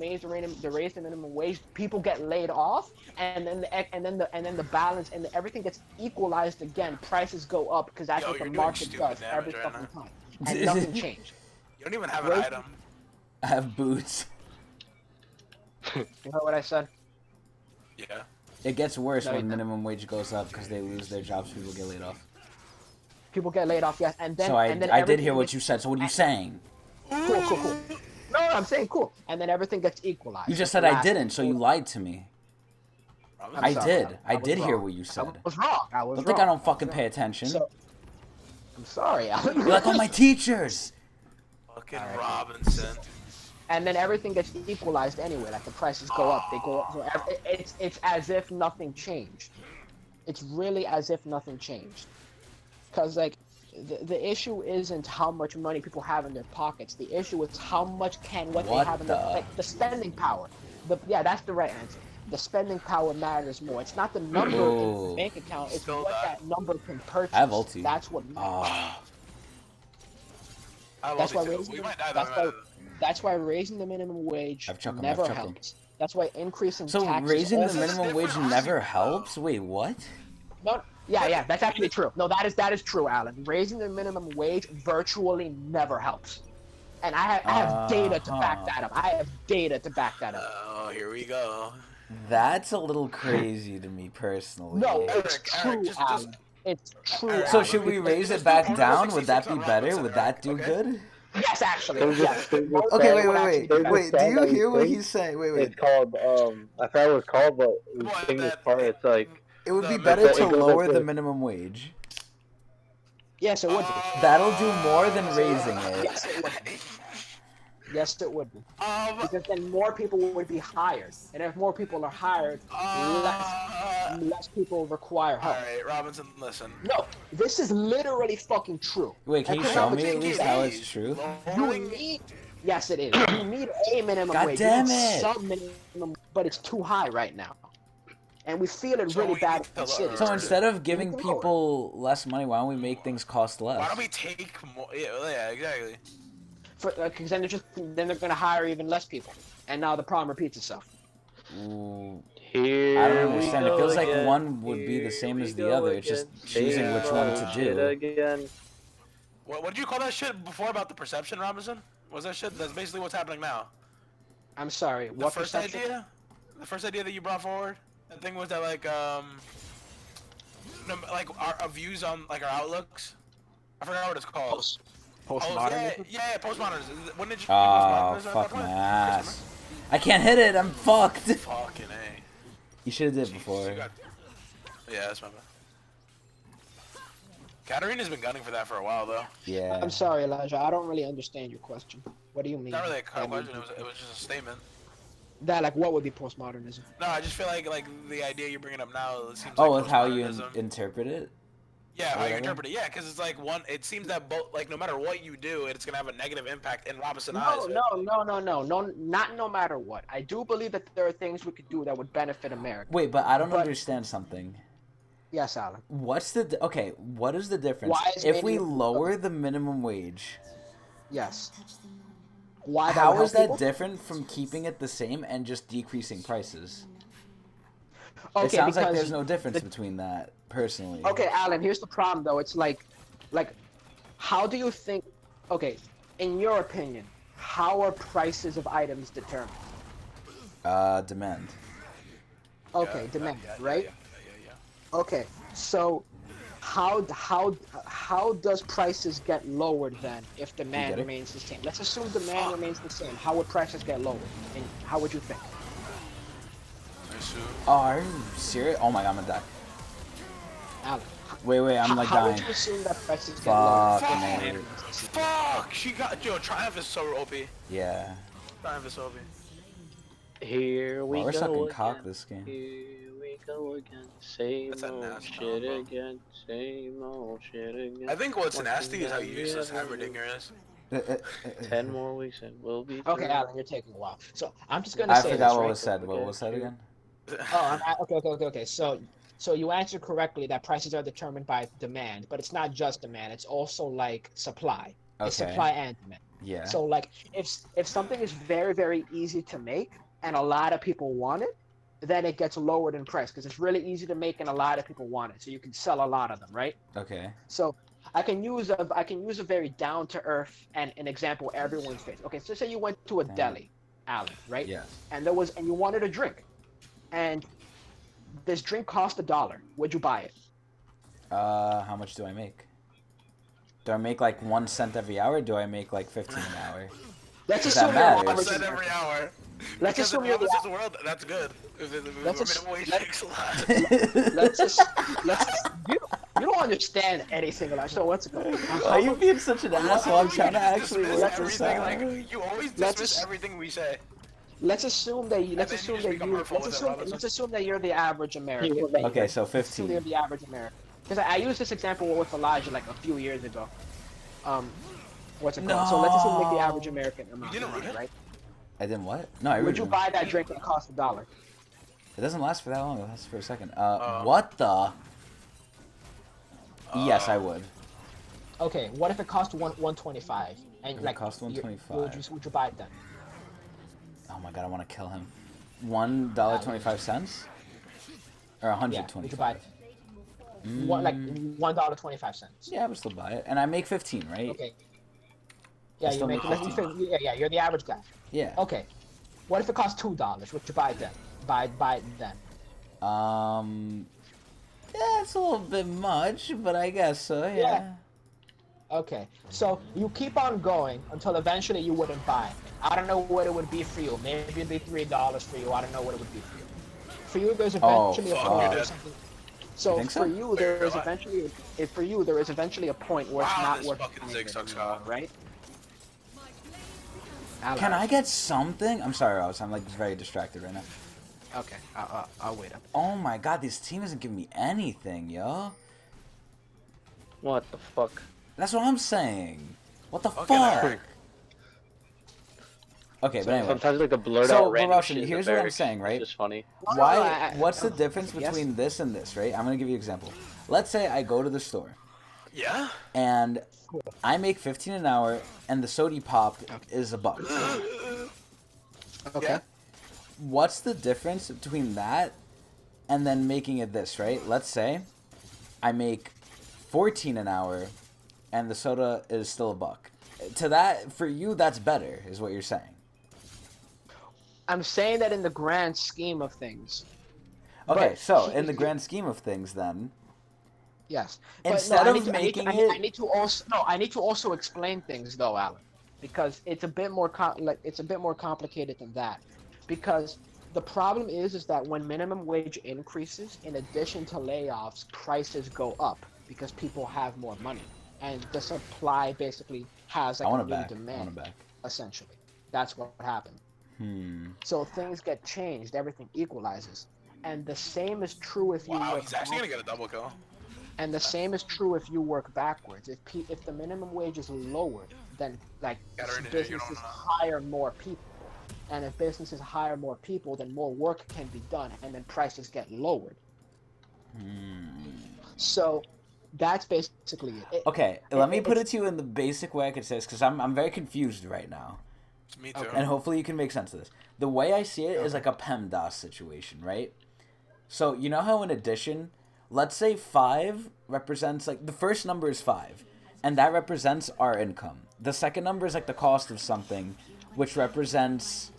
raise the minimum wage, people get laid off, and then the balance and everything gets equalized again. Prices go up because that's Yo, what the you're doing market stupid does damage every right fucking now. time, and nothing changed. You don't even have an Raise- item. I have boots. You heard what I said? Yeah. It gets worse No, when you don't. minimum wage goes up because they lose their jobs. People get laid off. People get laid off, yes, and then So and then I did hear everything what gets- you said. So what are you saying? Cool. No, I'm saying cool, and then everything gets equalized. You just The said I last- didn't, so you lied to me. I'm I sorry. did. I was did hear wrong. what you said. I was wrong. I was Don't think wrong. I don't fucking pay attention. So, I'm sorry, Alan. You're like all my teachers. Fucking Robinson. And then everything gets equalized anyway. Like the prices go up, they go up. So it's as if nothing changed. It's really as if nothing changed. Because like the issue isn't how much money people have in their pockets. The issue is how much what they What have in the- their like the spending power. That's the right answer. The spending power matters more. It's not the number in Ooh. the bank account. It's Still what that. that number can purchase. I have ulti. That's what matters. I That's why love it too. raising We the- might die that's though. why- That's why raising the minimum wage I've chucked 'em, never I've chucked 'em. helps. That's why increasing So taxes raising the also- minimum wage never helps? Wait, what? No, yeah, that's actually true. No, that is true, Alan. Raising the minimum wage virtually never helps. And I have data to back that up. I have data to back that up. Oh, here we go. That's a little crazy to me personally. No, it's Eric, true, just- Alan. It's true, Eric, So Alan. should we raise Just it do back porno down? Would 66 that be on better? Robinson, Would that Eric, do okay? good? Yes, actually. Can we just- Yes. can we just Okay, say- wait, Would wait, actually wait, be better. wait. Do you hear what he's saying? Wait, wait. It's called I forgot what it's called, but the What, thing this that- part, it's like It would be The- better it to goes up lower to- the minimum wage. Yes, it would be. That'll do more than raising it. Yes, it would be. Yes, it would be. Um, Because then more people would be hired, and if more people are hired, less people require help. Alright, Robinson, listen. No, this is literally fucking true. Wait, can you show me at least how it's true? You need. Yes, it is. You need a minimum God wage. damn You need it. some minimum, but it's too high right now, and we feel it So really we bad need in the to city. lower So instead of giving You can lower it. people less money, why don't we make things cost Why less? don't we take more? Yeah, exactly. Because then they're gonna hire even less people, and now the problem repeats itself. Ooh, here. I don't we understand. It go feels like again. one would be the Here same we as the go other. It's just again. choosing Same which one to old shit do. again. What did you call that shit before about the perception, Robinson? Was that shit? That's basically what's happening now. I'm sorry. The What first perception? idea? The first idea that you brought forward? That thing was that like our views on like our outlooks. I forgot what it's called. Postmodernism. Yeah, postmodernism. When did you? Oh, postmodernism at that fuck point? my ass. I can't hit it. I'm fucked. Fucking A. You should have did it Jesus, before. you got- Yeah, that's my bad. Katarina's been gunning for that for a while though. Yeah. I'm sorry, Elijah. I don't really understand your question. What do you mean? Not really a I mean, question. It was just a statement. That like what would be postmodernism? No, I just feel like the idea you're bringing up now it seems Oh, like with how you postmodernism. interpret it? Yeah, how you whatever? interpret it. Yeah, because it's like one. It seems that both, like, no matter what you do, it's gonna have a negative impact in Robinson eyes. No, not no matter what. I do believe that there are things we could do that would benefit America. Wait, but I don't But- understand something. Yes, Alan. What's the okay? What is the difference Why is if we minimum- lower the minimum wage? Yes. Why? would How help is that people? different from keeping it the same and just decreasing prices? Okay, It sounds like because there's no difference between that, personally. Okay, Alan, here's the problem though. It's like, how do you think, okay, in your opinion, how are prices of items determined? Demand. Okay, demand, right? Okay, so how does prices get lowered then if demand get it? remains the same? Let's assume demand remains the same. How would prices get lowered? And how would you think? Oh, are you serious? Oh my god, I'm gonna die. Alan, Wait, I'm like how would dying. you assume that prices get lowered? Fuck, if man. demand remains the same? Fuck! She got. Yo, Triumph is so OP. Yeah. Triumph is OP. Here we Well, we're go sucking again. cock this game. Here we go again. Same That's a old nasty shit combo. again. Same old shit again. I think what's One nasty thing is how that we useless ever Hammerdinger do. is. 10 more weeks and we'll be Okay, through. Alan, you're taking a while. So I'm just gonna I say forgot this, what right? was said. What was said again? Okay. So you answered correctly that prices are determined by demand, but it's not just demand. It's also like supply. It's Okay. supply and demand. Yeah. So like if something is very very easy to make and a lot of people want it, then it gets lowered in price because it's really easy to make and a lot of people want it. So you can sell a lot of them, right? Okay. So I can use a very down to earth and an example everyone faces. Okay, so say you went to a deli, Alan, right? Yes. And you wanted a drink, and this drink cost $1. Would you buy it? How much do I make? Do I make like 1 cent every hour? Or do I make like 15 an hour? Let's Does that assume you're an matter? average Said American. every hour. Let's Because assume if you're this the is the world, that's good. If the Let's minimum wage let's- takes a lot. let's you don't understand anything about so what's it called? Why are you being such an asshole? I'm trying to You just actually dismiss work this everything, out. like, you always Let's dismiss just- everything we say. Let's assume that you, let's then you assume just that become you hurtful with it, Robinson. let's assume that you're the average American. Okay, so Let's assume you're 15. the average American. Because I used this example with Elijah like a few years ago. What's it called? So let's assume like the average American amount, didn't run it? right? I didn't what? No, I Would read you them. buy that drink that cost $1? It doesn't last for that long. It lasts for a second. What the? Yes, I would. Okay, what if it cost $1.25 and If it like cost you- $1.25. would you buy it then? Oh my god, I want to kill him. $1.25? Or Yeah, 125? would you buy it? What like $1.25? Yeah, I would still buy it. And I make 15, right? Okay. Yeah, still you make make. Let's 15. say, yeah, you're the average guy. Yeah. Okay. What if it costs $2? Would you buy it then? Buy it then. Yeah, it's a little bit much, but I guess so. Yeah. Okay. So you keep on going until eventually you wouldn't buy it. I don't know what it would be for you. Maybe it'd be $3 for you. I don't know what it would be for you. For you, there's eventually a fuck. point You're where dead. something. So think so? for you, there You're is alive. eventually. If for you, there is eventually a point where it's Wow, not this worth fucking buying Zig it sucks, anymore, Kyle. right? Can I get something? I'm sorry, Ross. I'm like very distracted right now. Okay, I'll wait up. Oh my god, this team isn't giving me anything, yo. What the fuck? That's what I'm saying. What the Fucking fuck? Eric. Okay, but anyway. Sometimes like the blurred So, out random Russian, shit in the here's what I'm barracks. saying, right? It's just funny. Why? What's the difference yes. between this and this, right? I'm gonna give you an example. Let's say I go to the store Yeah? and I make 15 an hour, and the sody pop is $1. Okay. Yeah. What's the difference between that and then making it this, right? Let's say I make 14 an hour, and the soda is still $1. To that, for you, that's better, is what you're saying. I'm saying that in the grand scheme of things. Okay, But so in the grand scheme of things, then. Yes. Instead I of need to- making I need to also I need to also explain things though, Alan, because it's a bit more it's a bit more complicated than that. Because the problem is that when minimum wage increases, in addition to layoffs, prices go up because people have more money, and the supply basically has I like want a it new back. I demand. want it back. Essentially, that's what happened. So things get changed, everything equalizes, and the same is true if you Wow, work he's actually gonna backwards. get a double kill. And the same is true if you work backwards. If the minimum wage is lowered, then like Got her in here, you don't businesses know. hire more people, and if businesses hire more people, then more work can be done, and then prices get lowered. So that's basically it. Okay, let me put it to you in the basic way I could say this, because I'm very confused right now. Me too. And hopefully you can make sense of this. The way I see it is like a PEMDAS situation, right? So, you know how in addition, let's say 5 represents, like, the first number is 5, and that represents our income. The second number is, like, the cost of something, which represents,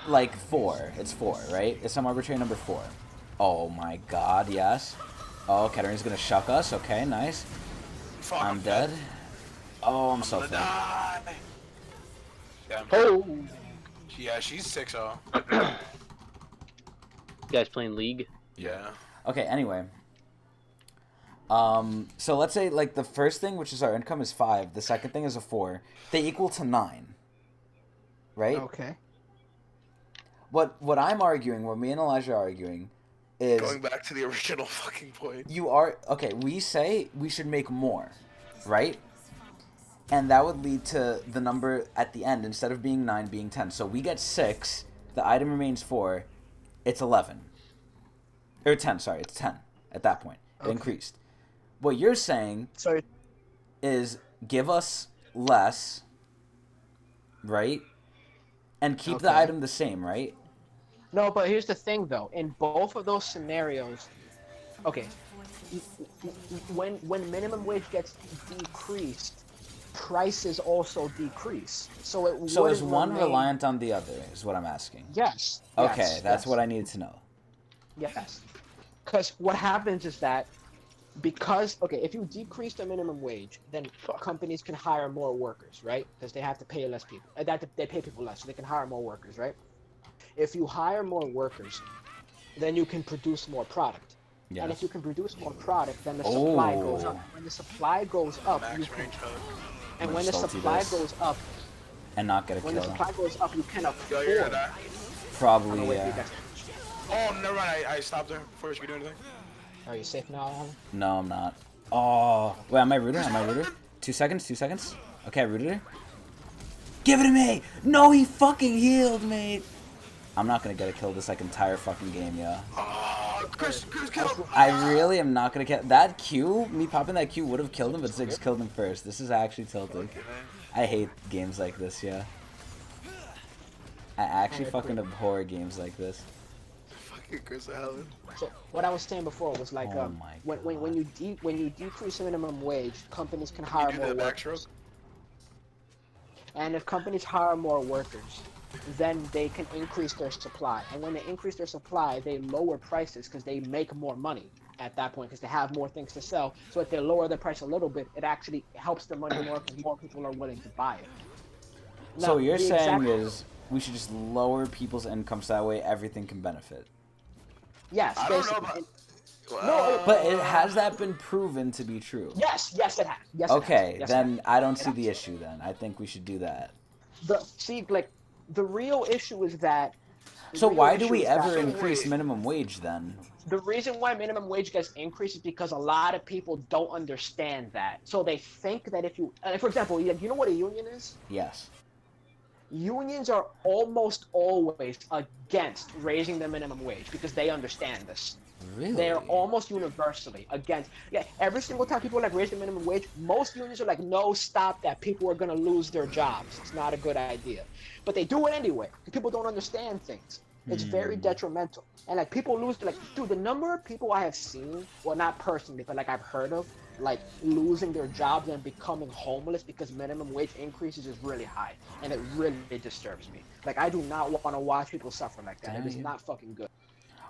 like, 4. It's 4, right? It's some arbitrary number 4. Oh my god, yes. Oh, Ketterine's gonna shuck us. Okay, nice. Fuck, I'm dead. Oh, I'm so Gonna fucked. die. Yeah, Oh, yeah, she's 6-0. you guys playing League? Yeah. Okay, anyway. So let's say, like, the first thing, which is our income, is 5. The second thing is a 4. They equal to 9. Right? Okay. What I'm arguing, what me and Elijah are arguing, is Going back to the original fucking point. you are... Okay, we say we should make more, right? And that would lead to the number at the end, instead of being 9, being 10. So we get 6, the item remains 4, it's 11. Or 10, sorry, it's 10 at that point. It increased. What you're saying So is give us less, right? And keep the Okay. item the same, right? no, but here's the thing though. In both of those scenarios, okay, when minimum wage gets decreased, prices also decrease. So it So is wouldn't one remain- reliant on the other, is what I'm asking. Yes. Okay, yes, that's yes. what I needed to know. Yes. Because what happens is that if you decrease the minimum wage, then companies can hire more workers, right? Because they have to pay less people. They pay people less, so they can hire more workers, right? If you hire more workers, then you can produce more product. Yes. And if you can produce more product, then the supply goes up. When the supply goes up, you Max can, range hug. and I'm when the salty supply this. goes up, And not get a when the kill. supply goes up, you can Yo, afford. you're gonna die. Probably, Wait, yeah. Oh, never mind. I stopped her before she could do anything. Are you safe now, Alan? No, I'm not. Oh, wait, am I rooted? Am I rooted? 2 seconds, 2 seconds. Okay, I rooted her. Give it to me! No, he fucking healed, mate! I'm not gonna get a kill this, like, entire fucking game, yeah. Oh, Chris killed. I really am not gonna get that Q. Me popping that Q would have killed him, but Ziggs killed him first. This is actually tilted. I hate games like this, yeah. I actually fucking abhor games like this. Fucking Chris Allen. So what I was saying before was like Oh my when you decrease the minimum wage, companies can You hire do more the workers. backstroke. And if companies hire more workers, then they can increase their supply. And when they increase their supply, they lower prices because they make more money at that point because they have more things to sell. So if they lower the price a little bit, it actually helps the money more because more people are willing to buy it. So Now, what you're the saying exact- is we should just lower people's incomes, that way everything can benefit. yes, I don't know basically. about. No, But has that been proven to be true? Yes, it has. Yes, Okay, it has. Yes, then it I don't has. see the issue then. I think we should do that. The real issue is that. The So real why do issue we is that- ever So increase wait. minimum wage then? The reason why minimum wage gets increased is because a lot of people don't understand that. So they think that if you, for example, you know what a union is? Yes. Unions are almost always against raising the minimum wage because they understand this. Really? They're almost universally against. Yeah, every single time people like raise the minimum wage, most unions are like, no, stop that. People are gonna lose their jobs. It's not a good idea. But they do it anyway. People don't understand things. It's very detrimental. And like people lose, like, dude, the number of people I have seen, well, not personally, but like I've heard of, like losing their jobs and becoming homeless because minimum wage increases is really high, and it really disturbs me. Like I do not want to watch people suffer like that. It is Dang. not fucking good.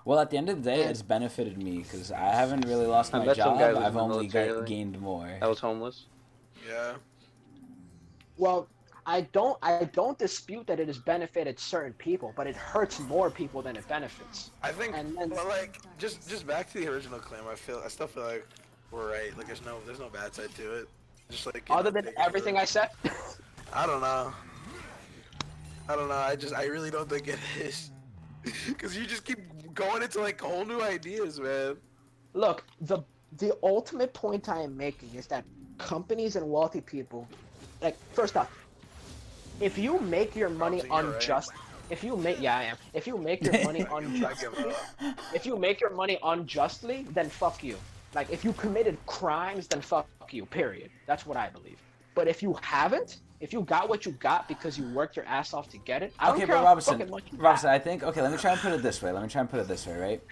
Well, at the end of the day, And- it's benefited me because I haven't really lost I my met some guy job. who was I've in the only military, like, gained more. That was homeless. Yeah. Well, I don't dispute that it has benefited certain people, but it hurts more people than it benefits. I think, And then- but like, just back to the original claim. I still feel like we're right. Like, there's no bad side to it. Just like Other than everything I said. I don't know. I really don't think it is. Cause you just keep going into like whole new ideas, man. Look, the ultimate point I am making is that companies and wealthy people, like, first off, if you make your money You're right. unjust, if you make your money unjustly, if you make your money unjustly, then fuck you. Like, if you committed crimes, then fuck you. Period. That's what I believe. But if you haven't, if you got what you got because you worked your ass off to get it, I don't Okay, care but how Robinson, fucking much you Robinson, got. I think, okay, let me try and put it this way, right?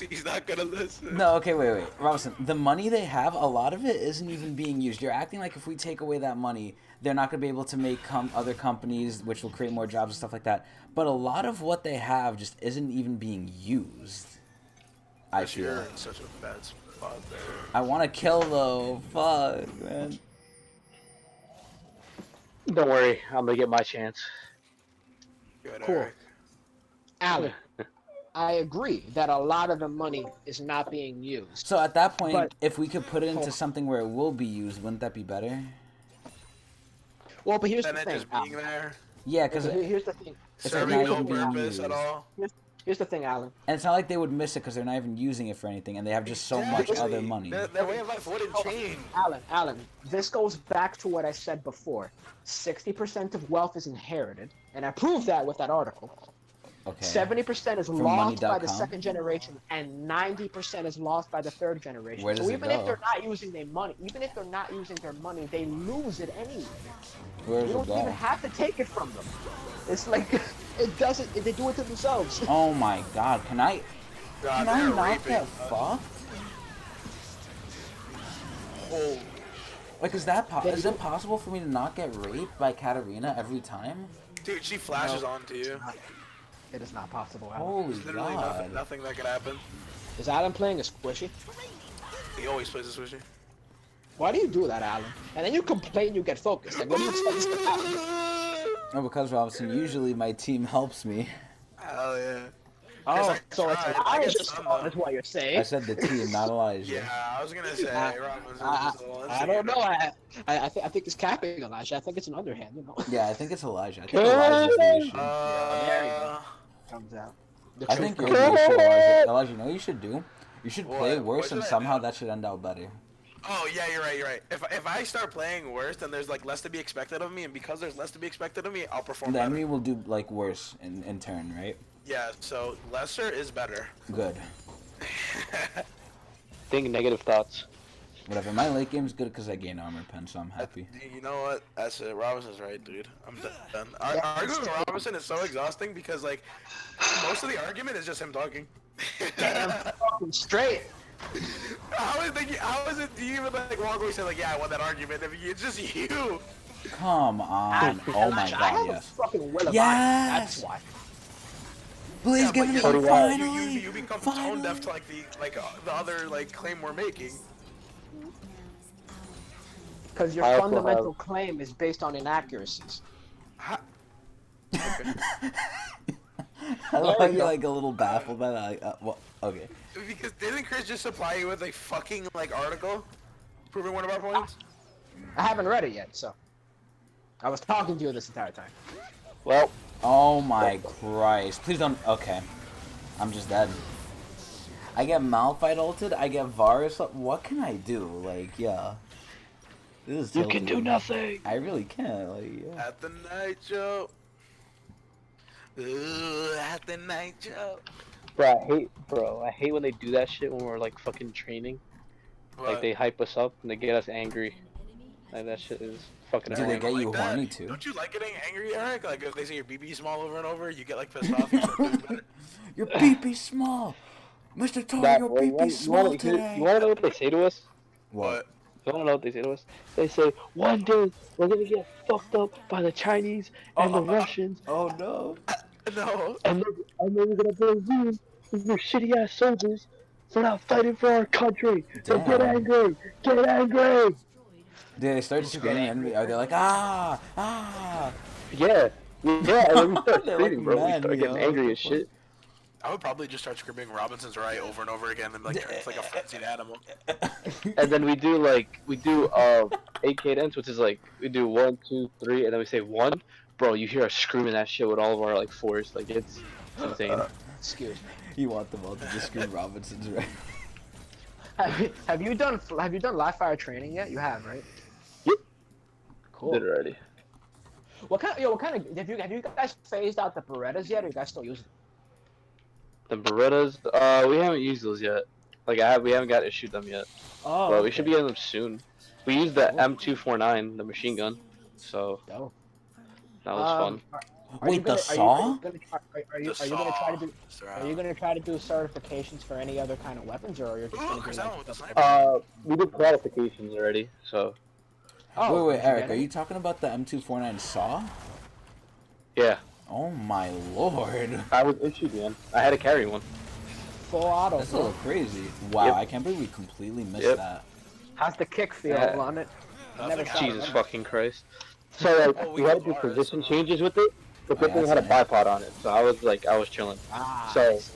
He's not gonna listen. No, okay, wait. Robinson, the money they have, a lot of it isn't even being used. You're acting like if we take away that money, they're not going to be able to make other companies, which will create more jobs and stuff like that. But a lot of what they have just isn't even being used. I You're feel. in such a bad spot there. I want to kill though. Fuck, man. Don't worry, I'm gonna get my chance. Good, Cool. Eric. Alan, I agree that a lot of the money is not being used. So at that point, But- if we could put it into something where it will be used, wouldn't that be better? Well, but here's And the then thing. just being there, Yeah, because Here's the thing. It's serving not no even being purpose at used. all. Here's the thing, Alan. and it's not like they would miss it because they're not even using it for anything, and they have just so much Exactly. other money. Their way of life wouldn't change. Alan, this goes back to what I said before. 60% of wealth is inherited, and I proved that with that article. Okay. 70% is lost by the money.com? second generation, and 90% is lost by the third generation. Where does so it even go? if they're not using their money, they lose it anyway. Where You does it don't even go? have to take it from them. It's like it doesn't. They do it to themselves. Oh my god, can I God, not they're raping get us. fucked? Oh, Like, is it possible for me to not get raped by Katarina every time? dude, she flashes onto you. It is not possible, Alan. Holy There's literally god. nothing that could happen. Is Alan playing a squishy? He always plays a swishy. Why do you do that, Alan? And then you complain you get focused. Like, what do you expect this to happen? Oh, because Robinson, usually my team helps me. Hell yeah. Oh, I so it's tried. I Elijah's guess some, fault, though. is what you're I saying. said the team, not Elijah. Yeah, I was gonna say I- Robinson. I don't know. I think it's capping Elijah. I think it's an underhand. You know, Yeah, I think it's Elijah. I think Elijah's the issue. there you go. Comes out. The I truth think you're comes the out. issue, Elijah. Elijah, you know what you should do? You should What? play What worse, should and I somehow do? that should end out better. Oh yeah, you're right. If I start playing worse, then there's like less to be expected of me, and because there's less to be expected of me, I'll perform The better. enemy will do like worse in turn, right? Yeah, so lesser is better. Good. Think negative thoughts. Whatever. My late game's good because I gain armor pen, so I'm happy. You know what? That's it. Robinson's right, dude. I'm done. Arguing with Robinson is so exhausting because like most of the argument is just him talking. Damn, fucking straight. How is it? Do you even like walk away and say like, yeah, I won that argument? If it's just you. Come on. Oh my I god, have a yes. fucking will of Yes! iron. That's why. Please Yeah, give but it you to know, me, Cody, finally! you become Finally! tone deaf to like the other like claim we're making. Because your I also fundamental claim is based on inaccuracies. Ha- I love There how you you're go. like a little baffled by that. Like, well, okay. Because didn't Chris just supply you with a fucking like article proving one of our points? I haven't read it yet, so. I was talking to you this entire time. Well, Oh my Christ. Please don't. Okay. I'm just dead. I get Malphite ulted, I get Varus. What can I do? Like, yeah. This is you tilted. can do nothing. I really can't. Like, yeah. At the night show. Ooh, at the night show. Bro, I hate when they do that shit when we're like fucking training. Like But they hype us up and they get us angry. Like that shit is fucking Do they annoying. get you that. horny too? Don't you like getting angry, Eric? Like if they say your BB small over and over, you get like pissed off. You start doing better. Your PP small. Mr. Tor, Nah, your bro, PP small you today. wanna know what they say to us? What? You wanna know what they say to us? They say, one day we're gonna get fucked up by the Chinese and the Russians, Oh no. No. and then we're gonna blame you for your shitty ass soldiers for not fighting for our country. So get Damn. angry! Get angry! Do they start screaming at me? Are they like, ah, ah? Yeah. Yeah, and then we start They're like screaming, bro. We mad, start getting yo. angry as shit. I would probably just start screaming Robinson's right over and over again and like turn into like a frenzied animal. And then we do 8 cadence, which is like we do 1, 2, 3, and then we say 1. Bro, you hear us screaming that shit with all of our like force, like it's insane. Excuse me. You want them all to just scream Robinson's right? Have you done live fire training yet? You have, right? Yep. Cool. Did it already. What kind of have you guys phased out the Berettas yet, or you guys still using them? The Berettas, we haven't used those yet. Like we haven't got to shoot them yet. Oh, But we should be getting them soon. We used the M249, the machine gun, so Dope. that was fun. Wait, the saw? Are you gonna try to do certifications for any other kind of weapons, or are you just Ooh, gonna Chris do Allen like, with the sniper. We did qualifications already, so Oh, Wait, did you Eric, get are it? you talking about the M249 saw? yeah. Oh my lord. I was issued one. I had to carry one. Full auto? That's a little crazy. Wow, Yep. I can't believe we completely missed Yep. that. How's the kick feel Yeah. on it? Nothing Never saw Jesus it. fucking Christ. So like Well, we we had to have do ours, position so- changes with it, but this Oh, thing yeah, had a that's bipod on it, so I was chilling. Ah, So- I see.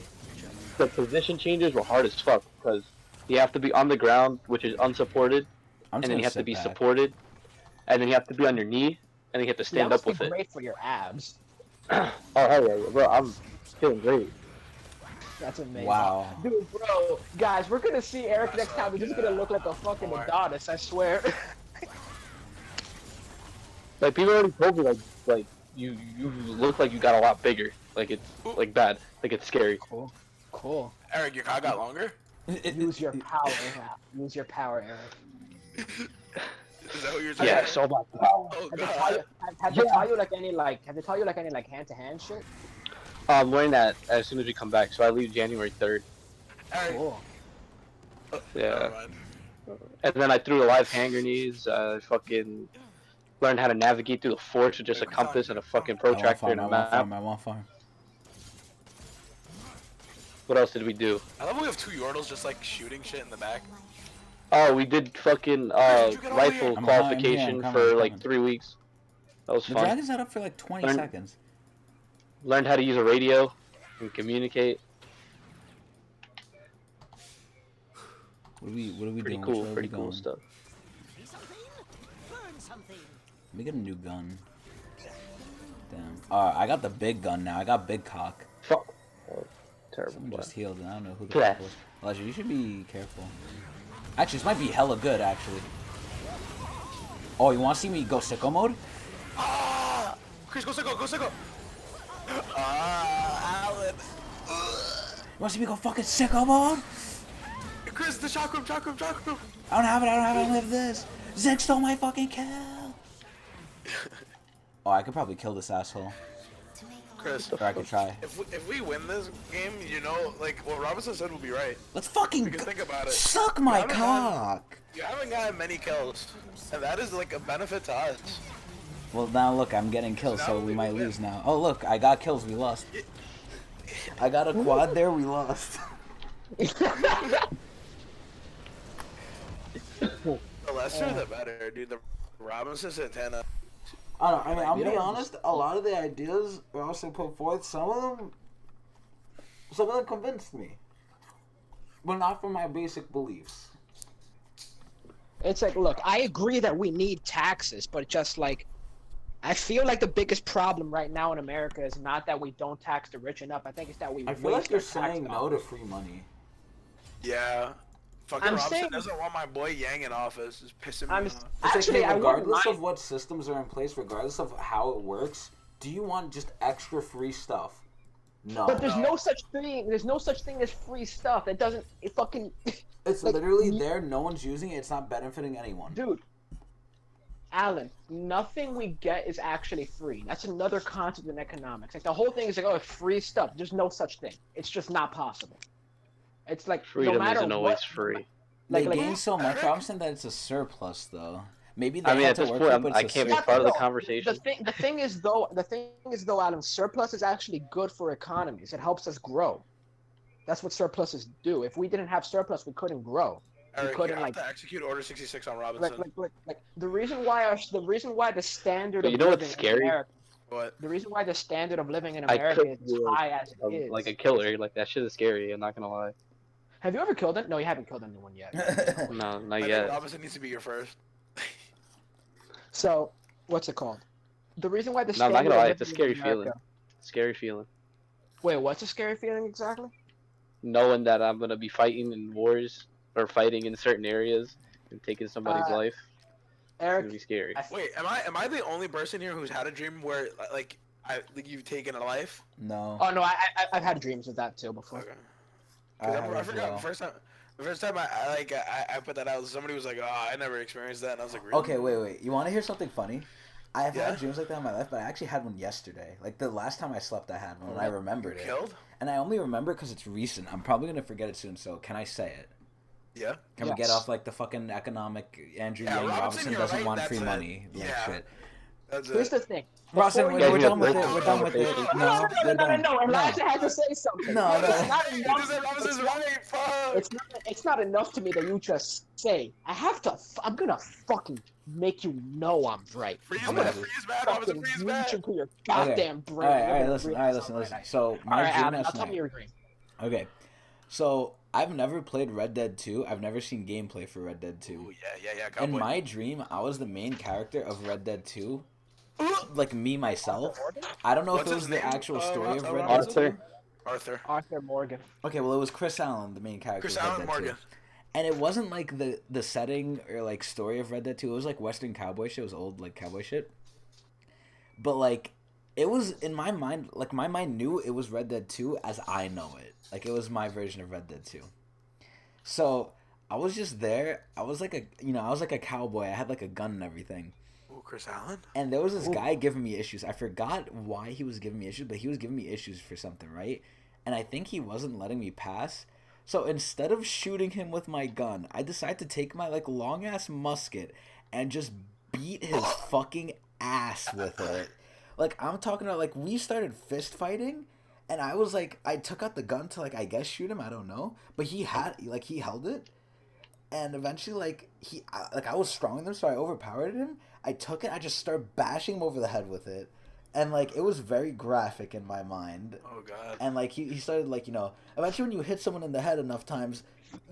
The position changes were hard as fuck because you have to be on the ground, which is unsupported, I'm and just then you gonna have to sit be back. supported, and then you have to be on your knee, and then you have to stand that up must with be it. great for your abs. Oh hell yeah, bro! I'm feeling great. That's amazing. Wow. Dude, bro, guys, we're gonna see Eric next time. He's just gonna look like a fucking Alright. Adonis, I swear. Like people already told me like you look like you got a lot bigger. Like it's like bad. Like it's scary. Cool. Cool. Eric, your cock got longer? Use your power, Use your power, Eric. Is that what you're saying? Yeah, so much. Oh Have they god. taught you, have they taught you like any like hand-to-hand shit? I'm learning that as soon as we come back. So I leave January 3rd. Eric. Cool. Yeah. Never mind. And then I threw the live hand grenades. Fucking learned how to navigate through the forest with just a compass and a fucking I want protractor farm, and I a want map. farm, I want farm. What else did we do? I love how we have two Yordles just like shooting shit in the back. Oh, we did fucking Did you get over rifle here? I'm qualification coming, for I'm like coming. 3 weeks. That was The fun. dragon's not up for like 20 Learn- seconds. Learned how to use a radio and communicate. What are we Pretty doing? cool, Which way are pretty we cool going? stuff. Let me get a new gun. Damn. Alright, I got the big gun now. I got big cock. Fuck. Oh, terrible. Someone play. just healed and I don't know who the Bleh. fuck was. Elijah, you should be careful. Actually, this might be hella good, actually. Oh, you want to see me go sicko mode? Ah! Chris, go sicko, go sicko! Ah, Alan! You want to see me go fucking sicko mode? Chris, the shock room, shock room, shock room! I don't have it, I don't have this. Zig stole my fucking kill. Oh, I could probably kill this asshole. Chris, Or I could try. if we win this game, you know, like what Robinson said will be right. Let's fucking We can think about it. suck my You haven't cock. You haven't gotten many kills, and that is like a benefit to us. Well, now look, I'm getting kills, now so we we might win. lose now. Oh, look, I got kills. We lost. I got a quad there. We lost. The lesser, the better, dude. The Robinson Santana. I don't know. I mean, I'm You be don't honest. A lot of the ideas Russell put forth, some of them convinced me, but not from my basic beliefs. It's like, look, I agree that we need taxes, but just like, I feel like the biggest problem right now in America is not that we don't tax the rich enough. I think it's that we I feel like waste you're our tax saying no dollars. to free money. Yeah. Fucking I'm Robinson saying- doesn't want my boy Yang in office. It's pissing me I'm off. It's actually, like, hey, I wouldn't regardless mind. of what systems are in place, regardless of how it works, do you want just extra free stuff? No. But there's No. no such thing. There's no such thing as free stuff. It doesn't. It fucking. It's like, literally you- there. No one's using it. It's not benefiting anyone. Dude, Alan, nothing we get is actually free. That's another concept in economics. Like the whole thing is like, oh, free stuff. There's no such thing. It's just not possible. It's like Freedom no matter isn't always what, free. They like- gain so much. Eric? I'm saying that it's a surplus, though. Maybe they I mean, had at to this work point, it, I'm- but I it's a can't be surplus. part of the No, conversation. The thing is though, Alan, surplus is actually good for economies. It helps us grow. That's what surpluses do. If we didn't have surplus, we couldn't grow. Eric, you couldn't, have like- to execute Order 66 on Robinson. Like the reason why the standard But of you know what's living in scary? America, What? the reason why the standard of living in I America could is as do, high as it is. Like a killer. Like that shit is scary. I'm not gonna lie. Have you ever killed it? No, you haven't killed anyone yet. No, I not think yet. Robinson needs to be your first. So, what's it called? The reason why the No, I'm standard not gonna of lie. It's a living in scary America- feeling. Scary feeling. Wait, what's a scary feeling exactly? Knowing that I'm gonna be fighting in wars or fighting in certain areas and taking somebody's life. It's Eric, gonna be scary. Wait, am I the only person here who's had a dream where like you've taken a life? No. Oh no, I've had dreams of that too before. Okay. I 'Cause have I as forgot well. the first time I put that out, somebody was like, "Oh, I never experienced that," and I was like, "Really?" Okay, wait. You want to hear something funny? I have Yeah? had dreams like that in my life, but I actually had one yesterday. Like the last time I slept, I had one, and I remembered it. Killed? And I only remember because it's recent. I'm probably gonna forget it soon. So can I say it? Yeah. Can we get Yes. off like the fucking economic Andrew Yeah, Yang Robinson, you're doesn't right, want that's free it. money? Like Yeah. shit. That's Here's it. the thing. Robinson, Before we're, you- we're Guys, done with it. we We're have done with it. conversation. No, we're done. No. Elijah had to say something. No, no. It's not You enough. just said Robinson's right. Fuck. It's not enough to me that you just say. I'm gonna fucking make you know I'm right. Freeze I'm bad. gonna Freeze bad. Robinson, fucking freeze reach bad. into your Okay. goddamn All brain. right, You're all right. gonna Listen, realize listen. something. So my All right, dream Adam, now last tell me night. your dream. Okay, so I've never played Red Dead 2. I've never seen gameplay for Red Dead 2. Ooh, yeah. In Cowboy. my dream, I was the main character of Red Dead 2. Like me, myself. I don't know What's if it his was the name? actual story of Red Dead Arthur. 2. Arthur. Arthur Morgan. Okay, well, it was Chris Allen, the main character Chris of Red Allen Dead Morgan. 2. And it wasn't like the setting or like story of Red Dead 2. It was like Western cowboy shit. It was old like cowboy shit. But like it was in my mind, like my mind knew it was Red Dead 2 as I know it. Like it was my version of Red Dead 2. So I was just there. I was like a cowboy. I had like a gun and everything. Ooh, Chris Allen. And there was this guy giving me issues. I forgot why he was giving me issues, but he was giving me issues for something, right? And I think he wasn't letting me pass. So instead of shooting him with my gun, I decided to take my like long ass musket and just beat his fucking ass with it. Like I'm talking about like we started fist fighting and I was like I took out the gun to like I guess shoot him, I don't know. But he held it. And eventually I was stronger than him, so I overpowered him. I took it, I just started bashing him over the head with it. And like it was very graphic in my mind. Oh god. And like he started like, eventually when you hit someone in the head enough times,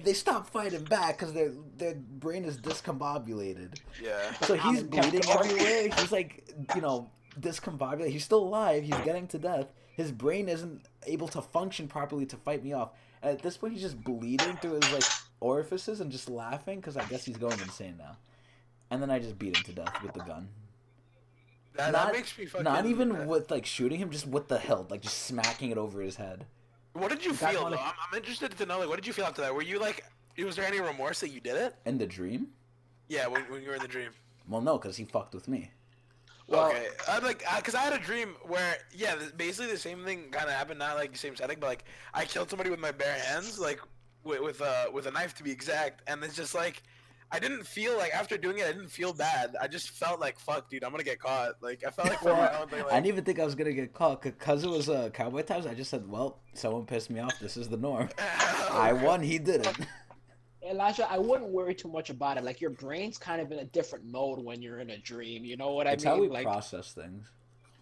they stop fighting back because their brain is discombobulated. Yeah. So he's bleeding everywhere. He's like, discombobulated. He's still alive. He's getting to death. His brain isn't able to function properly to fight me off. And at this point, he's just bleeding through his like orifices and just laughing because I guess he's going insane now. And then I just beat him to death with the gun. That makes me fucking. Not even with like shooting him, just with the hilt, like just smacking it over his head. What did you feel though? I'm interested to know. Like, what did you feel after that? Were you like, was there any remorse that you did it? In the dream? Yeah, when you were in the dream. Well, no, because he fucked with me. Well, Okay, because I had a dream where, yeah, basically the same thing kind of happened, not like the same setting, but like I killed somebody with my bare hands, like with a knife to be exact, and it's just like I didn't feel like after doing it, I didn't feel bad. I just felt like, fuck, dude, I'm gonna get caught. Like I felt like for my own thing. Like, I didn't even think I was gonna get caught because it was Cowboy Times. I just said, well, someone pissed me off. This is the norm. I won. He didn't. Elijah, I wouldn't worry too much about it. Like your brain's kind of in a different mode when you're in a dream. You know what I It's mean? how we Like, process things.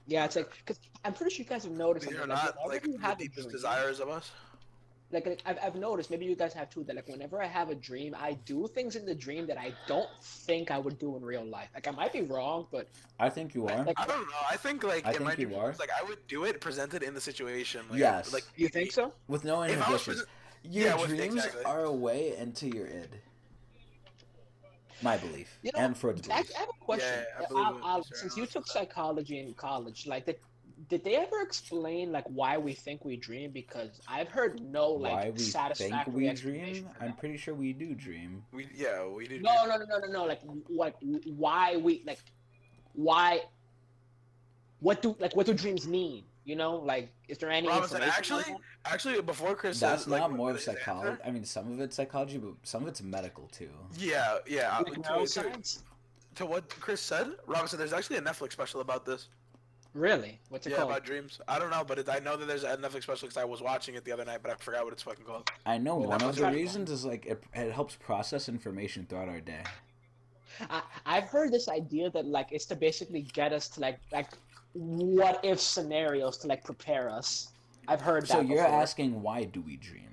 yeah, it's like because I'm pretty sure you guys have noticed. these are something, not whenever like you the have a deepest dream, desires of us. like I've noticed, maybe you guys have too, that like whenever I have a dream, I do things in the dream that I don't think I would do in real life. Like I might be wrong, but I think you are. like I don't know. I think like I in my think you dreams, are. like I would do it presented in the situation. Like, Yes. like you think so? With no If I was inhibitions. present- Your yeah, with- dreams exactly. are a way into your id. My belief. You know, And Freud's I belief. have a question. Yeah, I believe it, I'll, Mr. since you Alex, took for that. psychology in college, like did they ever explain like why we think we dream? Because I've heard no like Why we satisfactory think we explanation dream? for I'm that. pretty sure we do dream. we do. No. Like what? Why we like? Why? What do dreams mean? You know, like is there any Robinson, information? on actually, before Chris That's says, like, not more of his psychology. answer- I mean, some of it's psychology, but some of it's medical too. Yeah. that? Like neuroscience? To what Chris said, Robinson, there's actually a Netflix special about this. Really? What's it Yeah, called? about dreams. I don't know, but I know that there's a Netflix special because I was watching it the other night, but I forgot what it's fucking called. I know Well, one of that's the right. reasons is like it helps process information throughout our day. I've heard this idea that like it's to basically get us to like what if scenarios to like prepare us. I've heard that. So you're before. asking why do we dream?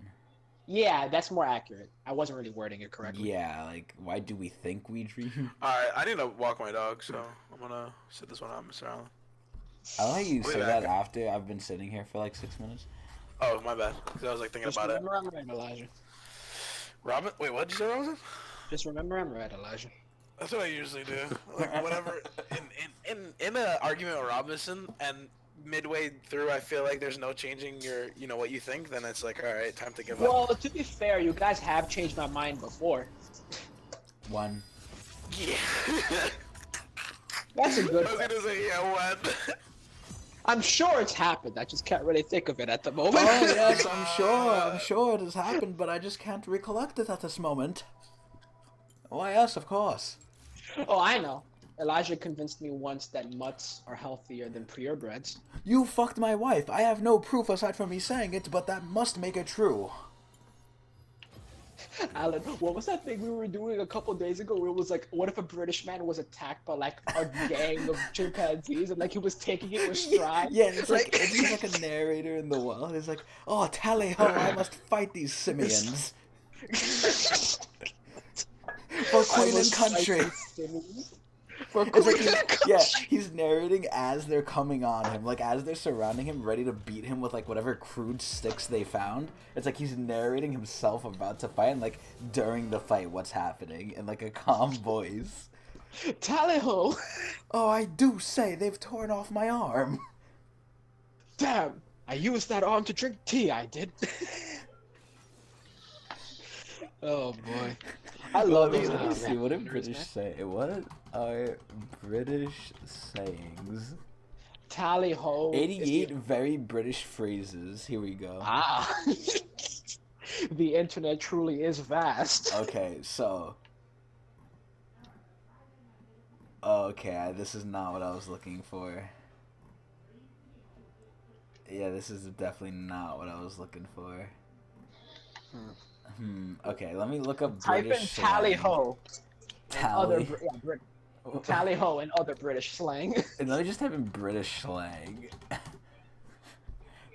Yeah, that's more accurate. I wasn't really wording it correctly. Yeah, like why do we think we dream? All right, I need to walk my dog, so I'm gonna sit this one out, Mr. Allen. I like you Wait, say I that can- after I've been sitting here for like 6 minutes. Oh, my bad. 'Cause I was like thinking Just about it. remember I'm right, Elijah. Wait, what did you say, Robinson? Just remember I'm right, Elijah. That's what I usually do. Like whenever in an argument with Robinson, and midway through I feel like there's no changing what you think, then it's like, all right, time to give up. Well, to be fair, you guys have changed my mind before. One. Yeah. That's a I good was one. gonna say yeah, what? I'm sure it's happened. I just can't really think of it at the moment. Oh yes, I'm sure. I'm sure it has happened, but I just can't recollect it at this moment. Why yes, of course. Oh, I know. Elijah convinced me once that mutts are healthier than purebreds. You fucked my wife. I have no proof aside from me saying it, but that must make it true. Alan, what was that thing we were doing a couple days ago where it was like, what if a British man was attacked by like a gang of chimpanzees and like he was taking it with stride? Yeah, and it's like it's just like a narrator in the wild. It's like, oh tally ho, I must fight these simians for queen and country. For It's like queen and he's narrating as they're coming on him, like as they're surrounding him, ready to beat him with like whatever crude sticks they found. It's like he's narrating himself about to fight, and like during the fight, what's happening in like a calm voice. Tally ho! Oh, I do say they've torn off my arm. Damn! I used that arm to drink tea, I did. Oh boy. I love these. Let me see, what are British say? What are British sayings? Tally ho. is 88 the- very British phrases. Here we go. Ah. The internet truly is vast. Okay, so. Okay, this is not what I was looking for. Yeah, this is definitely not what I was looking for. Okay, let me look up Type British in tally slang. ho. And other Tally. tally ho and other British slang. And let me just type in British slang.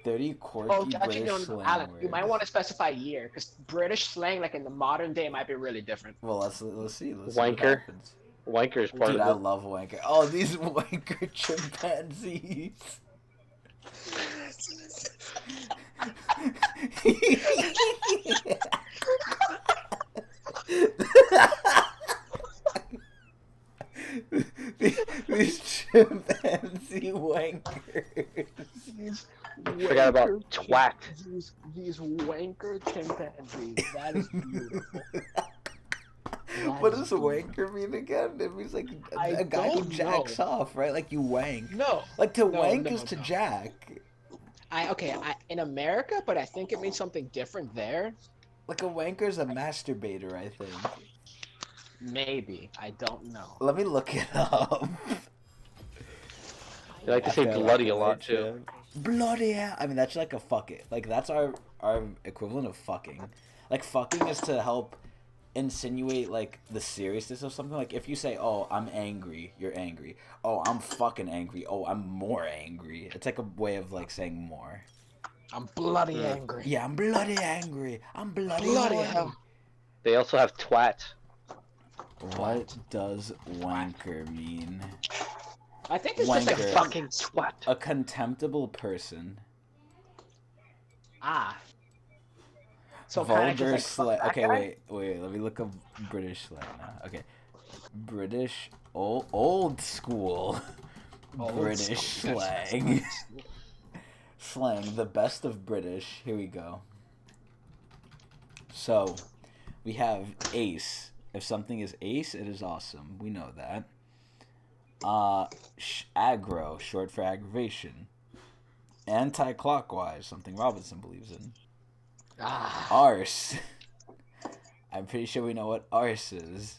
30 quirky Oh, actually, British no, slang Alan, words. you might want to specify year, because British slang, like in the modern day, might be really different. Well, let's see. Let's see what Wanker. happens. Wanker is part Dude, I of it. love wanker. Oh, these wanker chimpanzees. these chimpanzee wankers. Forgot about twat. These wanker chimpanzees. That is beautiful. What does wanker mean again? It means like I a guy who don't jacks know. off, right? Like you wank. No. Like to No, wank no, is to no. jack. In America, but I think it means something different there. Like a wanker's a masturbator, I think. Maybe. I don't know. Let me look it up. They like to say bloody a lot too. Bloody yeah. I mean, that's like a fuck it. Like that's our equivalent of fucking. Like fucking is to help insinuate like the seriousness of something. Like if you say, "Oh, I'm angry," you're angry. "Oh, I'm fucking angry." "Oh, I'm more angry." It's like a way of like saying more. I'm bloody angry. Yeah, I'm bloody angry. I'm bloody Bloody horny. hell. They also have twat. What does wanker mean? I think it's just like Wanker. fucking twat. A contemptible person. Ah. So kind of Vulgar just like slang. fuck that Okay, guy? wait. Let me look up British slang now. Okay, British old school Old British school. slang. Slang, the best of British. Here we go. So, we have ace. If something is ace, it is awesome. We know that. Aggro, short for aggravation. Anti-clockwise, something Robinson believes in. Ah. Arse. I'm pretty sure we know what arse is.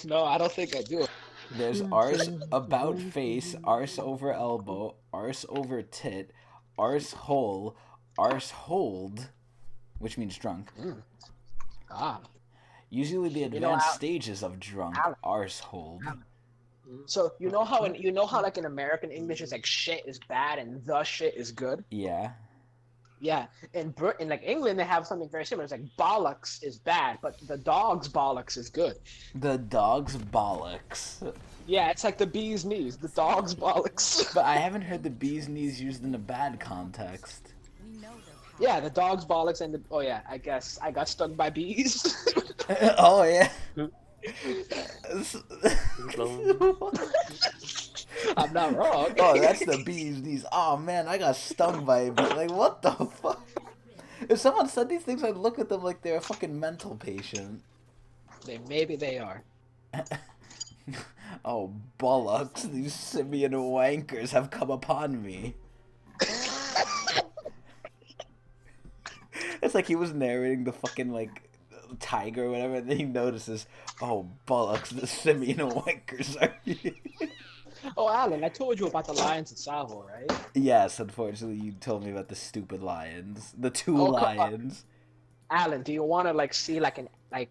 No, I don't think I do. There's arse about face, arse over elbow, arse over tit, arse hole, arse hold, which means drunk. Ah. Usually the You know, advanced stages of drunk, Al- arse hold. So you know how like in American English it's like shit is bad and the shit is good? Yeah. Yeah. In like England they have something very similar. It's like bollocks is bad, but the dog's bollocks is good. The dog's bollocks. Yeah, it's like the bee's knees, the dog's bollocks. But I haven't heard the bee's knees used in a bad context. Yeah, the dog's bollocks and oh yeah, I guess I got stung by bees. Oh, yeah. I'm not wrong. Oh, that's the bee's knees. Oh, man, I got stung by a bee. Like, what the fuck? If someone said these things, I'd look at them like they're a fucking mental patient. Maybe they are. Oh, bollocks. These simian wankers have come upon me. It's like he was narrating the fucking, like, tiger or whatever, and then he notices, oh, bollocks, the simian wankers are here. Oh, Alan, I told you about the lions at Savo, right? Yes, unfortunately, you told me about the stupid lions. The two Oh, lions. Alan, do you want to like see like an Do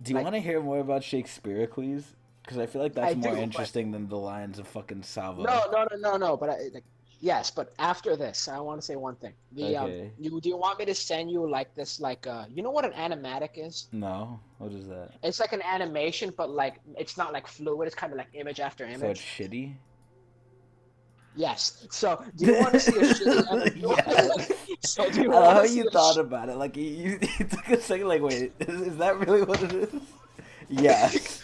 you like- want to hear more about Shakespearean? Because I feel like that's I more do, but- interesting than the lions of fucking Savo. No. But yes, but after this, I want to say one thing. Okay. Do you want me to send you like this you know what an animatic is? No? What is that? It's like an animation, but like it's not like fluid. It's kind of like image after So it's image. shitty? Yes. So do you want to see a shitty? Yes. So do you I love want how to see you a thought about it. Like, you took a second, like, wait, is that really what it is? Yes.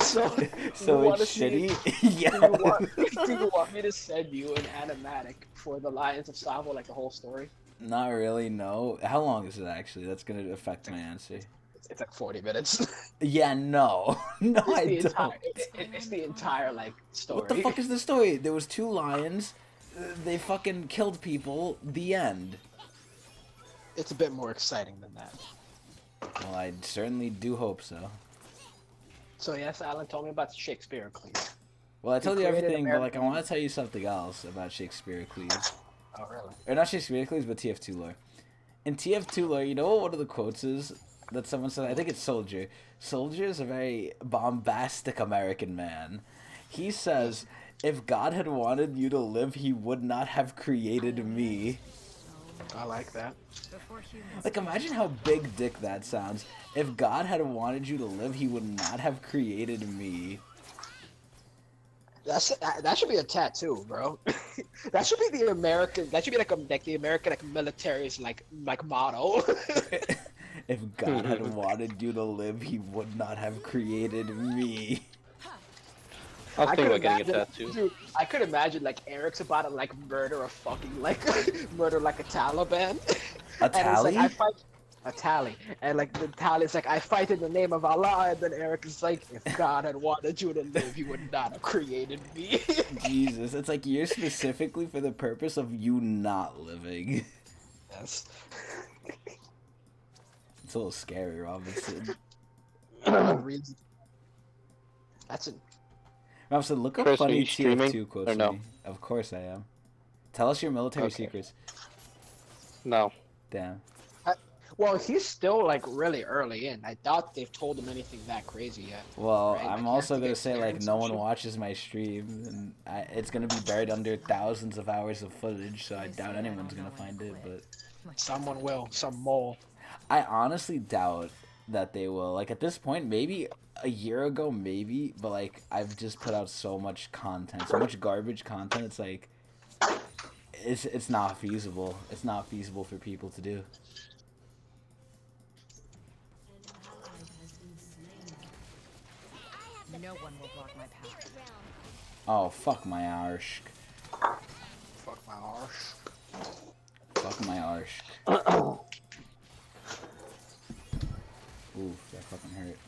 So So you wanna it's see- shitty? Yes. Do you want me to send you an animatic for the Lions of Savo, like the whole story? Not really, no. How long is it, actually? That's going to affect my answer. It's like 40 minutes. Yeah, no. No, I the don't. entire, it's the entire like story. What the fuck is the story? There was two lions. They fucking killed people. The end. It's a bit more exciting than that. Well, I certainly do hope so. So yes, Alan told me about Shakespeare, please. Well, I told you created everything, but like I American- want to tell you something else about Shakespearean. Oh really? Or not Shakespearean, but TF2 lore. In TF2 lore, you know what one of the quotes is that someone said? I think it's Soldier. Soldier is a very bombastic American man. He says, if God had wanted you to live, he would not have created me. I like that. Like, imagine how big dick that sounds. If God had wanted you to live, he would not have created me. That should be a tattoo, bro. That should be the American. That should be like the American military's like motto. If God had wanted you to live, he would not have created me. I was thinking could about getting a imagine- tattoo. Dude, I could imagine like Eric's about to like murder a fucking like murder like a Taliban. A And he's tally? like, I fight a tally, and like the tally's like, I fight in the name of Allah, and then Eric is like, if God had wanted you to live, he would not have created me. Jesus, it's like you're specifically for the purpose of you not living. Yes. It's a little scary, Robinson. reason. That's it. Robson, look up Chris, are funny you streaming TF2 quotes or for no? me. Of course I am. Tell us your military Okay. secrets. No. Damn. Well, he's still like really early in. I doubt they've told him anything that crazy yet. Well, Right, like, I'm you have also to gonna get say like clearance no and one shit. watches my stream, and it's gonna be buried under thousands of hours of footage, so I doubt anyone's gonna find it. But Someone will. Some mole. I honestly doubt that they will. Like at this point, maybe a year ago, maybe, but like I've just put out so much content, so much garbage content. It's like it's not feasible. It's not feasible for people to do. No one will block my path. Oh fuck my arsh. Fuck my arse. Fuck my arsh. Oof, that fucking hurt.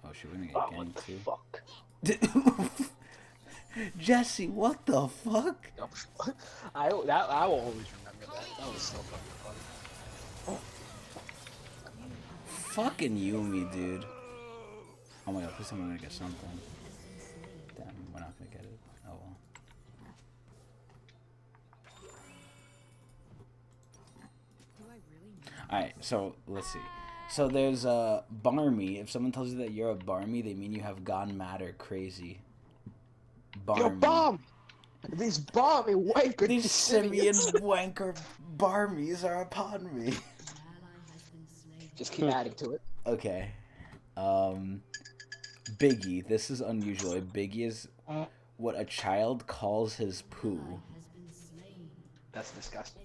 Oh shit, we're gonna Oh, get what the ganked too. fuck? Jesse, what the fuck? I will always remember that. That was so fucking funny. Fucking Yumi, dude. Oh my god, please tell me I'm gonna get something. Damn, we're not gonna get it. Oh well. Alright, so let's see. So there's a barmy. If someone tells you that you're a barmy, they mean you have gone mad or crazy. Barmy. Yo, bomb! These balmy wanker These simian simians. wanker barmies are upon me. Just keep adding to it. Okay. Biggie. This is unusual. A Biggie is what a child calls his poo. That's disgusting.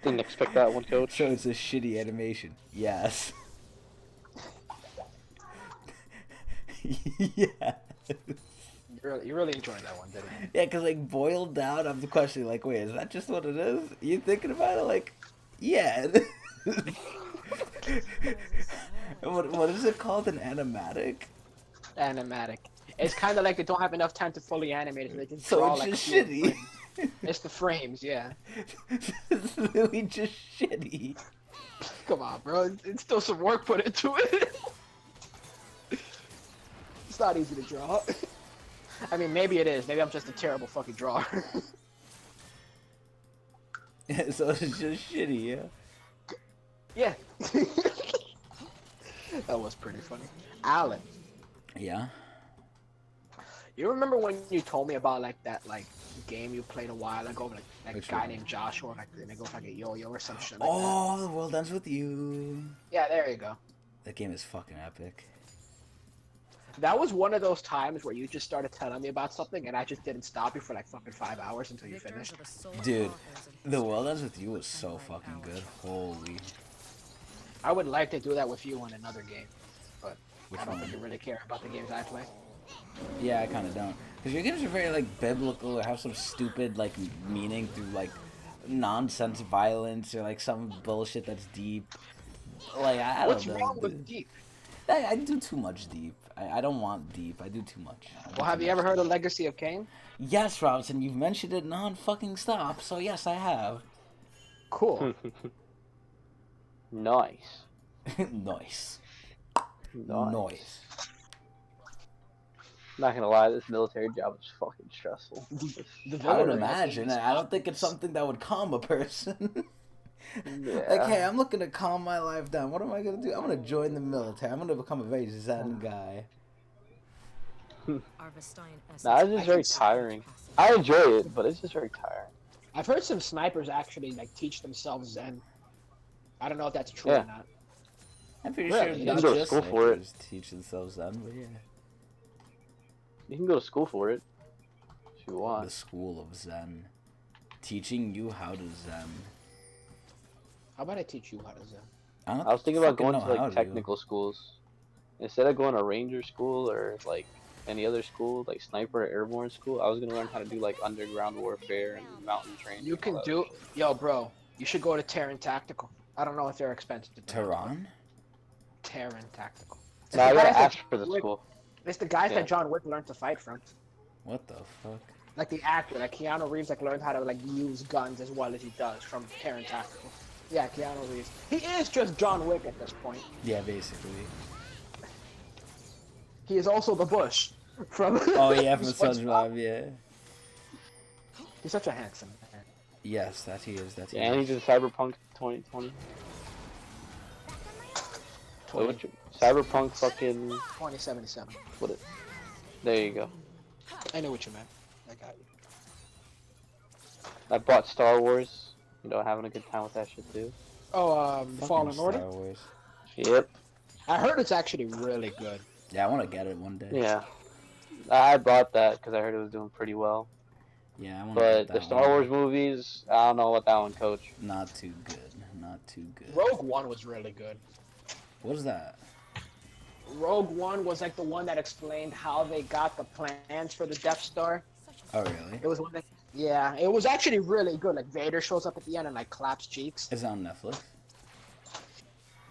Didn't expect that one, coach. So it's a shitty animation. Yes. Yeah. You really enjoyed that one, didn't you? Yeah, because, like, boiled down, I'm questioning, like, wait, is that just what it is? You thinking about it, like, yeah. What is it called? An animatic? Animatic. It's kind of like they don't have enough time to fully animate it, so they just So draw it's like just a few shitty. frames. It's the frames, yeah. It's really just shitty. Come on, bro. It's still some work put into it. It's not easy to draw. I mean, maybe it is. Maybe I'm just a terrible fucking drawer. So it's just shitty, yeah. Yeah. That was pretty funny. Alan, Yeah? you remember when you told me about like that game you played a while ago, like a Which guy one? named Joshua, like and they go like a yo-yo or some shit like Oh, the world ends with you. that? Yeah, there you go. That game is fucking epic. That was one of those times where you just started telling me about something and I just didn't stop you for like fucking 5 hours until you finished. Dude, the world ends with you was so fucking good. Holy. I would like to do that with you in another game, but Which I don't one? think you really care about the games I play. Yeah, I kind of don't. Because your games are very, like, biblical or have some stupid, like, meaning through, like, nonsense violence or, like, some bullshit that's deep. Like, I don't What's know. wrong with dude. deep? I do too much deep. I don't want deep. I do too much. Well, have you ever heard of Legacy of Kain? Yes, Robinson, you've mentioned it non-fucking stop, so yes, I have. Cool. Nice. Nice. Nice. Noise. Not gonna lie, this military job is fucking stressful. The I would villain imagine. is I don't think it's something that would calm a person. Yeah. Like, hey, I'm looking to calm my life down. What am I gonna do? I'm gonna join the military. I'm gonna become a very zen guy. Nah, it's just very tiring. I enjoy it, but it's just very tiring. I've heard some snipers actually like teach themselves Zen. I don't know if that's true Yeah. or not. I'm pretty Really? sure You not can go to just school for it. snipers teach themselves zen, but yeah. You can go to school for it if you The want. school of zen, teaching you how to zen. How about I teach you how to Zen? I, don't I was thinking about fucking going know to how like technical schools instead of going to ranger school or like any other school, like sniper or airborne school. I was gonna learn how to do like underground warfare and mountain training. You and can all that do, shit. yo, bro. You should go to Terran Tactical. I don't know if they're expensive. to do. Tehran? Terran Tactical. It's Nah, I the gotta guys that ask for the Wick- school. It's the guys Yeah. that John Wick learned to fight from. What the fuck? Like the actor, like Keanu Reeves, like learned how to like use guns as well as he does from Terran Tactical. Yeah, Keanu Reeves. He is just John Wick at this point. Yeah, basically. He is also the Bush from. Oh yeah, from SpongeBob. SpongeBob. Yeah. He's such a handsome man. Yes, that he is. That he Yeah, and is. he's in Cyberpunk 2020. Twenty, Cyberpunk fucking 2077. what? There you go. I know what you meant. I got you. I bought Star Wars. You know, having a good time with that shit too. Oh, Fucking Fallen Order. Star Wars. Yep. I heard it's actually really good. Yeah, I want to get it one day. Yeah. I bought that because I heard it was doing pretty well. Yeah, I want to But get that the Star one. Wars movies, I don't know about that one, Coach. Not too good. Not too good. Rogue One was really good. What is that? Rogue One was like the one that explained how they got the plans for the Death Star. Oh really? It was one that, yeah, it was actually really good. Like Vader shows up at the end and like claps cheeks. Is it on Netflix?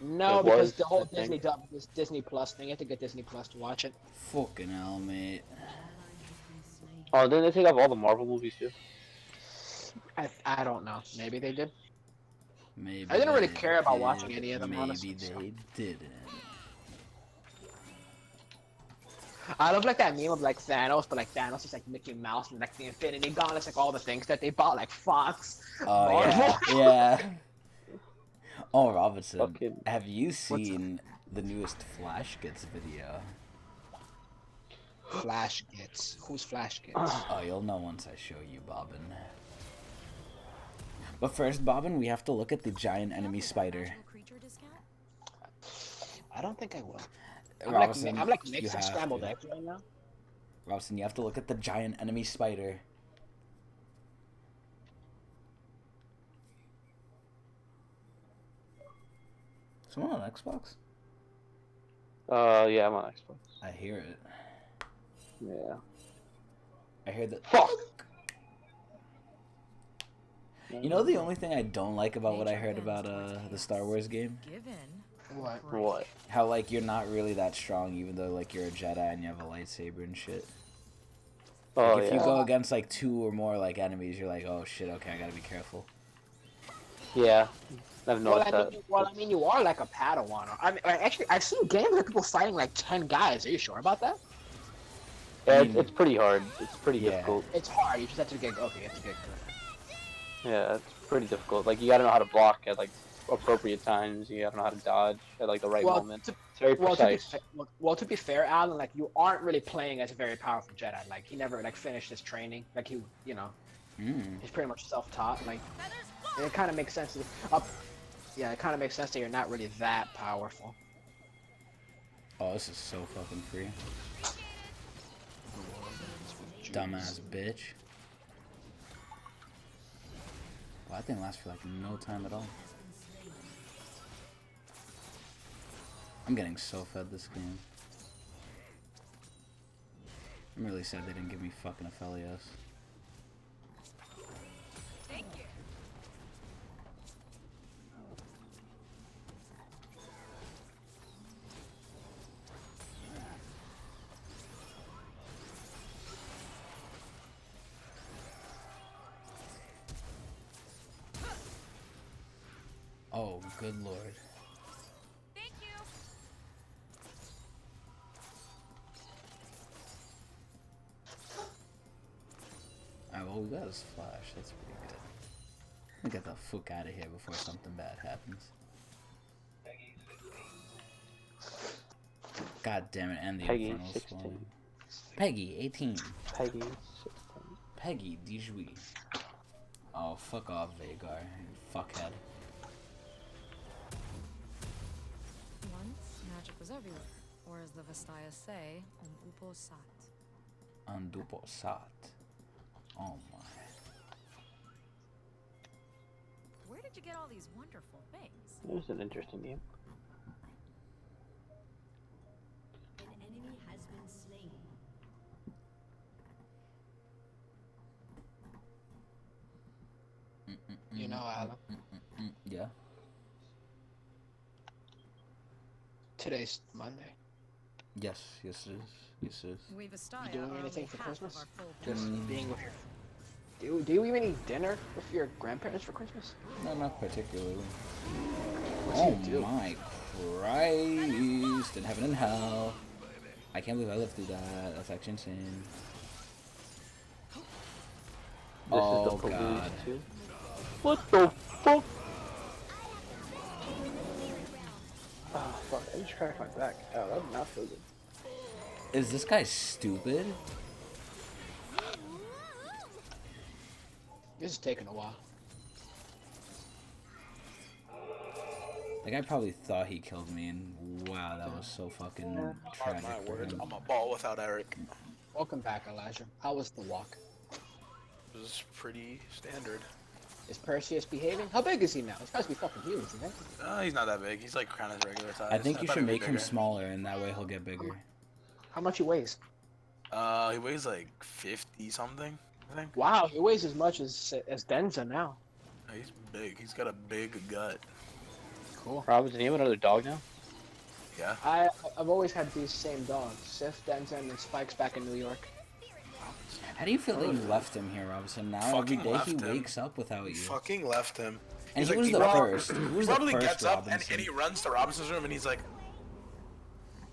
No, It because was, the whole I think. This Disney Plus thing. You have to get Disney Plus to watch it. Fucking hell, mate. Oh, didn't they take off all the Marvel movies too? I don't know. Maybe they did. Maybe. I didn't really they care about did. watching any of them, Maybe honestly, they so. didn't. I love like that meme of like Thanos, but like Thanos is like Mickey Mouse and like the Infinity Gauntlet, like all the things that they bought, like Fox. Oh Marvel. yeah, yeah. Oh Robinson, Fucking- have you seen the newest Flash Gets video? Flash Gets. Who's Flash Gets? Oh, you'll know once I show you, Bobbin. But first, Bobbin, we have to look at the giant enemy spider. I don't think I will. Robinson, I'm like you mixing have scrambled to. eggs right now. Robinson, you have to look at the giant enemy spider. Someone on Xbox? Yeah, I'm on Xbox. I hear it. Yeah. I hear that. Fuck. You know the only thing I don't like about what I heard about the Star Wars game? Given. What? What? How like you're not really that strong even though like you're a Jedi and you have a lightsaber and shit. Oh Like, if you yeah. go against like 2 or more like enemies, you're like, oh shit, okay, I gotta be careful. Yeah. I've Well, noticed that. I mean, you are like a Padawan. I mean, actually, I've seen games where people fighting like 10 guys. Are you sure about that? Yeah, I mean- it's pretty hard. It's pretty Yeah. difficult. It's hard. You just have to get okay. You have to get good. Yeah, it's pretty difficult. Like you gotta know how to block at like appropriate times. You gotta know how to dodge at like the right moment. It's very precise. To be fair, Alan, like you aren't really playing as a very powerful Jedi. Like he never like finished his training. Like he, you know, he's pretty much self-taught. Like it kind of makes sense. Yeah, it kind of makes sense that you're not really that powerful. Oh, this is so fucking free. Dumbass bitch. Well, that thing lasts for like no time at all. I'm getting so fed this game. I'm really sad they didn't give me fucking Aphelios. Oh, good lord. Thank you. Alright, well, we got his flash. That's pretty good. Let me get the fuck out of here before something bad happens. God damn it, and the Peggy, Infernal 16. Spawn. Peggy, 18. Peggy. Peggy, 18. Oh, fuck off, Vagar. You fuckhead. Once, magic was everywhere. Or as the Vastaya say, upo sat. Andupo Sat. Oh my. Where did you get all these wonderful things? It was an interesting game. An enemy has been slain. You know, Alan. Yeah? Today's Monday. Yes, yes it is. Yes it is. We Vastaya You doing are anything only for half Christmas? of our full Just potential. being with your. Do you even eat dinner with your grandparents for Christmas? No, not particularly. What Oh do you do? my Christ! In heaven and hell. I can't believe I lived through that. That's actually insane. This is the Oh police god. too. What the fuck? Oh fuck! I just cracked my back. Oh, that did not feel good. Is this guy stupid? This is taking a while. The guy probably thought he killed me, and wow, that was so fucking Mark tragic my for words, him. I'm a ball without Eric. Welcome back, Elijah. How was the walk? This is pretty standard. Is Perseus behaving? How big is he now? He's got to be fucking huge, right? He's not that big. He's like kind of regular size. I think you thought should he'd be make him bigger. smaller, and that way he'll get bigger. How much he weighs? He weighs like 50 something, I think. Wow, he weighs as much as Denza now. He's big. He's got a big gut. Cool. Robinson, you have another dog now? Yeah. I've always had these same dogs, Sif, Denza, and Spikes back in New York. How do you feel that you left him here, Robinson? Now every Fucking day he left him. wakes up without you. Fucking left him. And He's he like- was he the probably- first. He was He the probably first gets up Robinson. and he runs to Robinson's room and he's like,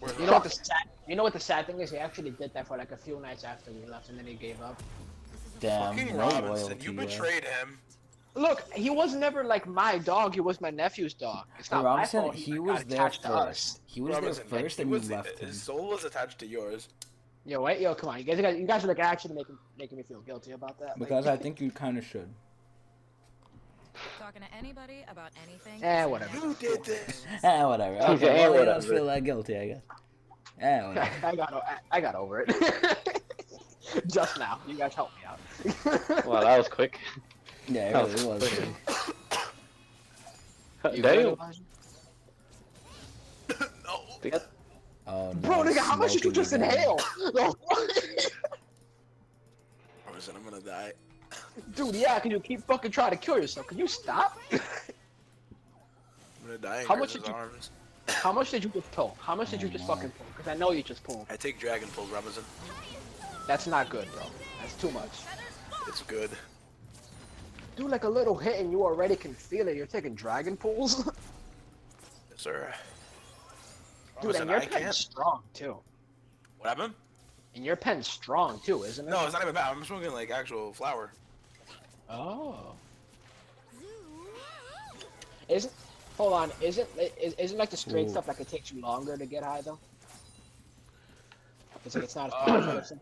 "Where's You know what the sad thing is? He actually did that for like a few nights after we left, and then he gave up. Damn, fucking no Robinson? loyalty. You there. betrayed him." Look, he was never like my dog. He was my nephew's dog. It's Hey, not my Robinson, fault. he got was there attached to us. first. He was Robinson, there first, he and you was- left him. His soul was attached to yours. Yo, wait, yo, come on, you guys are like actually making me feel guilty about that. Because I think you kind of should. Talking to anybody about anything. Whatever. Who did this? Whatever. Yeah, Okay, well, you don't whatever. feel that guilty, I guess. Whatever. I got over it. Just now, you guys helped me out. Wow, that was quick. Yeah, it That really was. quick. You Damn. good, Elijah? No. They got- Oh, no, Bro, nigga, how much did you smoking just again. inhale? Robinson, I'm gonna die. Dude, yeah, can you keep fucking trying to kill yourself? Can you stop? I'm gonna die in How much Chris's did you- arms. How much did you just pull? How much did you just fucking pull? Because I know you just pulled. I take dragon pull, Robinson. That's not good, bro. That's too much. It's good. Do like a little hit and you already can feel it. You're taking dragon pulls? Yes, sir. Dude, Robinson, and your I pen's can't. strong, too. What happened? And your pen's strong, too, isn't it? No, it's not even bad. I'm smoking like actual flour. Oh. Isn't... Hold on, isn't like the straight Ooh. stuff like it takes you longer to get high, though? It's like it's not as powerful or something?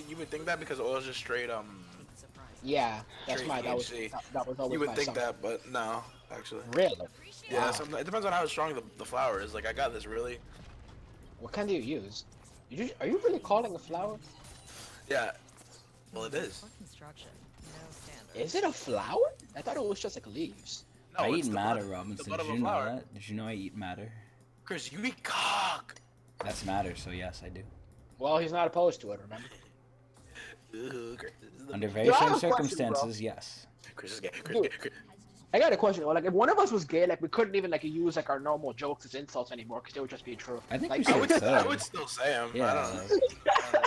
You would think that because oil's just straight Surprise. Yeah, that's Straight my... That was, THC. that was always You would my think assumption. that, but no, actually. Really? Yeah, Wow. sometimes, it depends on how strong the flour is. Like I got this really. What kind do you use? Are you really calling a flower? Yeah. Well, it is. For construction, no standard. Is it a flower? I thought it was just like leaves. No, I it's eat the matter, bud- Robinson. the bud Did of a you know flower. that? Did you know I eat matter? Chris, you eat cock. That's matter, so yes, I do. Well, he's not opposed to it, remember? Ugh, Chris, this is the- Under very Yo, I have certain a question, bro. circumstances, yes. Chris is gay. Chris is gay. Chris. I got a question. Like, if one of us was gay, like, we couldn't even like use like our normal jokes as insults anymore because they would just be true. I think like, we I should would, say. I would still say him. I Yeah. don't know.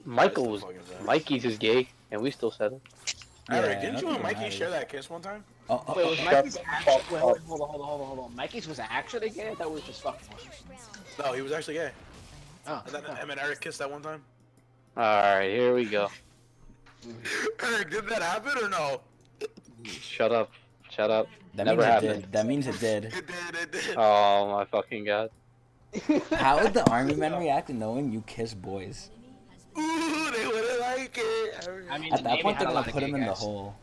Michael was. Fucking say. Mikey's is gay, and we still said it. Eric, Yeah, didn't you that and Mikey matters. share that kiss one time? Oh, oh, Wait, was oh, Mikey's Shut actually? up. Wait, hold on. Mikey's was actually gay? I thought we was just fucking. No, he was actually gay. Oh, And then him and Eric kissed that one time. Alright, here we go. Eric, did that happen or no? Shut up. Shut up. that Never means it happened. did. That means it did. It did. It did. Oh my fucking god. How would the army men react knowing you kiss boys? Ooh, they wouldn't like it. I mean, At the that Navy point, had they're a gonna lot of put gay him in the guys. hole.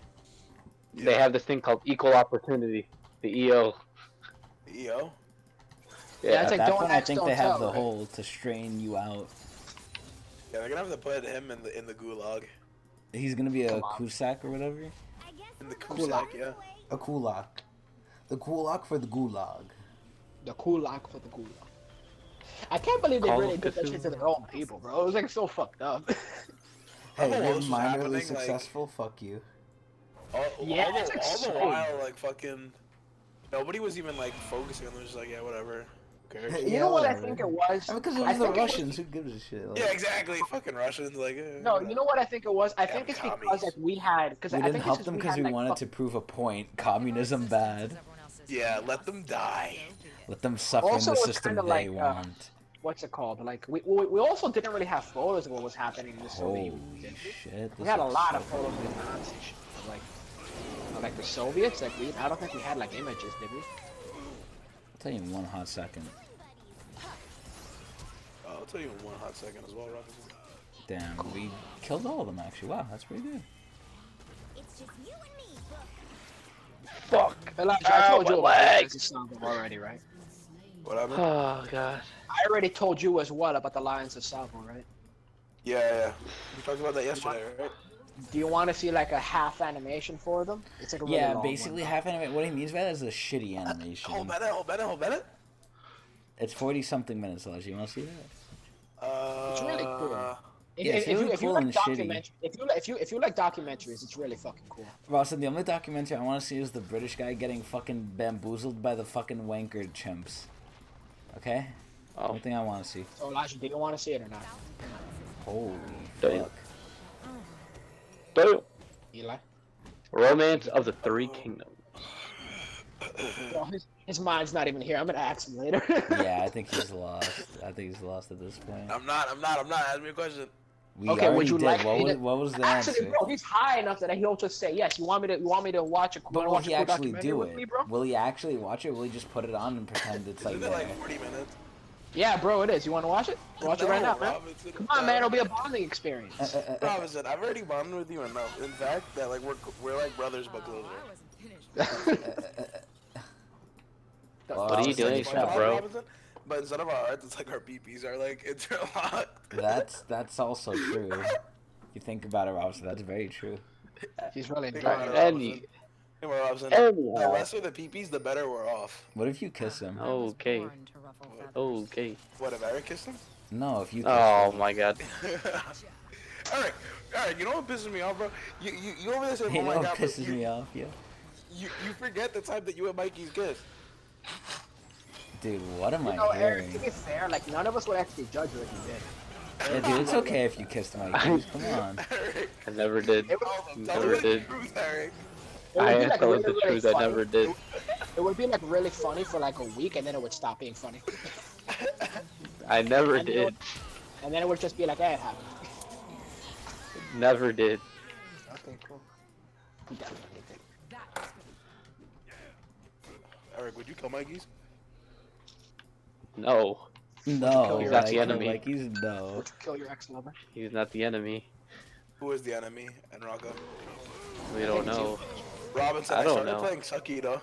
They have this thing called equal opportunity. The EO. EO. Yeah, it's At like that don't point, I ask, think don't they have tell, the right? hole to strain you out. Yeah, they're gonna have to put him in the gulag. He's gonna be a Come on. Kusak or whatever. In the Gulag. Kusak, yeah. A kulak. The kulak for the gulag. The kulak for the gulag. I can't believe they Call really of did that shit to their own people, bro. It was like so fucked up. Hey, know you're what was minorly happening, like- successful. Fuck you. Yeah, all it's the insane. while, like fucking, nobody was even like focusing on it. Just like, yeah, whatever. cares? You know what I think it was? Because it I was the think it was- Russians. Who gives a shit? Like, Yeah, exactly. Fucking Russians, like. No, you know what I think it was? I think it's Damn because commies. like we had because we I didn't think help it's them because because we had, like, wanted to prove a point. Communism bad. Yeah, let them die. Let them suffer Also, in the it's system kinda they like, want. what's it called? Like we also didn't really have photos of what was happening in the Soviet Union. Holy did we? shit! We this had a looks lot so of photos good. of the Nazi shit, but, like the Soviets. Like I don't think we had like images, did we? I'll tell you in one hot second. I'll tell you in one hot second as well, Robinson. Damn, we killed all of them actually. Wow, that's pretty good. It's just you and me, Book. Fuck. Elijah, I told my you about leg. Alliance of Salvo already, right? What happened? Oh god. I already told you as well about the Lions of Salvo, right? Yeah. We talked about that yesterday, right? Do you want to see like a half animation for them? It's like a really Yeah, long basically one. half anime. What he means by that is a shitty animation. Hold Bennett. It's 40 something minutes, Elijah. You want to see that? It's really cool. Yeah, it's really cool and shitty. If you like documentaries, it's really fucking cool. Rawson, the only documentary I want to see is the British guy getting fucking bamboozled by the fucking wanker chimps. Okay? Oh. Only thing I want to see. So Elijah, do you want to see it or not? Holy Damn. fuck. Boom. Eli? Romance of the Three Kingdoms. Bro, his mind's not even here. I'm gonna ask him later. Yeah, I think he's lost. I think he's lost at this point. I'm not. Ask me a question. We Okay, would already you did. like What me was, to- what was the Actually, answer? bro, he's high enough that he'll just say yes. You want me to watch a But will watch he a cool actually documentary do with it? me, bro? Will he actually watch it? Will he just put it on and pretend it's like Isn't it there? like 40 minutes? Yeah, bro, it is. You want to watch it? Watch it right now, man. Robinson, Come on, man. It'll be a bonding experience. Robinson, I've already bonded with you enough. In fact, that like we're like brothers but closer. What are you doing, bro? Robinson, but instead of our hearts, it's like our PPs are like interlocked. That's also true. You think about it, Robson. That's very true. He's really Think enjoying about it. it, Any. Robinson. Hey, Robinson, the Anyhow. lesser the PPs, the better we're off. What if you kiss him? Okay. Okay. What, if Eric kissed him? No, if you kiss Oh him. my god. Alright, you know what pisses me off, bro? You over there saying, You oh know my what god, but pisses me off, yeah. you forget the time that you and Mikey's kissed. Dude, what am You I know, Eric, hearing? to be fair, like none of us would actually judge what you did. Yeah, dude, it's okay if you kissed my kids. Come on. Eric, I never did. It would, tell Never them the did. truth, Eric. it would I be am like telling really, the really truth. I funny. never did. It would be like really funny for like a week, and then it would stop being funny. I never And then it did. would- And then it would just be like, hey, it happened. Never did. Okay, cool. He definitely did. Eric, would you kill Mikey's? No. No, He's not the like, enemy. Like he's no. Would you kill your ex-lover? He's not the enemy. Who is the enemy? And Rocco? We don't know. Robinson, I I don't started know. playing Sucky though.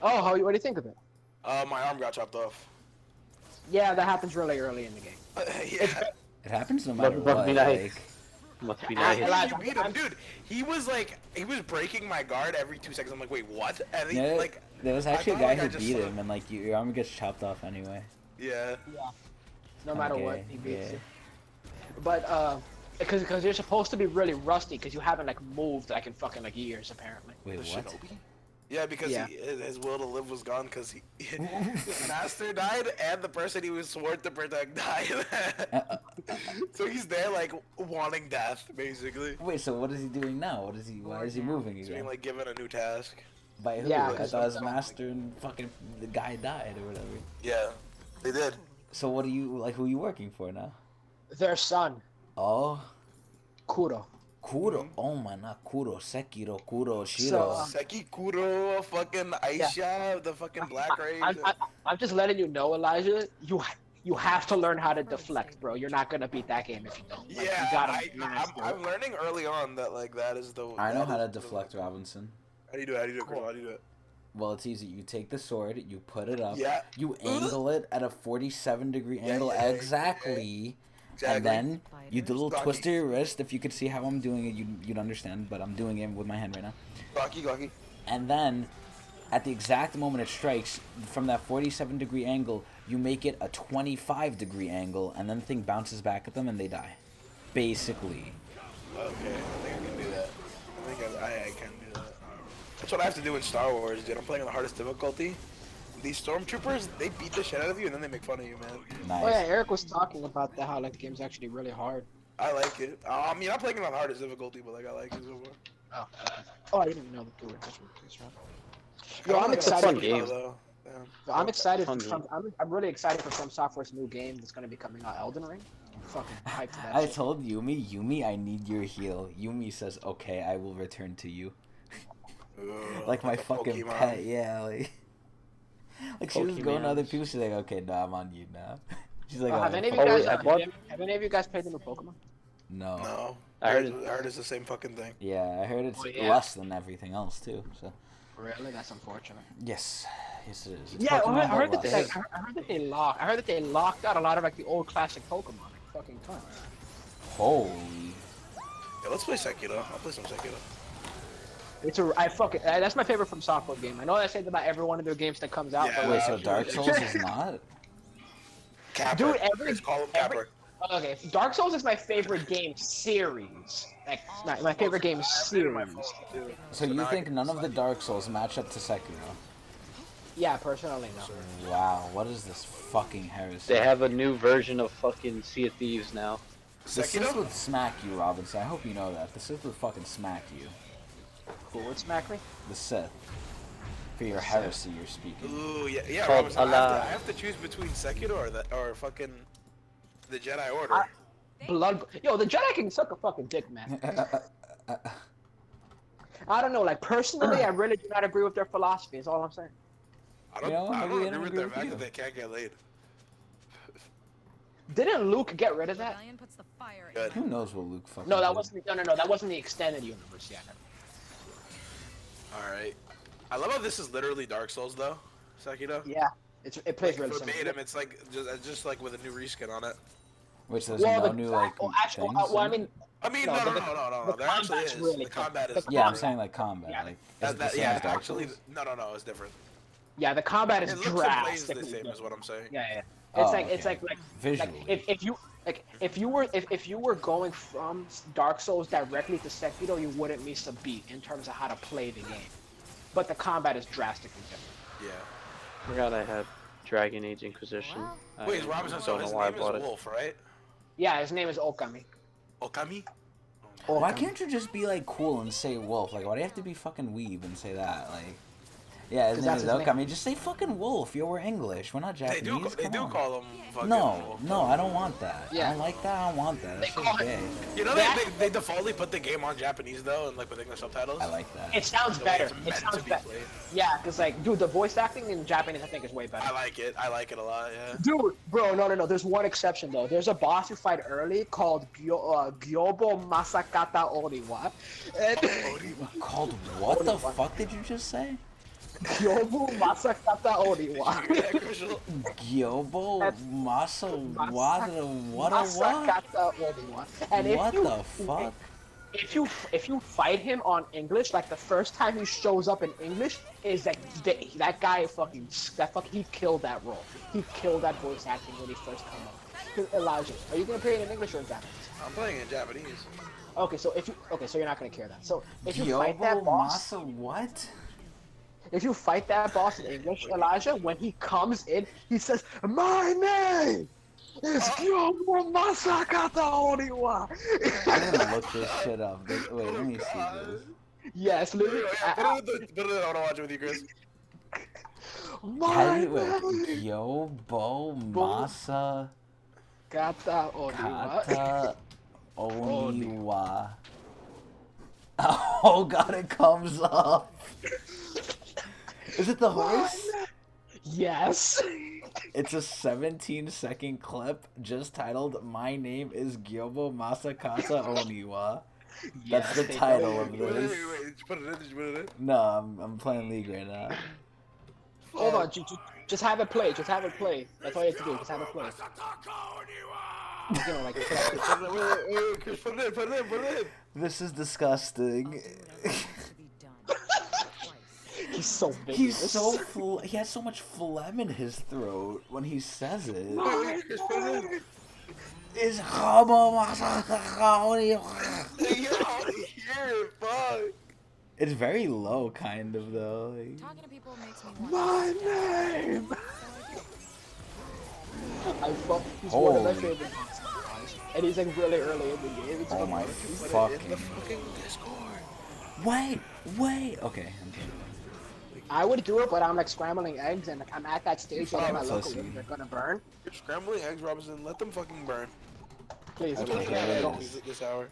Oh, what do you think of it? My arm got chopped off. Yeah, that happens really early in the game. Yeah. It happens no matter Must what. be nice. Like, Must be I- nice. I- You beat him, dude. He was breaking my guard every 2 seconds. I'm like, wait, what? And he, yeah, like, there was I actually a thought, guy like, I who just beat saw- him, and like your arm gets chopped off anyway. yeah. Yeah. No matter what, Okay, he beats yeah. you. But because you're supposed to be really rusty because you haven't like moved like in fucking like years apparently. Wait, The what? Shinobi? Yeah, because Yeah. his will to live was gone because his master died and the person he was sworn to protect died. So he's there like wanting death, basically. Wait, so what is he doing now? What is he? Why is he moving He's again? being like given a new task. By who? Yeah, I 'cause thought his master and fucking the guy died or whatever. Yeah, they did. So what are you like? Who are you working for now? Their son, Oh, Kuro. Kuro. Oh my, not Kuro. Sekiro, Kuro, Shiro. So, Seki Kuro, fucking Aisha, the fucking Black Race. I'm just letting you know, Elijah. You have to learn how to deflect, bro. You're not gonna beat that game if you don't. Like, Yeah, you gotta master I'm it. learning early on that like that is the. I know that how to is the- deflect, Robinson. How do you do it? How do you do it, Chris? How do you do it? Well, it's easy. You take the sword, you put it up, Yeah. you angle it at a 47-degree angle yeah, exactly, Exactly. and then you do a little Rocky. twist to your wrist. If you could see how I'm doing it, you'd understand. But I'm doing it with my hand right now. Glocky. And then, at the exact moment it strikes, from that 47-degree angle, you make it a 25-degree angle, and then the thing bounces back at them and they die. Basically. Okay, I think I can do that. I think I can do that. That's what I have to do in Star Wars, dude. I'm playing on the hardest difficulty. these stormtroopers, they beat the shit out of you and then they make fun of you, man. Nice. Oh yeah, Eric was talking about that, how like the game's actually really hard. I like it. I mean, I'm playing it on hardest difficulty, but like I like it so far. Oh, oh, I didn't even know that they were different. I Yo, don't I'm know if it's excited. fun for game. though. Yeah. So I'm excited Fun for some. I'm really excited for From Software's new game that's gonna be coming out, Elden Ring. I'm fucking hyped to that. I shit. told Yumi, I need your heal. Yumi says, okay, I will return to you. Like my a fucking Pokemon. pet, yeah, like she was going to other Pokemons. people, she's like, okay, no, I'm on you now. She's like, Have oh, any of you Oh, guys? wait, Have any of you guys played the new Pokemon? no. No, I heard I heard it's the same fucking thing. Yeah, I heard it's Oh, yeah. less than everything else too. So Really? That's unfortunate. yes, yes it is. It's Yeah, Pokemon, I heard but that. less. I heard that they locked out a lot of like the old classic Pokemon. Like, fucking tons. Holy. Yeah, let's play Sekiro. I'll play some Sekiro. That's my favorite From Software game. I know I say that about every one of their games that comes out. Yeah. But Wait, so actually, Dark Souls is not? Capper. Dude, Let's call him Capper. Okay, Dark Souls is my favorite game series. Like my favorite game series. So you think none of the Dark Souls match up to Sekiro? Yeah, personally, no. Wow, what is this fucking heresy? They have a new version of fucking Sea of Thieves now. The Sith Sekiro? would smack you, Robinson. I hope you know that. The Sith would fucking smack you. Who would smack me? The Sith. For your heresy you're speaking. Ooh, yeah, Called Robinson, Allah. I have to choose between Sekiro or fucking the Jedi Order. Yo, the Jedi can suck a fucking dick, man. I don't know. Like personally, I really do not agree with their philosophy. Is all I'm saying. I don't, You know, I maybe don't they agree don't with agree their with fact you. that they can't get laid. Didn't Luke get rid of that? Rebellion puts the fire Good. Who knows what Luke fucking No, that did. wasn't. No. That wasn't the extended universe yet. All right. I love how this is literally Dark Souls though, Sekiro. Yeah, it plays Like, really similar. verbatim, it's like just like with a new reskin on it. Which there's Well, no the new like actual, things. well, I mean, I mean, No, no. the There actually combat's is. really The combat is. the yeah, I'm combat- saying like combat. Yeah. Like is it the same yeah, as Dark actually, Souls? no, it's different. yeah, the combat is It looks and plays the drastically same, is different. what I'm saying. Yeah. Oh, It's like okay. it's like Visually. if you were going from Dark Souls directly to Sekiro, you wouldn't miss a beat in terms of how to play the game. But the combat is drastically different. Yeah. Forgot I had Dragon Age Inquisition. I Wait, is Robinson? So don't know his why I name is bought it. Wolf, right? Yeah, his name is Okami. Okami. Why can't you just be like cool and say wolf? Like, why do you have to be fucking weeb and say that? Like, yeah, his 'Cause name that's is his name. Okami. Just say fucking wolf. Yo, we're English. We're not They Japanese. do. They Come do on. call him. Fucking No, Wolf. no, I don't want that. I Yeah. don't like that. I don't want that. That's They so call it- gay. You know That- they defaultly put the game on Japanese though, and like with English subtitles. I like that. It sounds The way better. it's It meant sounds to be better. played. Yeah, because like, dude, the voice acting in Japanese I think is way better. I like it. I like it a lot. Yeah. Dude, bro, no. There's one exception though. There's a boss you fight early called Gyobo Masakata Oriwa. And Called what the fuck did you just say? Gyobo Masakata Oriwa. Yeah, Crucial. Gyobo That's- Masa what what? Masakata Oriwa. And if What you, the fuck? If you fight him on English, like the first time he shows up in English, is like that guy he killed that role. He killed that voice acting when he first came up. Elijah, are you gonna play it in English or in Japanese? I'm playing in Japanese. Okay, so you're not gonna care that. So if you fight that Gyobo boss, Masa what? if you fight that boss in English, Elijah, when he comes in, he says, "My name is Gyobo Masakata Oriwa." I'm gonna look this shit up. Wait, let me see this. Yes, literally. Put it. I want to watch it with you, Chris. How My do you wait? name Gyobo Masa Kata Oriwa. Kata Oniwa. Oh god, it comes up. Is it the horse? Yes. It's a 17-second clip just titled "My name is Gyobo Masakata Oniwa." That's the Yes, they title of Wait, this. Did you put it in? Did you put it in? No, I'm playing League right now. Hold on, just have it play. Just have it play. That's all you have to do. Just have it play. You know, like, Wait, Chris, put it in. This is disgusting. To be done. Twice. he's so big. He's so he has so much phlegm in his throat when he says it. Wait, Chris, put it in. Is Gyobo Masakata Oniwa. Hey, you're out of here, fuck. It's very low, kind of though. Like... Talking to people makes me want My to step name. so I do. He's one of my Holy. favorite monsters, guys. And he's like really early in the game. It's Oh my hilarious. Put it in fucking. the fucking Discord. Wait. Okay, I'm kidding. I would do it, but I'm like scrambling eggs, and I'm at that stage where my Pussy. local they're gonna burn. You're scrambling eggs, Robinson. Let them fucking burn. Please, Okay, please. here it Don't is. use it this hour.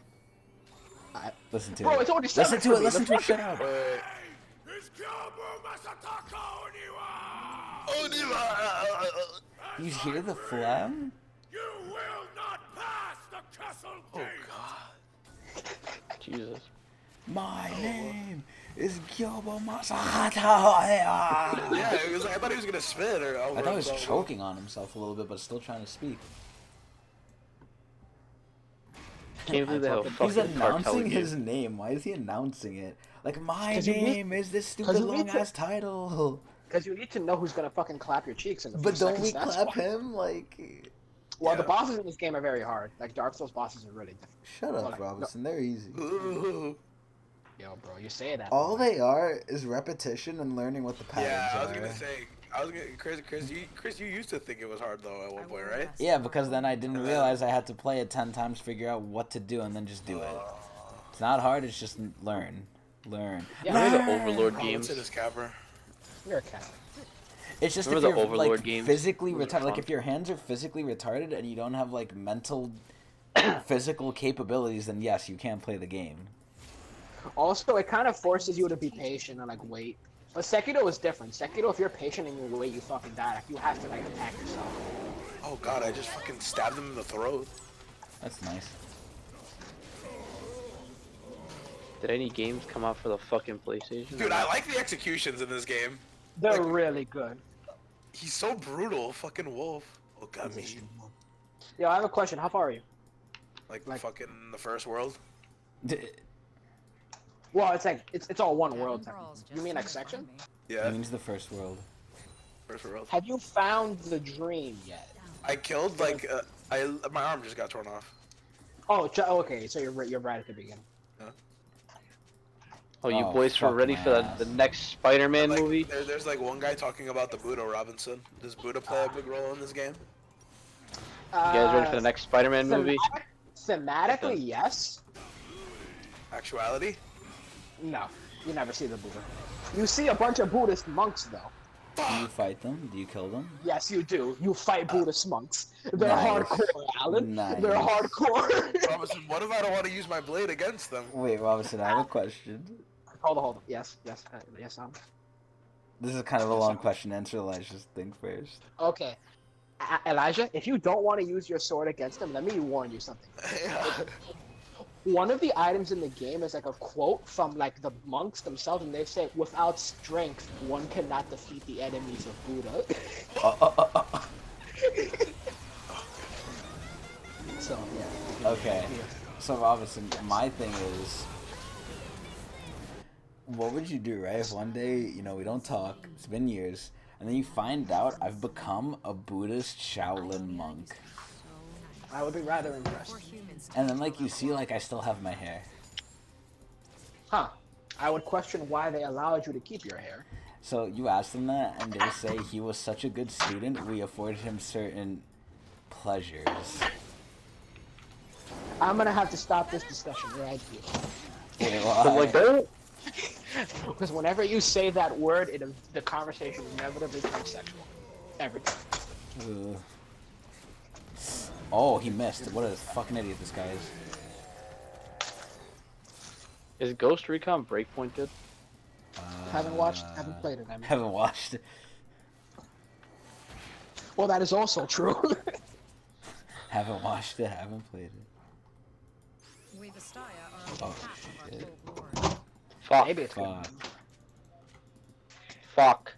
Listen to Bro, it. it's already Listen to it. 7 Listen to it. Shut up. But You hear the phlegm? oh god. Jesus. My name is Gyobo Masakata. Yeah, it was like, I thought he was gonna spit or. I thought he was choking on himself a little bit, but still trying to speak. Can't believe they have a He's fucking cartel announcing game. his name. Why is he announcing it? Like, my 'Cause you need- name is this stupid 'cause you need long ass title. Because you need to know who's gonna fucking clap your cheeks in the But first don't seconds, we that's clap why. him? Like, Well, the Yeah. bosses in this game are very hard. Like Dark Souls bosses are really difficult. shut up, Like, Robinson. They're easy. Ooh. Yo, bro, you say that. All they are is repetition and learning what the patterns Yeah, I are. was gonna say. Chris, you used to think it was hard though at one point, right? Yeah, because then I didn't realize I had to play it 10 times, figure out what to do, and then just do it. It's not hard, it's just learn. Learn. Yeah, Remember the Learn! Overlord games? Robinson is capper. You're a cat. It's just Remember if the you're Overlord like games? physically Those are retarded, like fun. if your hands are physically retarded and you don't have like mental, physical capabilities, then yes, you can play the game. Also, it kind of forces you to be patient and like wait. But Sekiro is different. Sekiro, if you're patient and you wait, you fucking die. Like you have to like attack yourself. Oh god, I just fucking stabbed him in the throat. That's nice. Did any games come out for the fucking PlayStation? Dude, I like the executions in this game. They're Like- really good. He's so brutal, fucking wolf. Oh god, me. Yo, I have a question. How far are you? Like Like- fucking the first world. Well, it's like it's all one world. Having brawls You just mean like in front of section? me. Yeah, It means the first world. first world. Have you found the dream yet? I killed like my arm just got torn off. Oh, okay. So you're right at the beginning. Oh, you Oh, boys were fuck ready my for the, ass. the next Spider-Man Like, movie? there's like one guy talking about the Buddha Robinson. Does Buddha play a big role in this game? You guys ready for the next Spider-Man movie? Thematically, yes. Actuality? No, you never see the Buddha. You see a bunch of Buddhist monks, though. Do you fight them? Do you kill them? Yes, you do. You fight Buddhist monks. They're Nice. hardcore, Alan. Nice. They're hardcore. Robinson, what if I don't want to use my blade against them? Wait, Robinson, I have a question. hold on. Yes. This is kind of a long question. Answer Elijah's thing first. Okay. Elijah, if you don't want to use your sword against them, let me warn you something. One of the items in the game is like a quote from like the monks themselves, and they say, "Without strength, one cannot defeat the enemies of Buddha." So yeah. Okay. So Robinson, my thing is, what would you do, right? If one day, we don't talk, it's been years, and then you find out I've become a Buddhist Shaolin monk. I would be rather impressed. For humans. And then, like, you see, like, I still have my hair. Huh. I would question why they allowed you to keep your hair. So you ask them that, and they say he was such a good student, we afforded him certain pleasures. I'm gonna have to stop this discussion right here. Wait, But like that? Because whenever you say that word, the conversation inevitably becomes sexual. Every time. Ugh. Oh, he missed. What a fucking idiot this guy is. Is Ghost Recon Breakpoint good? Haven't played it. I mean. Haven't watched it. Well, that is also true. Haven't watched it. Haven't played it. We Vistaya are on Oh, behalf of our shit. full glory. Fuck. Maybe it's good. Fuck.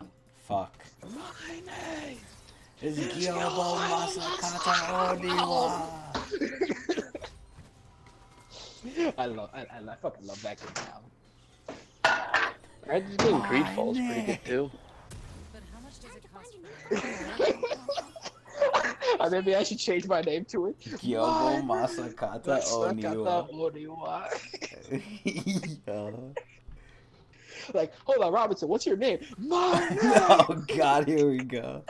Fuck. Fuck. My name is Gyobo Masakata Oniwa. I fucking love that game now. I heard this game Greedfall is pretty good too. But how much does it cost? Maybe I should change my name to it. Gyobo Masakata Masakata Oniwa. Oniwa. Yeah. Like, hold on, Robinson, what's your name? My name. Oh God, here we go.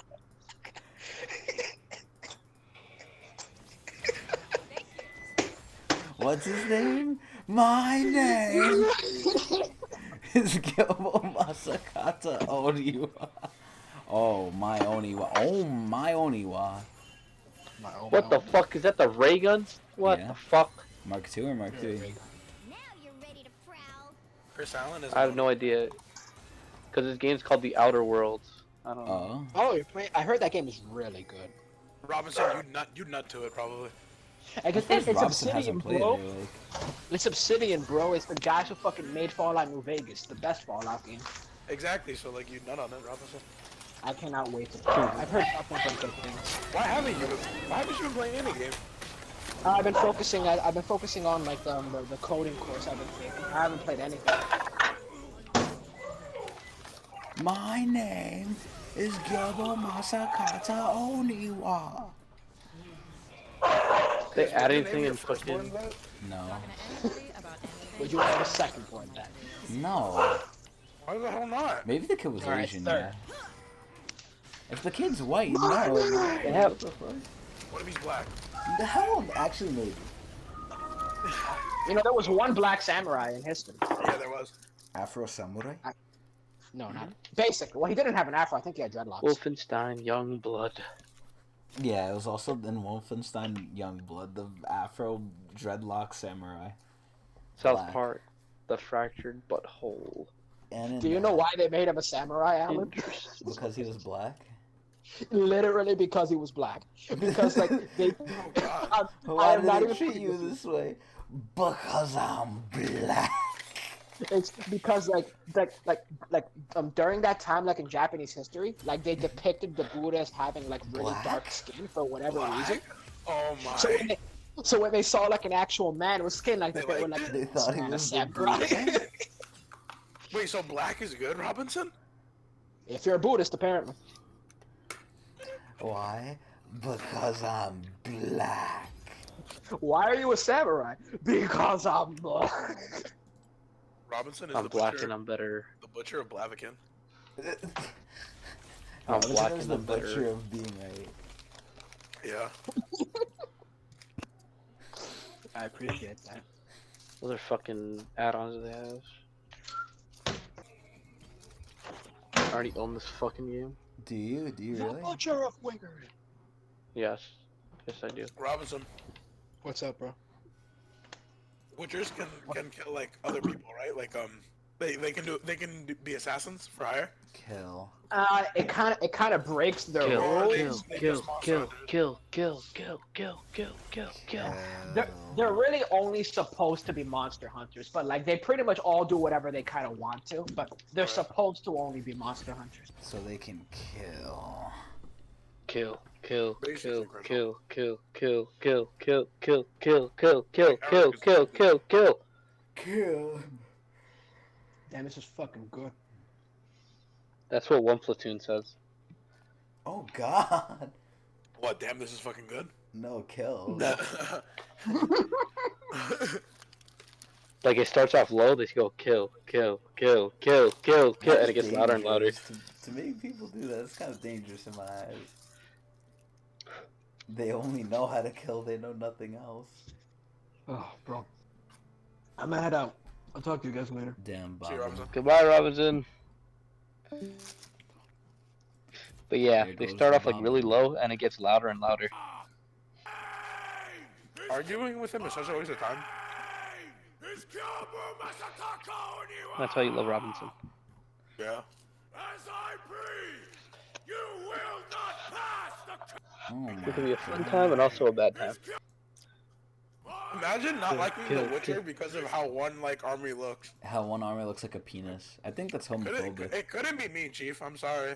What's his name? My name is Gilbo Masakata Oniwa. Oh my Oniwa. Oh my Oniwa. What the fuck is that? The ray gun? What Yeah. the fuck? Mark 2 or Mark 3? Now you're ready to prowl. Chris Allen is. I have no idea. Because this game's called The Outer Worlds. I don't know. Oh. Oh, you're playing. I heard that game is really good. Robinson, you nut to it probably. I guess Of course it's Robinson Obsidian, hasn't played bro. it. Like, It's Obsidian, bro. It's the guys who fucking made Fallout New Vegas, the best Fallout game. Exactly. So like you nut on it, Robinson. I cannot wait to play. I've heard nothing but good things. Why haven't you? Why haven't you been playing any game? I've been focusing. I've been focusing on like the coding course I've been taking. I haven't played anything. my name is Gilbo Masakata Oniwa. They add Name anything your in firstborn, fucking. No. Talking to anybody about anything? Would you want a second one then? No. Why the hell not? Maybe the kid was Alright, Asian, third. yeah. If the kid's white, no. They have. What the fuck? What if he's black? The hell? Actually, maybe. You know, there was one black samurai in history. Yeah, there was. Afro Samurai? No, not basically. Well, he didn't have an afro. I think he had dreadlocks. Wolfenstein, Young Blood. Yeah, it was also in Wolfenstein Youngblood, the Afro dreadlock samurai. South Black. Park, The Fractured Butthole. And in Do you know why they made him a samurai, Alan? Interesting. Because he was black? Literally because he was black. Because like they. I Why am did not they even treat kidding you you. this way? Because I'm black. It's because during that time, like in Japanese history, like they depicted the Buddha as having like really Black? dark skin for whatever reason. Oh my. So when they saw like an actual man with skin like that, they were like, They thought he "Man, a was the samurai." Buddha? Wait, so black is good, Robinson? If you're a Buddhist, apparently. Why? Because I'm black. Why are you a samurai? Because I'm black. Robinson is I'm the black butcher. and I'm better. The butcher of Blaviken. I'm This black is and the I'm better. butcher of being right. Yeah. I appreciate that. Those are fucking add-ons they have. I already own this fucking game. Do you? Do you The really? Butcher of Wingard. Yes. Yes, I do. Robinson. What's up, bro? Butchers can kill like other people, right? Like they can be assassins for hire. Kill. It kind of breaks their Kill, rules. kill. They're really only supposed to be monster hunters, but like they pretty much all do whatever they kind of want to. But they're supposed to only be monster hunters. So they can kill. Kill. Basically, Kill. Damn, this is fucking good. That's what one platoon says. Oh God. What? Damn, this is fucking good. No, kill. Like it starts off low, they go kill, and it gets louder and louder. To make people do that, it's kind of dangerous in my eyes. They only know how to kill, they know nothing else. Oh, bro. I'm gonna head out. I'll talk to you guys later. Damn, See you, Bob. Robinson. Goodbye, Robinson. But yeah, There they goes start the off like bomb. really low, and it gets louder and louder. Arguing with him is such a waste of time. That's why you love Robinson. Yeah. Oh my It can be a fun time and also a bad time. Imagine not liking kill, The Witcher kill. because of how one like army looks. How one armor looks like a penis. I think that's homophobic. It couldn't be me, Chief. I'm sorry.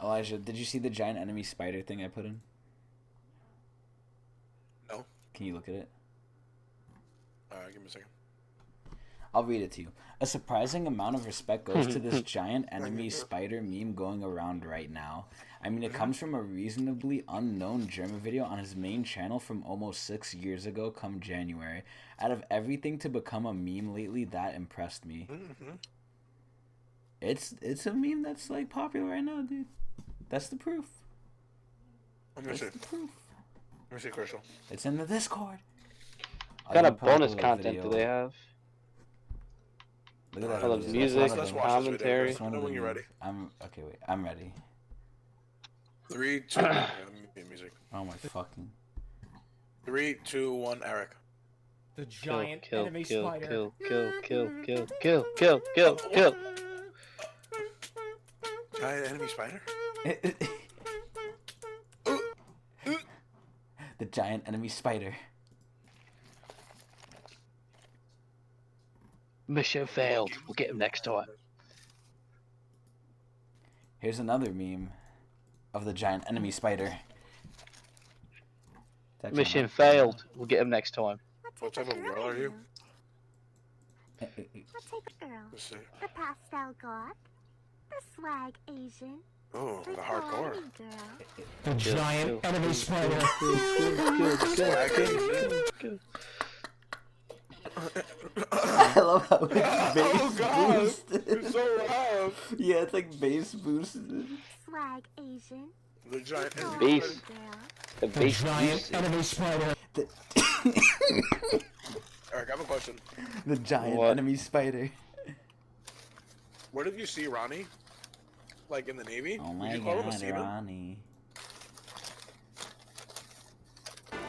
Elijah, did you see the giant enemy spider thing I put in? No. Can you look at it? Give me a second. I'll read it to you. A surprising amount of respect goes to this giant enemy spider meme going around right now. I mean, it comes from a reasonably unknown German video on his main channel from almost 6 years ago come January. Out of everything to become a meme lately, that impressed me. It's a meme that's like popular right now, dude. That's the proof. Let me That's see. the proof. Let me see, Crystal. It's in the Discord. What kind of bonus content do they have? Look at that. Oh, the video. music, That's one Let's of watch them. this video. commentary. That's one Know of when the you're ready. memes. Okay, wait. I'm ready. 3, 2, 1. Music. Oh my fucking. 3, 2, 1. Eric. The giant kill, enemy kill, spider. kill, kill, kill, kill, kill, kill, kill, kill. Giant enemy spider. The giant enemy spider. Mission failed. We'll get him next time. Here's another meme of the giant enemy spider. It's actually Mission not- failed. We'll get him next time. What type of girl are you? I'll take a girl. Let's see. The pastel goth. The swag Asian. Oh, The the hardcore. girly girl. The giant enemy spider. I love how it's bass God. boosted. You're so loud. Yeah, it's like bass boosted. Swag Asian. The giant The enemy girly Beast. spider. girl. The The base giant enemy spider. The, Eric, I have a question. the giant What? enemy spider. Where did you see Ronnie? Like in the Navy? Oh Did my you call him a god, seaman? Ronnie.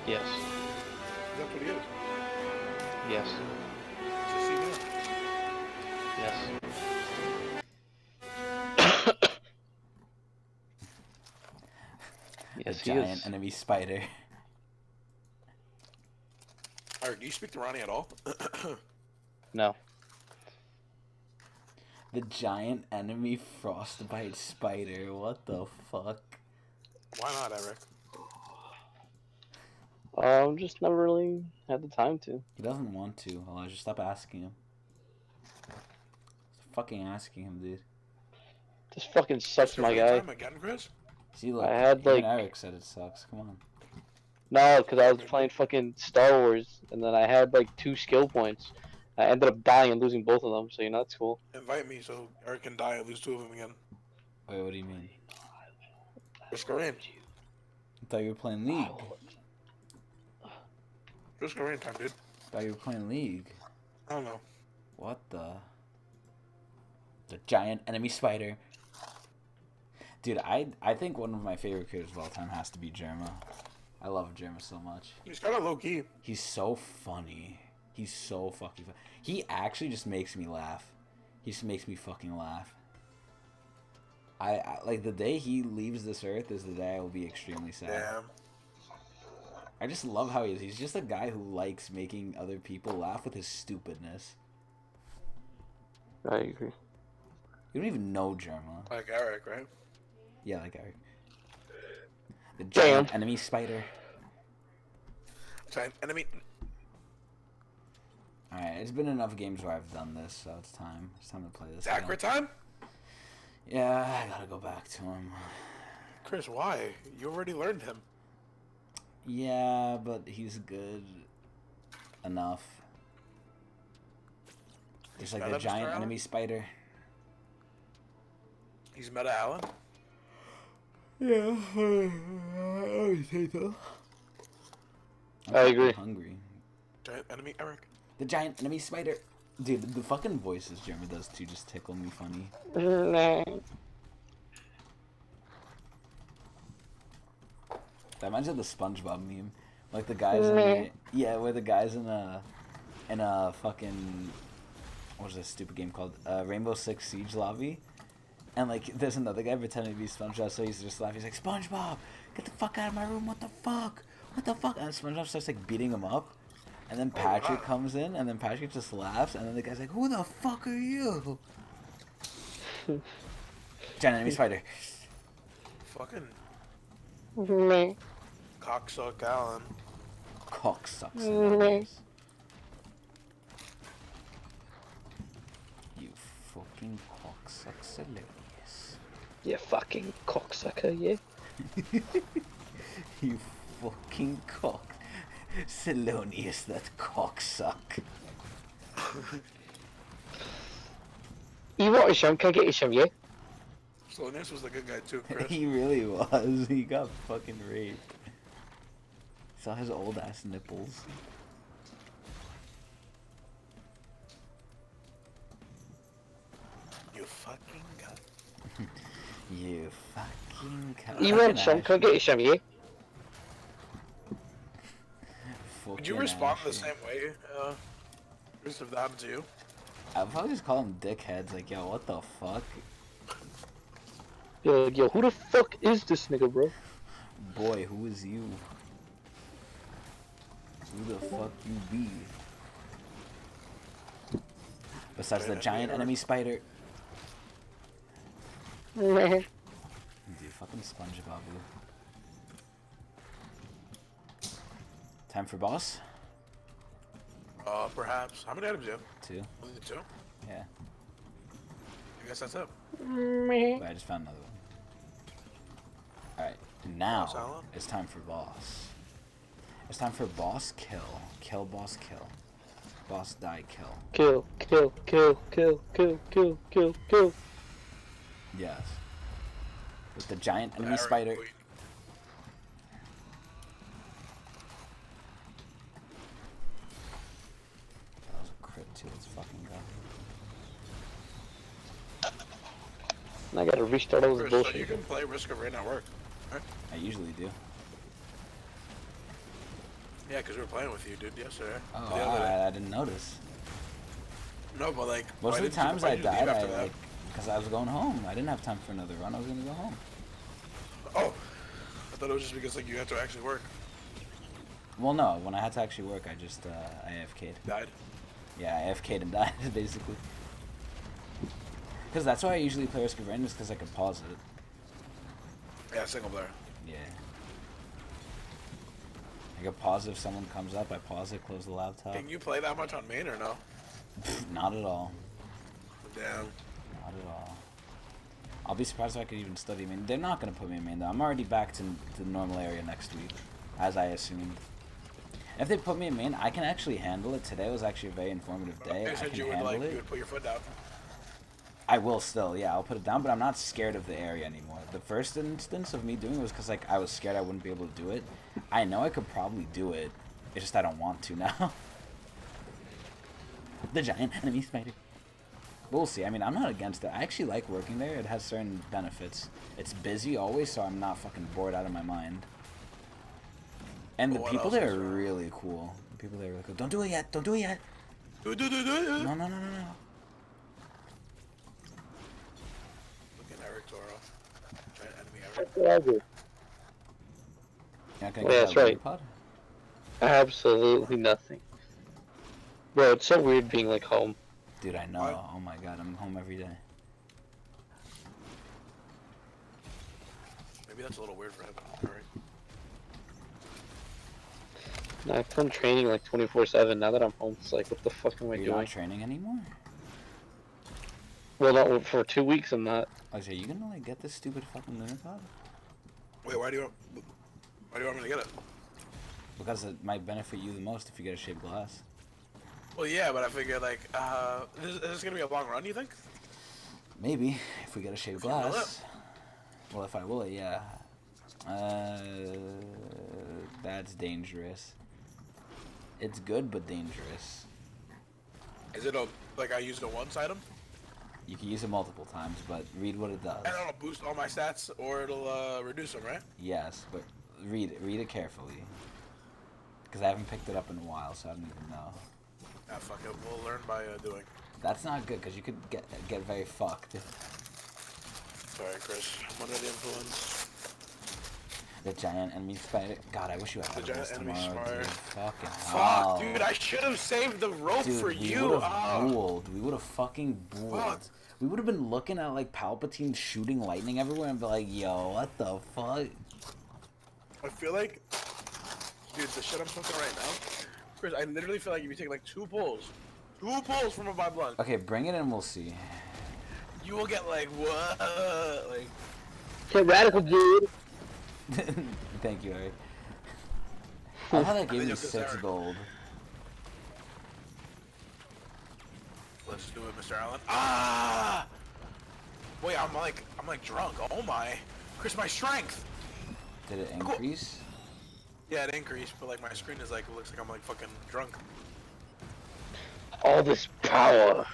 Yes. That's what he is. Yes. He's a seaman. Yes. The Yes, he giant is. enemy spider. Eric, do you speak to Ronnie at all? No. The giant enemy frostbite spider. What the fuck? Why not, Eric? Just never really had the time to. He doesn't want to. Elijah, stop asking him. Stop fucking asking him, dude. Just fucking sucks, Mr. my Free guy. Time again, Chris? See, look. I had, even like- Eric said it sucks. Come on. No, because I was playing fucking Star Wars, and then I had like 2 skill points. I ended up dying and losing both of them, so you know that's cool. Invite me so Eric can die and lose 2 of them again. Wait, what do you mean? Just go in. I thought you were playing League. Just go in time, dude. I thought you were playing League. I don't know. What the? The giant enemy spider. Dude, I think one of my favorite creators of all time has to be Germa. I love Germa so much. He's kind of low key. He's so funny. He's so fucking funny. He actually just makes me laugh. He just makes me fucking laugh. I like the day he leaves this earth is the day I will be extremely sad. Damn. I just love how he is. He's just a guy who likes making other people laugh with his stupidness. I agree. You don't even know Germa. Like Eric, right? Yeah, like Eric. The giant Damn. enemy spider. Giant enemy. Alright, it's been enough games where I've done this, so it's time. It's time to play this. Zachary again. time? Yeah, I gotta go back to him. Chris, why? You already learned him. Yeah, but he's good enough. Just like meta, the Mr. giant Allen? enemy spider. He's Meta Allen. Yeah, I would say so. I agree. I'm hungry. Giant enemy Eric. The giant enemy spider. Dude, the fucking voices Jeremy does too just tickle me funny. That reminds me of the SpongeBob meme. Like the guys in the, yeah, where the guys in a fucking, what was this stupid game called? Rainbow Six Siege lobby. And like there's another guy pretending to be SpongeBob, so he's just laughing. He's like, SpongeBob, get the fuck out of my room, what the fuck? What the fuck? And SpongeBob starts like beating him up. And then Patrick comes in, and then Patrick just laughs, and then the guy's like, who the fuck are you? Giant enemy spider. Fucking cocksuck Allen. Cock sucks. fucking cocksucks. You fucking cocksucker, yeah. You fucking cock. Salonius, that cocksuck. You want some? Can I get you some, yeah? So this was the good guy too, Chris. He really was. He got fucking raped. Saw his old ass nipples. You fucking guy. You fucking cock. You want some? Can I get you some, yeah? Would you respond the same way, Chris, if that happened to you? I'd probably just call them dickheads. Like, yo, what the fuck? You're like, yo, who the fuck is this nigga, bro? Boy, who is you? Who the fuck you be? Besides the giant enemy spider. Dude, fucking SpongeBob, dude. Time for boss? Perhaps. How many items do you have? 2. Only 2? Yeah. I guess that's it. But I just found another one. Alright, now Silent? it's time for boss. It's time for boss kill. Kill, boss, kill. Boss die, kill. Kill, kill, kill, kill, kill, kill, kill, kill. Yes. With the giant enemy Alright, spider. wait. That was a crit too, let's fucking go. And I gotta restart all this Chris, so you bullshit. can play Risk of Rain at work. Right? I usually do. Yeah, because we were playing with you, dude, yesterday. Oh, The other day. I didn't notice. No, but like... Most why of the didn't you- times why I did you leave died, after that? because I was going home. I didn't have time for another run. I was gonna go home. Oh! I thought it was just because like you had to actually work. Well, no. When I had to actually work, I just I AFK'd. Died. Yeah, I AFK'd and died basically. Because that's why I usually play Risk of Rain, just because I can pause it. Yeah, single player. Yeah. I can pause if someone comes up. I pause it, close the laptop. Can you play that much on main or no? Not at all. Damn. Not at all. I'll be surprised if I could even study main. They're not going to put me in main, though. I'm already back to the normal area next week, as I assumed. If they put me in main, I can actually handle it. Today was actually a very informative day. They I said can you would handle like it. you would put your foot down. I will still, yeah, I'll put it down, but I'm not scared of the area anymore. The first instance of me doing it was because, like, I was scared I wouldn't be able to do it. I know I could probably do it. It's just I don't want to now. The giant enemy spider. We'll see. I mean, I'm not against it. I actually like working there. It has certain benefits. It's busy always, so I'm not fucking bored out of my mind. And the What people else there is are there? really cool. The people there are really cool. Don't do it yet. Don't do it yet. Do it. No, no, no, no, no. Look at Eric Toro. Giant enemy Eric. That's what I do. You're not gonna Yeah, get that's that right. pod? Absolutely nothing. Bro, it's so weird being like home. Dude, I know. What? Oh my god, I'm home every day. Maybe that's a little weird for him. Alright. I've been training like 24/7. Now that I'm home, it's like, what the fuck am I You're doing? not training anymore? Well, not for 2 weeks. I'm not. Oh, so are you gonna like get this stupid fucking lunar pod? Wait, why do you want me to get it? Because it might benefit you the most if you get a shaped glass. Well, yeah, but I figured like, is this gonna be a long run? You think? Maybe if we get a shaped you will glass. Well, if I will it, yeah. That's dangerous. It's good but dangerous. Is it like I used a once item? You can use it multiple times, but read what it does. And it'll boost all my stats, or it'll reduce them, right? Yes, but read it carefully. Because I haven't picked it up in a while, so I don't even know. Ah, fuck it. We'll learn by doing. That's not good, because you could get very fucked. Sorry, Chris. I'm under the influence. The giant enemy spider. God, I wish you had The giant this enemy tomorrow, spider. dude. Fucking Fuck, hell. dude! I should have saved the rope Dude, for we you. would have Ah. booled. We would have fucking booled. Fuck. We would have been looking at like Palpatine shooting lightning everywhere and be like, yo, what the fuck? I feel like, dude, the shit I'm smoking right now, Chris. I literally feel like if you take like two pulls from a by blunt. Okay, bring it in, we'll see. You will get like what? Like Get radical, dude. Thank you, Eric. I love how that gave think me it's 6 Eric. gold. let's do it, Mr. Allen. Ah! Wait, I'm like drunk. Oh my, Chris, my strength. Did it increase? Yeah, it increased, but like my screen is like it looks like I'm like fucking drunk. All this power.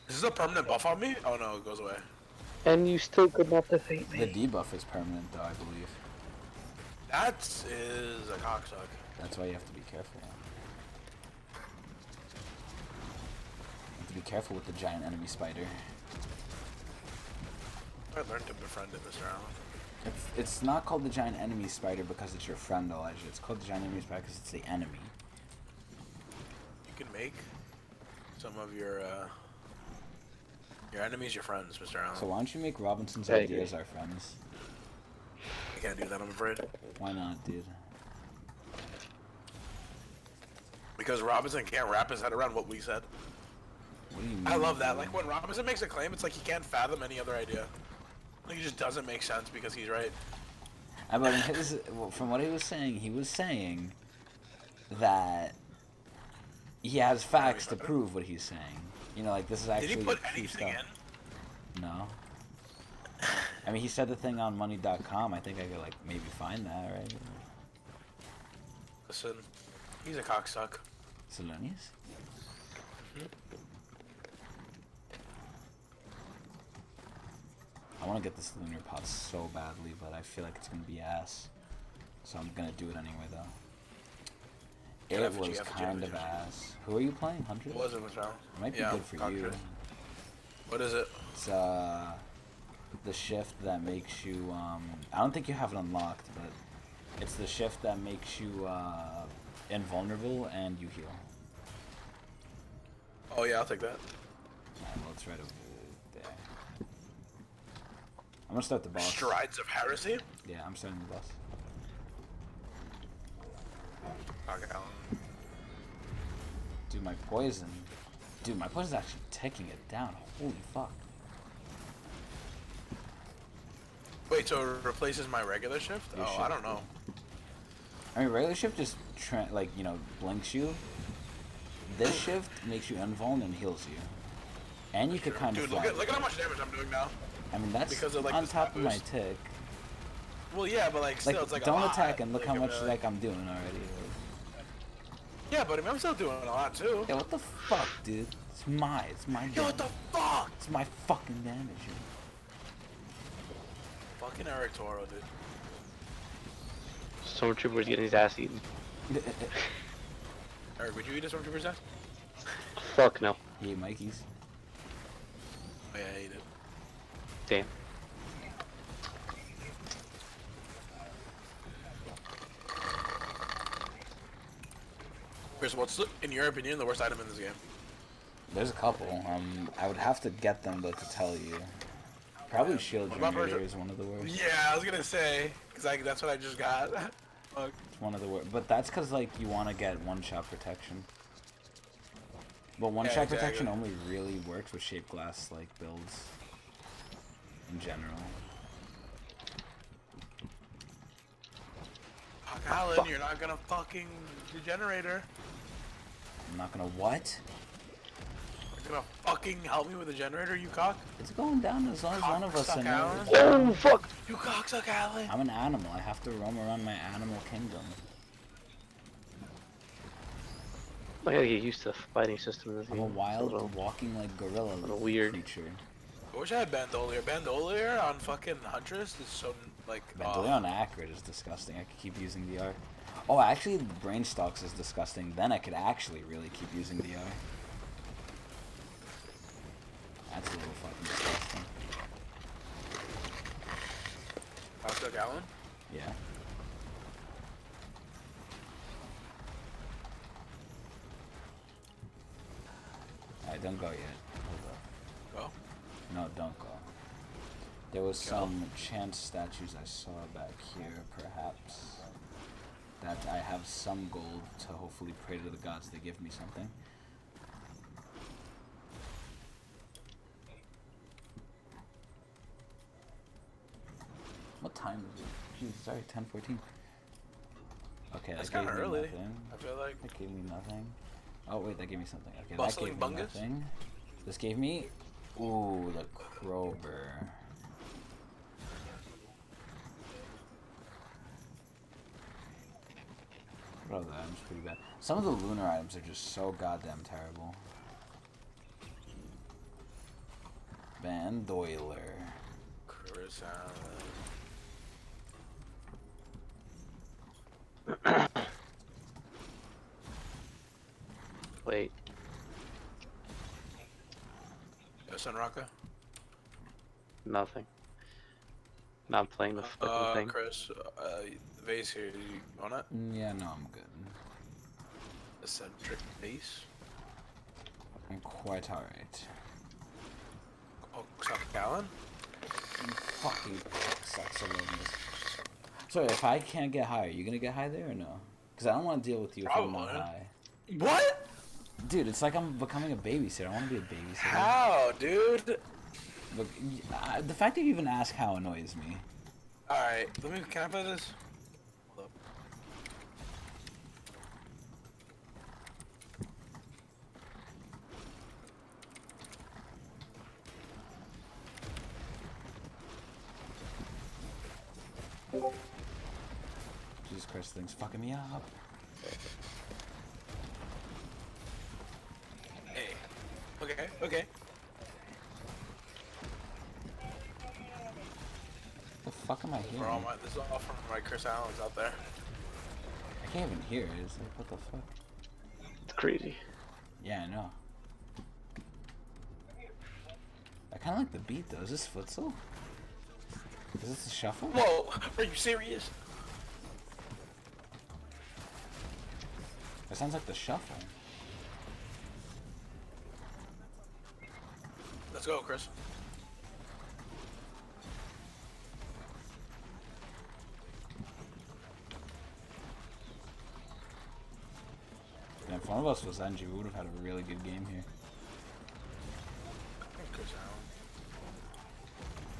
Is this a permanent buff on me? Oh no, it goes away. And you still could not defeat The me. debuff is permanent, though, I believe. That is a cocksuck. That's why you have to be careful. You have to be careful with the giant enemy spider. I learned to befriend it, Mr. Allen. It's not called the giant enemy spider because it's your friend, Elijah. It's called the giant enemy spider because it's the enemy. You can make some of your enemies your friends, Mr. Allen. So why don't you make Robinson's Yeah, I ideas agree. our friends? I can't do that, I'm afraid. Why not, dude? Because Robinson can't wrap his head around what we said. What do you mean? I love that. Like when Robinson makes a claim, it's like he can't fathom any other idea. Like it just doesn't make sense because he's right. But in from what he was saying that he has facts to prove what he's saying. You know, like this is actually Did he put true anything stuff. in? No. I mean, he said the thing on money.com. I think I could, like, maybe find that, right? Listen, he's a cocksuck. Selenius? I want to get this lunar pod so badly, but I feel like it's going to be ass. So I'm going to do it anyway, though. It FG, was FG, kind of FG. ass. Who are you playing? 100? What was it, Mr. Allen? It might be Yeah, good for you. Contra. What is it? It's the shift that makes you I don't think you have it unlocked, but it's the shift that makes you invulnerable and you heal. Oh yeah, I'll take that. Alright, well, it's right over there. I'm gonna start the boss. Strides of heresy? Yeah, I'm starting the boss. Okay, Allen. Dude, my poison. Dude, my poison's actually taking it down. Holy fuck. Wait, so it replaces my regular shift? Your Oh, shift, I don't know. I mean, regular shift just like, you know, blinks you. This shift makes you invuln and heals you. And you could kind of Dude, fly. look at how much damage I'm doing now. I mean, that's because of, like, on the top stat of my boost. tick. Well, yeah, but like, still, Like, it's like a don't lot. attack and look Like, how I much mean, like I'm doing already. Yeah, but I mean, I'm still doing a lot too. Yeah, what the fuck, dude? It's my damage. Yo, what the fuck? It's my fucking damage. Fucking Eric Toro, dude. Stormtrooper's getting his ass eaten. Eric, would you eat a Stormtrooper's ass? Fuck no. Yeah, Mikey's. Oh, yeah, I ate it. Damn. Chris, what's, in your opinion, the worst item in this game? There's a couple. I would have to get them though to tell you. Probably shield What about generator Virgil? is one of the worst. Yeah, I was gonna say, cause that's what I just got. Fuck. It's one of the worst. But that's because like you want to get one-shot protection. But one-shot exactly. protection only really works with shaped glass like builds. In general. Fuck, Alan, you're not gonna fucking the generator. I'm not gonna what? You're gonna fucking help me with the generator, you cock? It's going down as long as one of us Cocksuck, in Alan. it. Oh fuck! You cocksuck, Alan. I'm an animal. I have to roam around my animal kingdom. I gotta get used to the fighting system in this I'm game. a It's wild, little- walking like gorilla little weird. creature. I wish I had Bandolier. Bandolier on fucking Huntress is so like. Bandolier on accurate is disgusting. I could keep using the R. Oh, actually, brain stalks is disgusting. Then I could actually really keep using the R. That's a little fucking disgusting. Cocksuck, Alan. Yeah. Alright, don't go yet. Hold up. Go. No, don't go. There was some chance statues I saw back here, perhaps. That I have some gold to hopefully pray to the gods they give me something. time is it? Jeez, it's already 10:14. Okay, That's that gave kind of me early. nothing. I feel like. That gave me nothing. Oh wait, that gave me something. Okay, Bustling that gave me Bungus? nothing. This gave me, ooh, the Krober. What other items pretty bad? Some of the lunar items are just so goddamn terrible. Van Doyler. Chris Wait. Sunraka. Nothing. Not playing the fucking thing. Chris, the vase here, do you want it? Yeah, no, I'm good. Eccentric vase? I'm quite alright. Oh, Chuck Allen? You fucking sucks. I love this. So if I can't get high, are you gonna get high there or no? Because I don't want to deal with you if I'm not Probably. high. What? Dude, it's like I'm becoming a babysitter. I want to be a babysitter. How, dude? Look, the fact that you even ask how annoys me. Alright, can I play this? Hold up. Jesus Christ, thing's fucking me up. Hey. Okay. The fuck am I hearing? This is all from my Chris Allen's out there. I can't even hear it. It's like, what the fuck? It's crazy. Yeah, I know. I kind of like the beat though. Is this futsal? Is this a shuffle? Whoa, are you serious? That sounds like the shuffle. Let's go, Chris. Yeah, if one of us was NG, we would have had a really good game here. Chris Allen.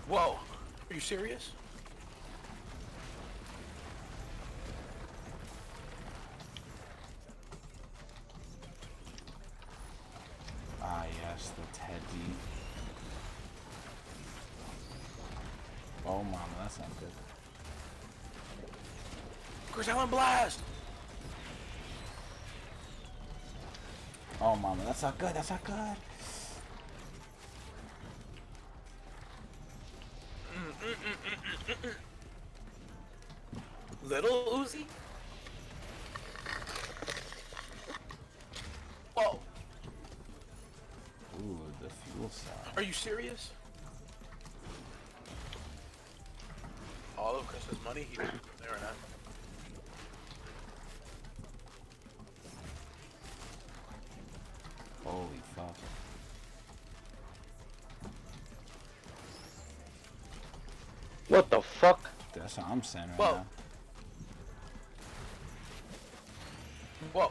Whoa, are you serious? Ah, yes, the Teddy. Oh, mama, that's not good. Chris Allen blast! Oh, mama, that's not good. That's not good. Little Uzi? Whoa, Ooh, the fuel cell. are you serious? All of Chris's money, he's there right now. Holy fuck. What the fuck? That's what I'm saying right Whoa. now. Whoa.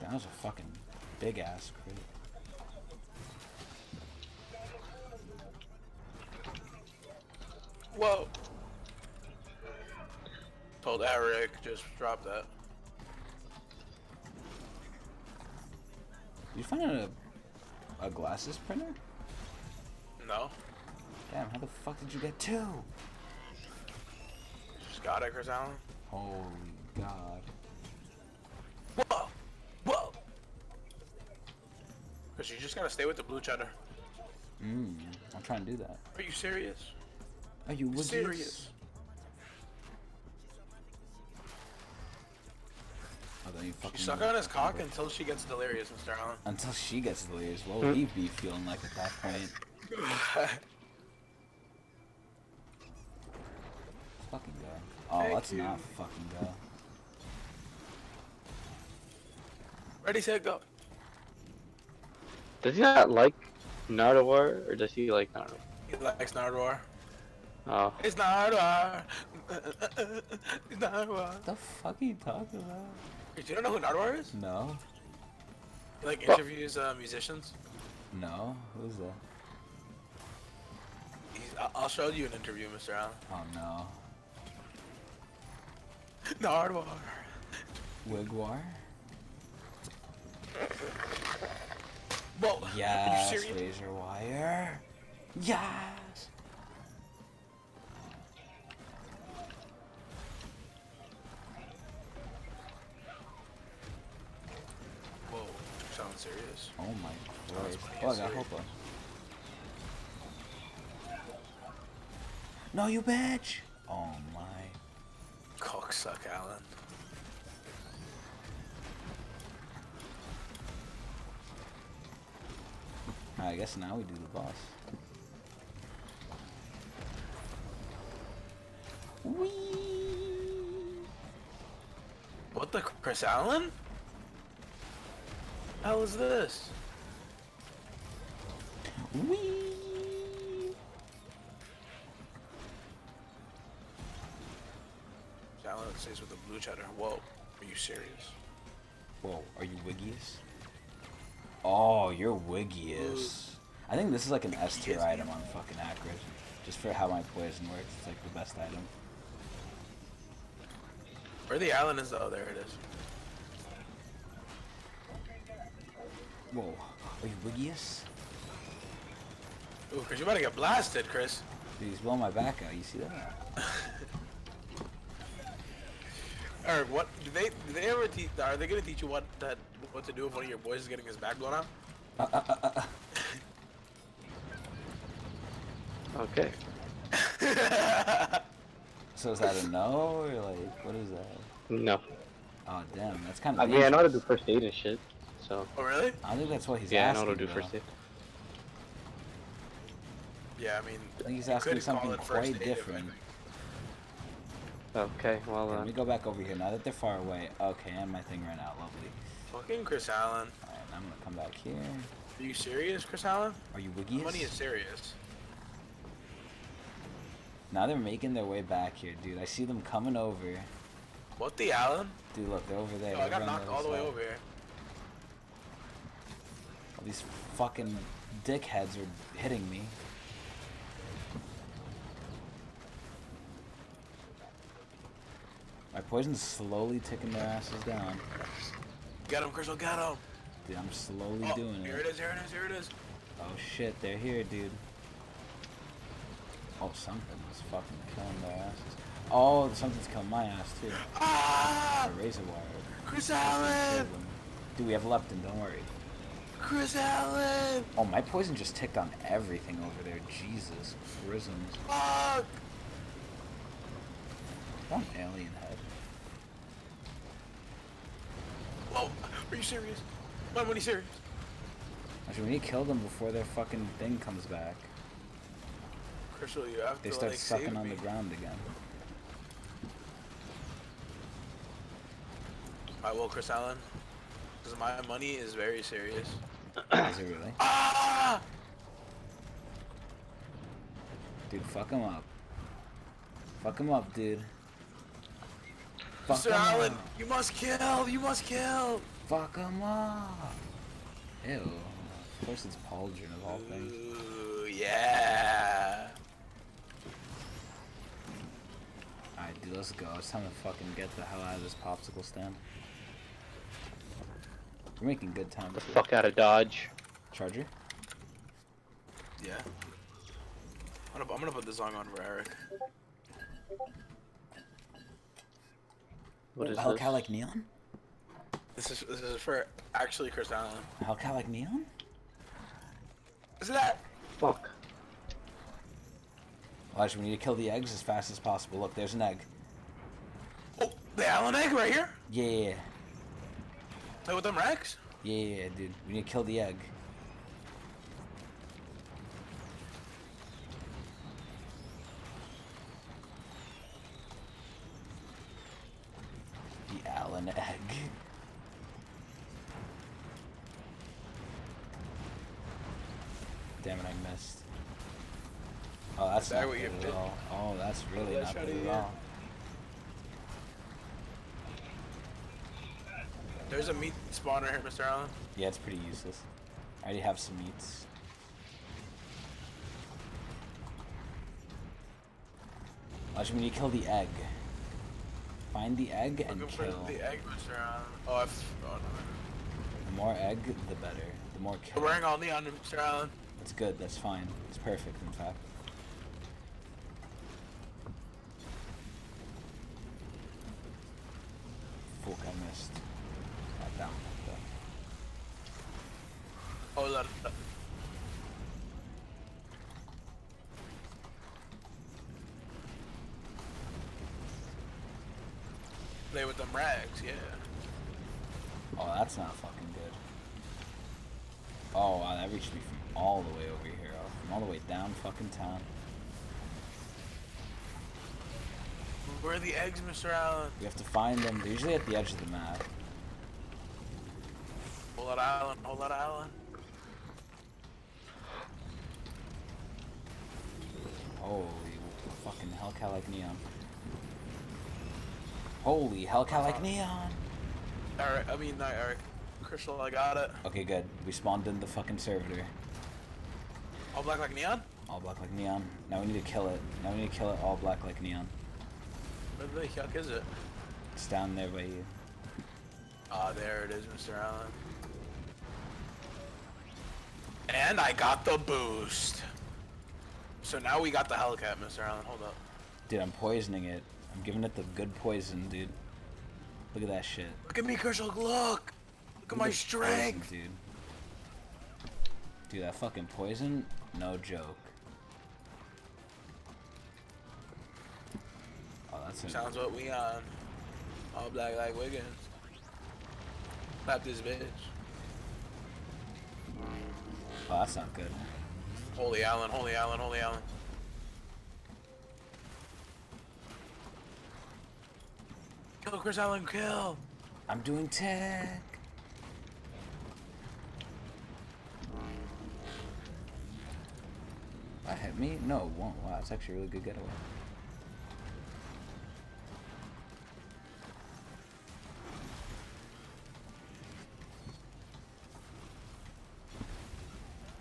That was a fucking big ass crit. Whoa. Told Eric, just drop that. You find a glasses printer? No. Damn, how the fuck did you get two? Just got it, Chris Allen. Holy god. Whoa. Whoa. Cause you just gotta stay with the blue cheddar. I'm trying to do that. Are you serious? Are you Serious? Oh, then you fucking She suck on his cock until she gets delirious, Mr. Allen. until she gets delirious. What would he be feeling like at that point? Fucking go. Oh, Thank let's you. not fucking go. Ready, set, go. Does he not like Nardwar, or does he like Nardwar? He likes Nardwar. Oh. It's Nardwar. It's Nardwar. What the fuck are you talking about? You don't know who Nardwar is? No. Like interviews musicians. No, who's that? I'll show you an interview, Mr. Allen. Oh no. Nardwar. Wigwar? Whoa. Yes, Are you serious? razor wire. Yes. Whoa. You sound serious. Oh my Christ. funny, Oh, I got serious. Hopa. No, you bitch. Oh my. Cocksuck, Allen. I guess now we do the boss. Whee! What the Chris Allen? Hell is this? Whee! Allen stays with the blue cheddar. Whoa. Are you serious? Whoa, are you Wiggius? Oh, you're Wiggius. I think this is like an S tier item on fucking Acrid. Just for how my poison works, it's like the best item. Where the Allen is? Oh, there it is. Whoa, are you Wiggius? Ooh, Chris, you about to get blasted, Chris. Dude, he's blowing my back out, you see that? Eric, what do they ever teach? Are they gonna teach you what to do if one of your boys is getting his back blown out? Okay. So is that a no, or like, what is that? No. Oh damn, that's kind of I mean, I know how to do first aid and shit. So. Oh really? I think that's what he's Yeah, I asking. know how to do though. first aid. Yeah, I mean. I think he's you asking could call something it first quite aid if different. anything. Okay, well, Let me go back over here now that they're far away. Okay, and my thing ran out. Lovely. Fucking Chris Allen. Alright, I'm gonna come back here. Are you serious, Chris Allen? Are you Wiggius? Money is serious. Now they're making their way back here, dude. I see them coming over. What the Allen? Dude, look, they're over there. Yo, I got over on knocked the all the way other over here. side. All these fucking dickheads are hitting me. My poison's slowly ticking their asses down. Get him, Chris. Get him. Dude, I'm slowly Oh, doing here it. it is. Here it is. Here it is. Oh shit, they're here, dude. Oh, something's fucking killing their asses. Oh, something's killing my ass too. Ah! A razor wire. Chris That's gonna kill Allen. them. Dude, we have leptin, don't worry. Chris Allen. Oh, my poison just ticked on everything over there. Jesus. Prisms. Fuck. One alien head. Whoa. Are you serious? Why are you serious? Actually, we need to kill them before their fucking thing comes back. Crystal, you have They to start like sucking save on me. the ground again. I will, Chris Allen. Because my money is very serious. Is it really? Ah! Dude, fuck him up. Fuck him up, dude. Fuck Mr. him Allen, up. you must kill. You must kill. Fuck him up. Ew. Of course it's Pauldron of all things. Ooh, yeah. Alright, dude, let's go. It's time to fucking get the hell out of this popsicle stand. We're making good time. the too. fuck out of Dodge. Charger? Yeah. I'm gonna put the song on for Eric. What is this? Hellcat like neon? This is for actually Chris Allen. Hellcat like neon? Is that? Fuck. Elijah, we need to kill the eggs as fast as possible. Look, there's an egg. Oh, the Allen egg right here. Yeah. Play with them Rex. Yeah, dude. We need to kill the egg. The Allen egg. Damn it, I missed. Oh, that's that not what good you at did? all. Oh, that's really Let's not try good it at again. all. There's a meat spawner here, Mr. Allen. Yeah, it's pretty useless. I already have some meats. Watch me kill the egg. Find the egg and Looking kill. for the egg, Mr. Allen. Oh, no. The more egg, the better. The more kill. We're wearing all neon, Mr. Allen. That's good. That's fine. It's perfect, in fact. Fuck, I missed. Not down. Oh, that. Play with them rags, yeah. Oh, that's not fucking good. Oh, wow, that reached me from all the way over here. From all the way down fucking town. Where are the eggs, Mr. Allen? We have to find them. They're usually at the edge of the map. Hold that island, hold that island. Holy fucking Hellcat like neon. Holy Hellcat like neon! Eric, not Eric. Crystal, I got it. Okay, good. We spawned in the fucking servitor. All black like neon? All black like neon. Now we need to kill it. Now we need to kill it all black like neon. Where the heck is it? It's down there by you. Ah, there it is, Mr. Allen. And I got the boost. So now we got the Hellcat, Mr. Allen. Hold up. Dude, I'm poisoning it. I'm giving it the good poison, dude. Look at that shit. Look at me, Crystal. Look. Look at my the strength. poison, dude. Dude, that fucking poison, no joke. Oh, that's a... Sounds what we on. All black like Wiggins. Slap this bitch. Oh, that's not good. Holy Allen, holy Allen, holy Allen. Kill Chris Allen, kill! I'm doing tech. That hit me? No, it won't. Wow, it's actually a really good getaway.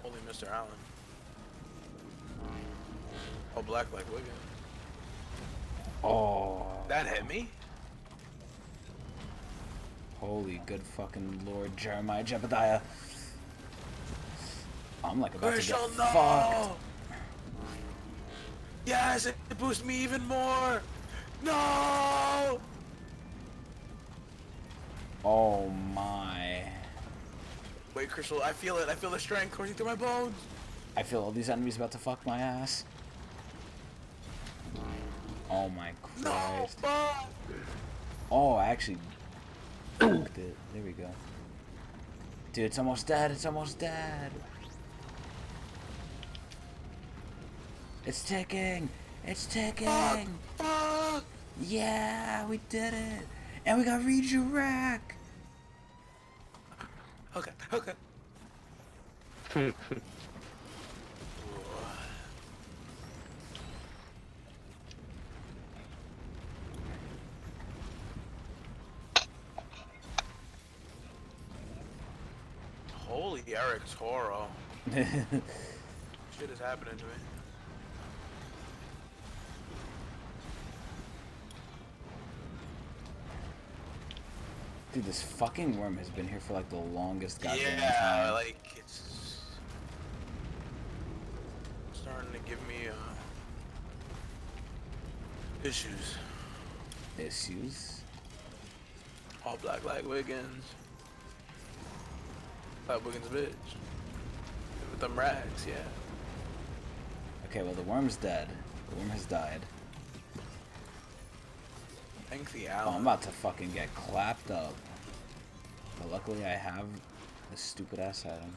Holy Mr. Allen. Oh, black like Wiggins. Oh. That hit me? Holy good fucking Lord Jeremiah Jebediah. I'm like about Crystal, to get no! fucked. Yes, it boosts me even more! No! Oh my. Wait, Crystal, I feel it. I feel the strength coursing through my bones. I feel all these enemies about to fuck my ass. Oh my No, Christ. fuck! Oh, I actually fucked it. There we go. Dude, it's almost dead. It's almost dead. It's ticking. It's ticking. Fuck! Yeah, we did it. And we got redirect. Okay, okay. Holy Eric Toro. Shit is happening to me. Dude, this fucking worm has been here for like the longest goddamn Yeah, time. like it's starting to give me issues. Issues. All black like Wiggins. That Wiggins bitch. With them rags, yeah. Okay, well the worm's dead. The worm has died. Thank the Oh, Allen. I'm about to fucking get clapped up. But luckily I have this stupid ass item.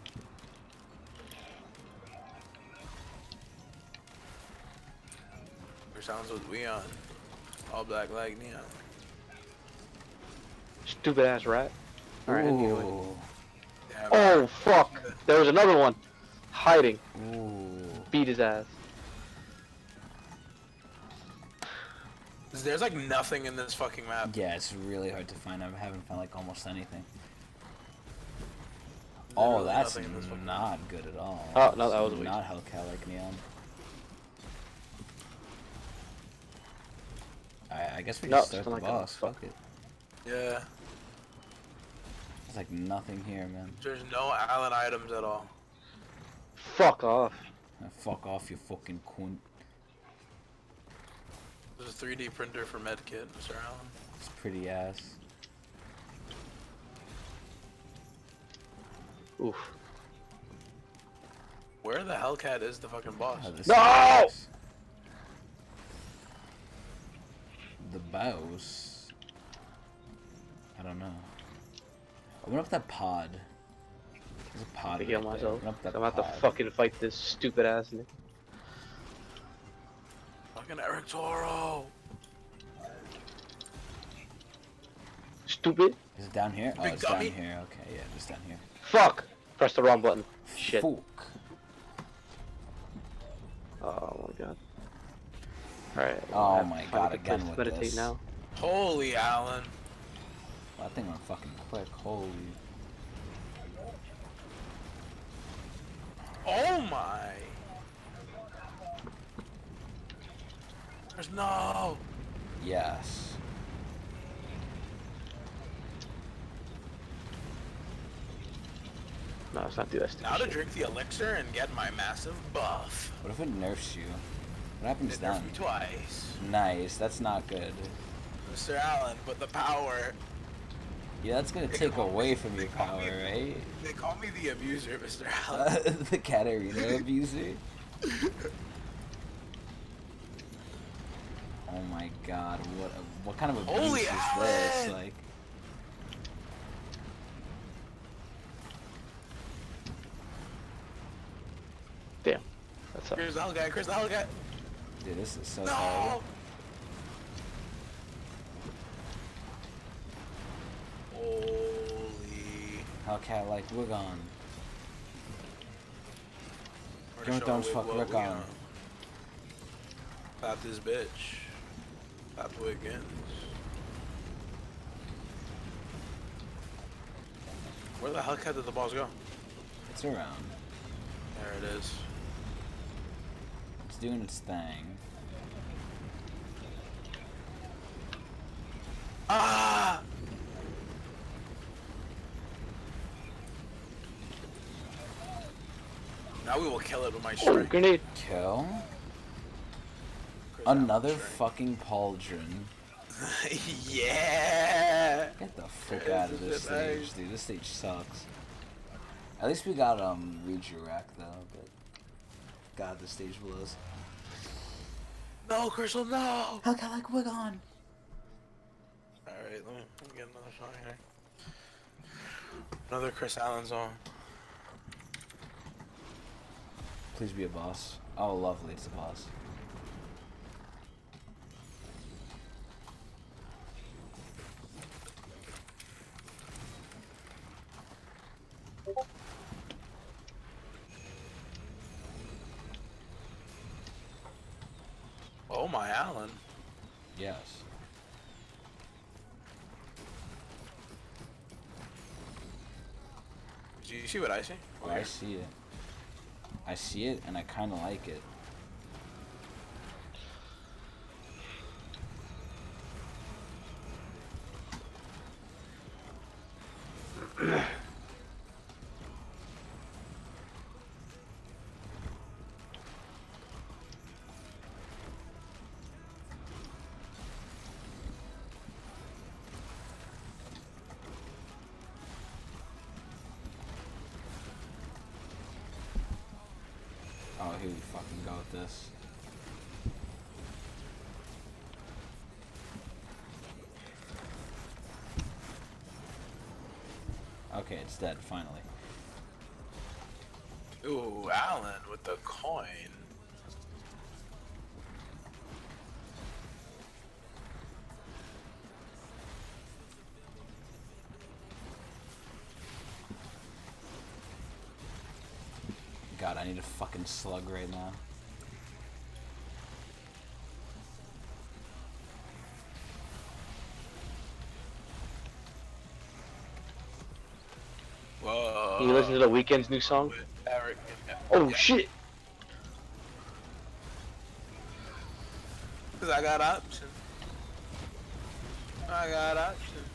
Your sounds with we on. All black like neon. Stupid ass rat. Alright, anyway. Ooh. Yeah, Oh fuck! There was another one hiding. Ooh. Beat his ass. There's like nothing in this fucking map. Yeah, it's really hard to find. I haven't found like almost anything. Oh, Literally that's nothing in this fucking not good at all. Oh, no, that It's was weak. not Hellcat like Neon. I guess we No, just start still the not gonna boss. fuck. Fuck it. Yeah. There's like nothing here, man. There's no Allen items at all. Fuck off. Fuck off, you fucking cunt. There's a 3D printer for medkit, Mr. Allen. It's pretty ass. Oof. Where the Hellcat is the fucking boss? Oh, this No! sucks. The boss. I don't know. Open up that pod. There's a pod. To heal right there. myself. Open up that I'm about to pod. fucking fight this stupid ass nigga. Fucking Eric Toro. Stupid. Is it down here? Oh, Big it's dummy. down here. Okay, yeah, just down here. Fuck! Press the wrong button. Shit. Fuck. Oh my god. Alright. Oh my god, again with meditate this. now. Holy Allen. Well, that thing went fucking quick. Holy. Oh my. There's no. Yes. No, let's not do that stupid Now to shit. drink the elixir and get my massive buff. What if it nerfs you? What happens It nerfed then? me twice. Nice. That's not good. Mr. Allen, but the power. Yeah, that's gonna They take call away me- from they your call power, me- right? They call me the abuser, Mr. Allen. The Katarina abuser. Oh my god, what kind of abuse Holy is this? Allen! Like, Damn. That's up. Chris the Hellcat, Chris the Hellcat. dude, this is so No! terrible. Holy. Hellcat, like, we're gone. We're Don't showing fuck, what we're we gone. got. Clap this bitch. Clap Wiggins. Where the Hellcat did the balls go? It's around. There it is. It's doing its thing. Ah! Now we will kill it with my Oh, strength. grenade. Kill? Chris Another Allen's strength. fucking pauldron. Yeah! Get the fuck This out of is this it, nice. stage, dude. This stage sucks. At least we got redirect though, but god, this stage blows. No, Crystal, no! Hellcat, like, we're gone. Alright, let me get another shot here. Another Chris Allen zone. Please be a boss. Oh, lovely, it's a boss. Oh my Allen. Yes. Do you see what I see? Oh, I see it. I see it, and I kind of like it. Oh, here we fucking go with this. Okay, it's dead, finally. Ooh, Allen with the coin. God, I need a fucking slug right now. Can you listen to the Weeknd's new song? With Eric. Oh Yeah. shit! Cause I got options. I got options.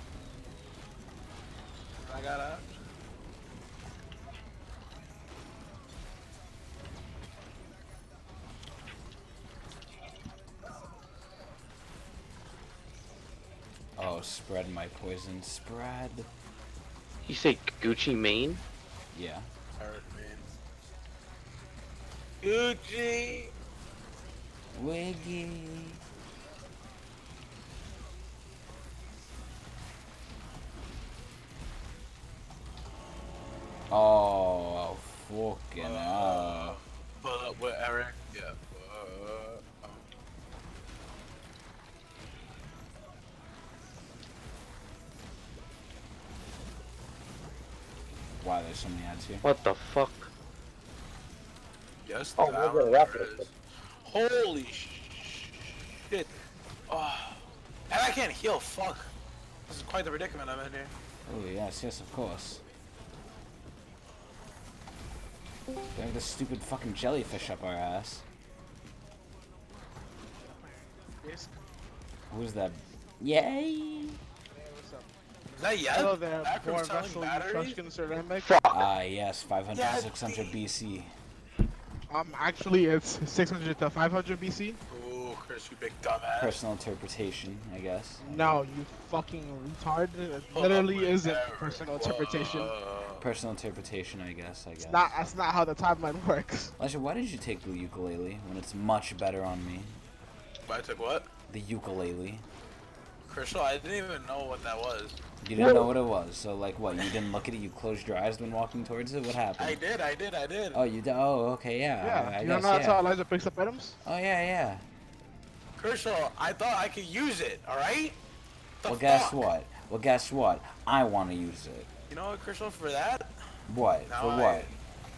I got options. Oh, spread my poison. Spread. You say Gucci Mane? Yeah. Eric, man. Gucci. Wiggy. Oh, fucking hell. But with Eric, yeah. Wow, there's so many ads here. What the fuck? Yes, Oh, that we're one, gonna wrap there it. it is. Holy shit. Oh. And I can't heal, fuck. This is quite the predicament I'm in here. Oh, yes, yes, of course. We have this stupid fucking jellyfish up our ass. Who's that? Yay! Is that yet? Hello there, Back from poor selling vessel, batteries? Etruscan ceramic. Fuck! Ah, yes, 500 Yeah, 600 BC. Actually, it's 600 to 500 BC. Ooh, Chris, you big dumbass. Personal interpretation, I guess. No, you fucking retard. It literally isn't personal interpretation. Personal interpretation, I guess. That's not how the timeline works. Elijah, why did you take the ukulele when it's much better on me? I took what? The ukulele. Crystal, I didn't even know what that was. You didn't know what it was, so like what? You didn't look at it. You closed your eyes when walking towards it. What happened? I did. Oh, you did. Oh, okay, yeah. Yeah, I you guess, know that's yeah. how Elijah picks up items? Oh yeah, yeah. Crystal, I thought I could use it, alright? Well, guess what? Well, guess what? I want to use it. You know what, Crystal, for that? What? Now For I what?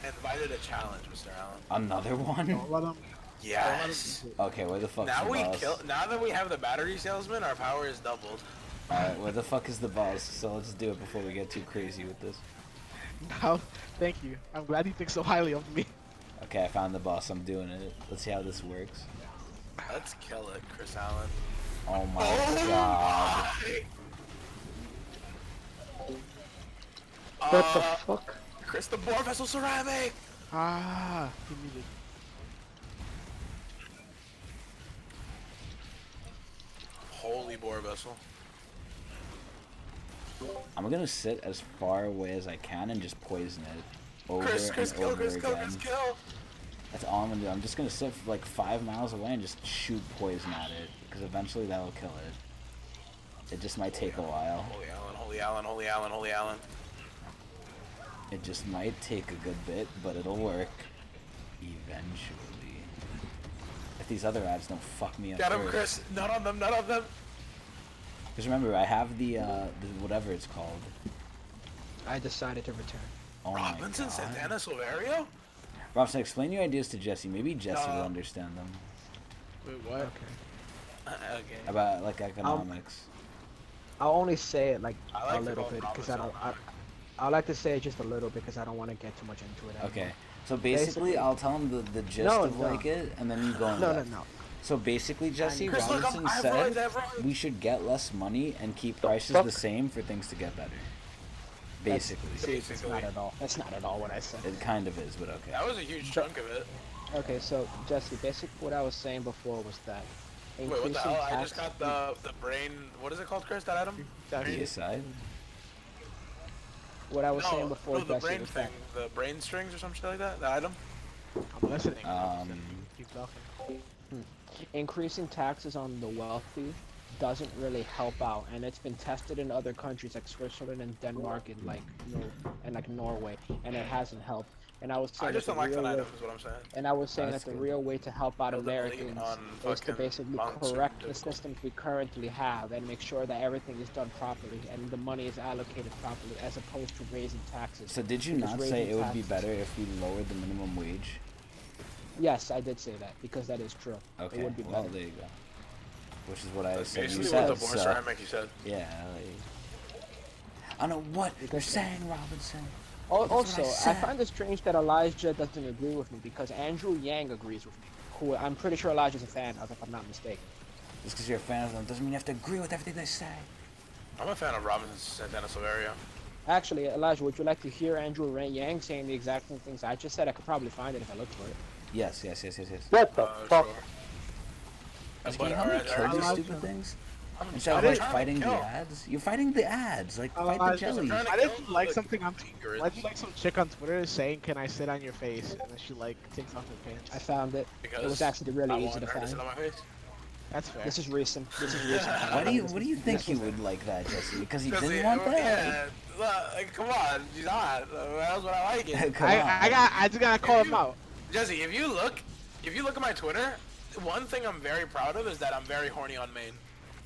invited a challenge, Mr. Allen. Another one? Don't let him. Yes. Okay, where the fuck's Now the we boss? now that we have the battery salesman, our power is doubled. Alright, where the fuck is the boss? So let's do it before we get too crazy with this. No, thank you. I'm glad you think so highly of me. Okay, I found the boss. I'm doing it. Let's see how this works. Let's kill it, Chris Allen. Oh my god. What the fuck? Chris the Boar Vessel Ceramic! Ah, he needed. Holy Boar Vessel. I'm gonna sit as far away as I can and just poison it over Chris, and kill, over Chris, again. kill, Chris, kill! That's all I'm gonna do. I'm just gonna sit like 5 miles away and just shoot poison at it, because eventually that'll kill it. It just might take a while. Holy Allen, holy Allen, holy Allen, holy Allen. It just might take a good bit, but it'll work eventually. If these other ads don't fuck me up Got him, first. Chris. Not on them, not on them. Because remember, I have the whatever it's called. I decided to return. Oh Robinson, my god. Santana, Silverio? Robinson, explain your ideas to Jesse. Maybe Jesse will understand them. Wait, what? Okay. Okay. About like economics. I'll only say it like I like a to little go bit because I Robinson. don't. I like to say it just a little bit because I don't want to get too much into it. Okay. So basically, I'll tell him the gist No, of no. like it, and then you go in No, no, depth. no. So basically, Jesse, Chris, look, Robinson I've said realized, I've realized. we should get less money and keep prices fuck? the same for things to get better. Basically. It's not at all. That's not at all what I said. It kind of is, but okay. That was a huge chunk of it. Okay, so Jesse, basically what I was saying before was that Wait, what the increasing hell? I tax. just got the brain. What is it called, Chris? That item? PSI? What I was saying No, before, no, the Jesse, brain was thing. that The brain strings or some shit like that. That item. I'm listening. Keep talking. Increasing taxes on the wealthy doesn't really help out, and it's been tested in other countries like Switzerland and Denmark and like Norway, and it hasn't helped. And I was saying I just that don't the like that real item. way- Is what I'm saying. And I was saying That's that the good. real way to help out Build an elite Americans on is to fucking basically monks and correct the difficult. systems we currently have and make sure that everything is done properly and the money is allocated properly, as opposed to raising taxes. So did you Because not raising say it would be taxes- better if we lowered the minimum wage? Yes, I did say that because that is true. Okay, It would be well better. there you go. Which is what I That's said you basically said, what the Boar so, Ceramic you said. yeah. Like, I don't know what you're saying, Robinson. Also, I said. find it strange that Elijah doesn't agree with me because Andrew Yang agrees with me. Who I'm pretty sure Elijah's a fan of, if I'm not mistaken. Just because you're a fan of them doesn't mean you have to agree with everything they say. I'm a fan of Robinson Santana Silverio. Actually, Elijah, would you like to hear Andrew Yang saying the exact same things I just said? I could probably find it if I look for it. Yes. What the fuck? Sure. Just can you help me kill these stupid things? Instead of like fighting the ads, you're fighting the ads. Like fight the jellies. trying to- I didn't like something on. Grids. Why did you like some chick on Twitter saying, "Can I sit on your face?" and then she like takes off her pants. I found it. Because It was actually really I easy want to her to find. sit on my face. That's fair. This is recent. This is recent. What do you think you would like that, Jesse? Because you didn't want that. Yeah, like, come on, she's not. That's what I like it. Come on. I just gotta call him out. Jesse, if you look at my Twitter, one thing I'm very proud of is that I'm very horny on main.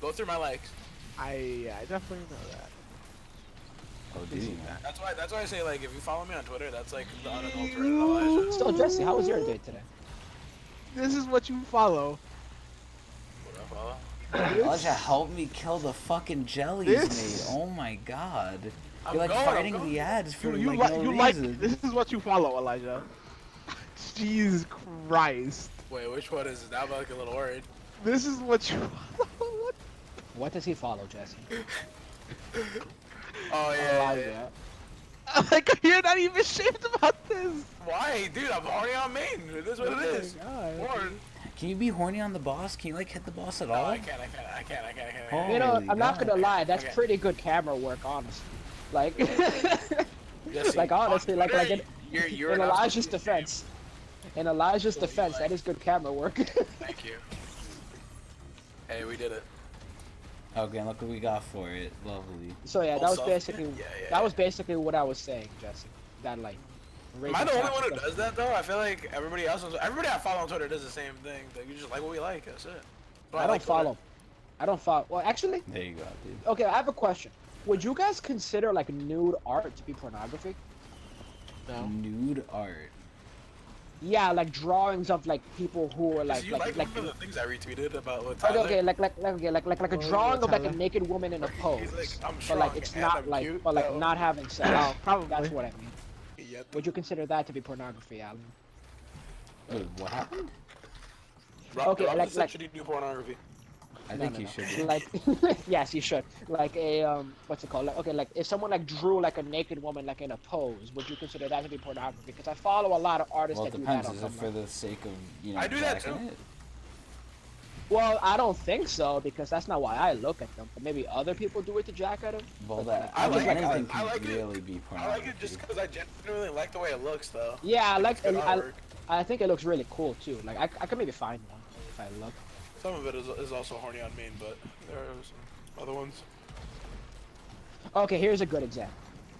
Go through my likes. I definitely know that. Oh, do you? That's why I say, like, if you follow me on Twitter, that's like the unadulterated Elijah. So, Jesse, how was your day today? This is what you follow. What I follow? Elijah, help me kill the fucking jellies, This- mate. Oh my god. I'm You're like going, fighting I'm going. the ads for You like no like reason. this is what you follow, Elijah. Jesus Christ. Wait, which one is it? Now I'm like a little worried. This is what you follow. What? What does he follow, Jesse? Oh yeah. Elijah. Like you're not even ashamed about this. Why, dude? I'm horny on main. It is what it is. God. Horn. Can you be horny on the boss? Can you like hit the boss at No, all? I can't. Oh. You know, Holy I'm not God. gonna lie. That's Okay. pretty good camera work, honestly. Like, Jesse, like honestly, on like Twitter, in, you're in an Elijah's absolute defense. In Elijah's What do you defense, like? that is good camera work. Thank you. Hey, we did it. Okay, and look what we got for it. Lovely. So yeah, that was Also- basically yeah. that was basically what I was saying, Jesse. That like. Am I the only one who does that though? I feel like everybody I follow on Twitter does the same thing. Like, you just like what we like. That's it. So I don't like Twitter. follow. I don't follow. Well, actually, There you go, dude. okay. I have a question. Would you guys consider like nude art to be pornography? No. Nude art. Yeah, like drawings of like people who are Did you like like. one of the things I retweeted about with Okay, Tyler? okay, like a Oh, drawing of like a Tyler. naked woman in a pose, He's like, I'm but strong like it's and not I'm like, cute, but like though. not having sex. Oh, probably. That's what I mean. Yeah, Would you consider that to be pornography, Alan? Wait, what happened? Okay, Robinson like- said like- should he do pornography? I think you should. be. Like, yes, you should. Like a what's it called? Like, okay, like if someone like drew like a naked woman like in a pose, would you consider that to be pornography? Because I follow a lot of artists Well, it that do that. depends. On Is it for Tumblr. the sake of, you know, I do that jacking too. it? Well, I don't think so because that's not why I look at them. But maybe other people do it to jack at them. Well, that I like it. anything I can like it. really be I pornography. like it just because I genuinely like the way it looks, though. Yeah, I like. It's good artwork. I think it looks really cool too. Like I could maybe find one if I look. Some of it is also horny on main, but there are some other ones. Okay, here's a good example.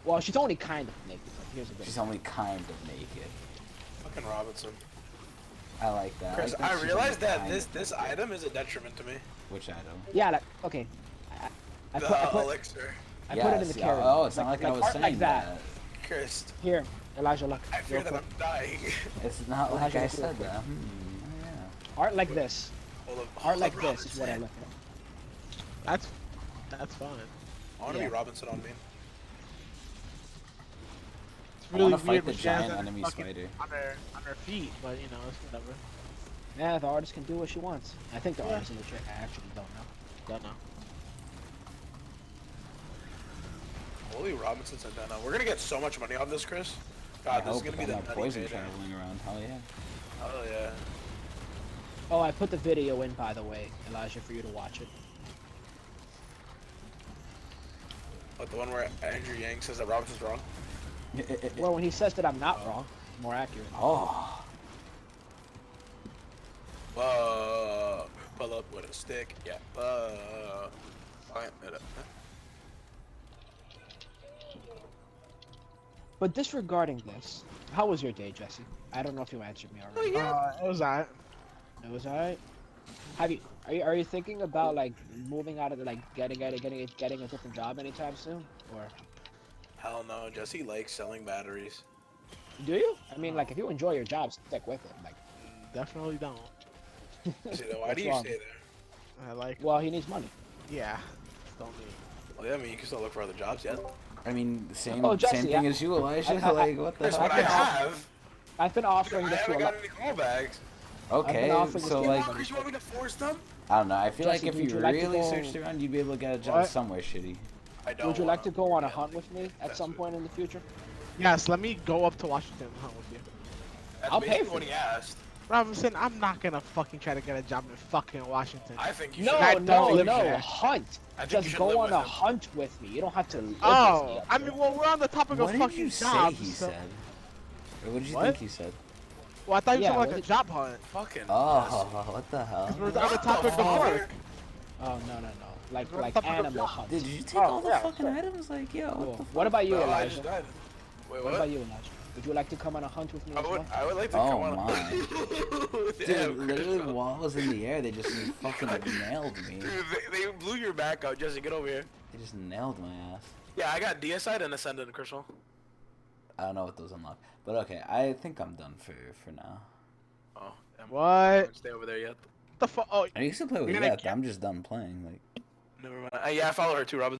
Well, she's only kind of naked, but here's a good. She's only kind of naked. Fucking Robinson. I like that. Chris, like that I she's realized only that kind this of naked. item is a detriment to me. Which item? Yeah, like okay. I The put elixir. I put it in the Yes, yeah. carry. Oh, it's not like I was art saying like that. that. Chris, Here, Elijah, look. I fear real that quick. I'm dying. It's not Well, like how'd you I look real said quick? that. Oh, yeah. Art like this. Art like this is what I look at. That's fine. I want to Yeah. be Robinson on me. It's I really wanna fight weird the when she has giant that enemy fucking spider. on her feet, but you know, it's whatever. Yeah, the artist can do what she wants. I think the artist is legit. I actually don't know. Don't know. Holy Robinson Santana. We're gonna get so much money off this, Chris. I God, this is hope gonna be I'm the not nutty poison payday. traveling around. Hell yeah. Oh yeah. Oh, I put the video in, by the way, Elijah, for you to watch it. But the one where Andrew Yang says that Robinson's wrong. Well, when he says that I'm not wrong, more accurate. Oh. Pull up with a stick. Yeah. Fine. But disregarding this, how was your day, Jesse? I don't know if you answered me already. It was alright. It was alright. Are you thinking about like moving out of the, like getting a different job anytime soon, or Hell no. Jesse likes selling batteries. do you? I mean, like if you enjoy your job, stick with it. Like, Definitely don't. Jesse, though, why What's do you wrong? stay there? I like. well, he needs money. Yeah. Don't need. Well, yeah, I mean, you can still look for other jobs, yeah. I mean, same Oh, Jesse, same thing as you, Elijah. Like, what the That's hell? what I have. I've been I offering this to haven't a lot. got any callbacks. Okay, offering this so to like, everybody. You want me to force them? I don't know. I feel Jesse, like if would you you like to really go- searched around, you'd be able to get a job What? somewhere shitty. I don't. Would you like to go on a Yeah, hunt with me at some point in the future? Yes, let me go up to Washington and hunt with you. That's I'll pay basically for what it. he asked. Robinson, I'm not gonna fucking try to get a job in fucking Washington. I think you No, should. I don't live no, there. hunt. I think you Just should go live on with a him. hunt with me. You don't have to live with me. Oh, up I there. mean, well, we're on the topic What of did fucking you say jobs. he so- said? Or what did you What? think he said? Well, I thought you Yeah, were what talking like a did- job hunt. Fucking. Oh, what the hell? Because we're on the topic of work. Oh no. Like We're on like top of the animal job. hunt. Did you take Oh, all the yeah, fucking sure. items? Like, yo, Cool. what the What about you, Oh, I just Elijah? died. Wait, What what? about you, Elijah? Would you like to come on a hunt with me as well? I would like to Oh, come on. my. Damn, Dude, literally, Chris. while I was in the air, they just fucking nailed me. Dude, they blew your back out. Jesse, get over here. They just nailed my ass. Yeah, I got Deicide and Ascendant, Crystal. I don't know what those unlock. But okay, I think I'm done for now. Oh, damn. What? Don't stay over there yet. The fuck? Oh, I used to play with You're gonna Yeth. I'm just done playing. Like. Never mind. Yeah, I follow her too, Robin.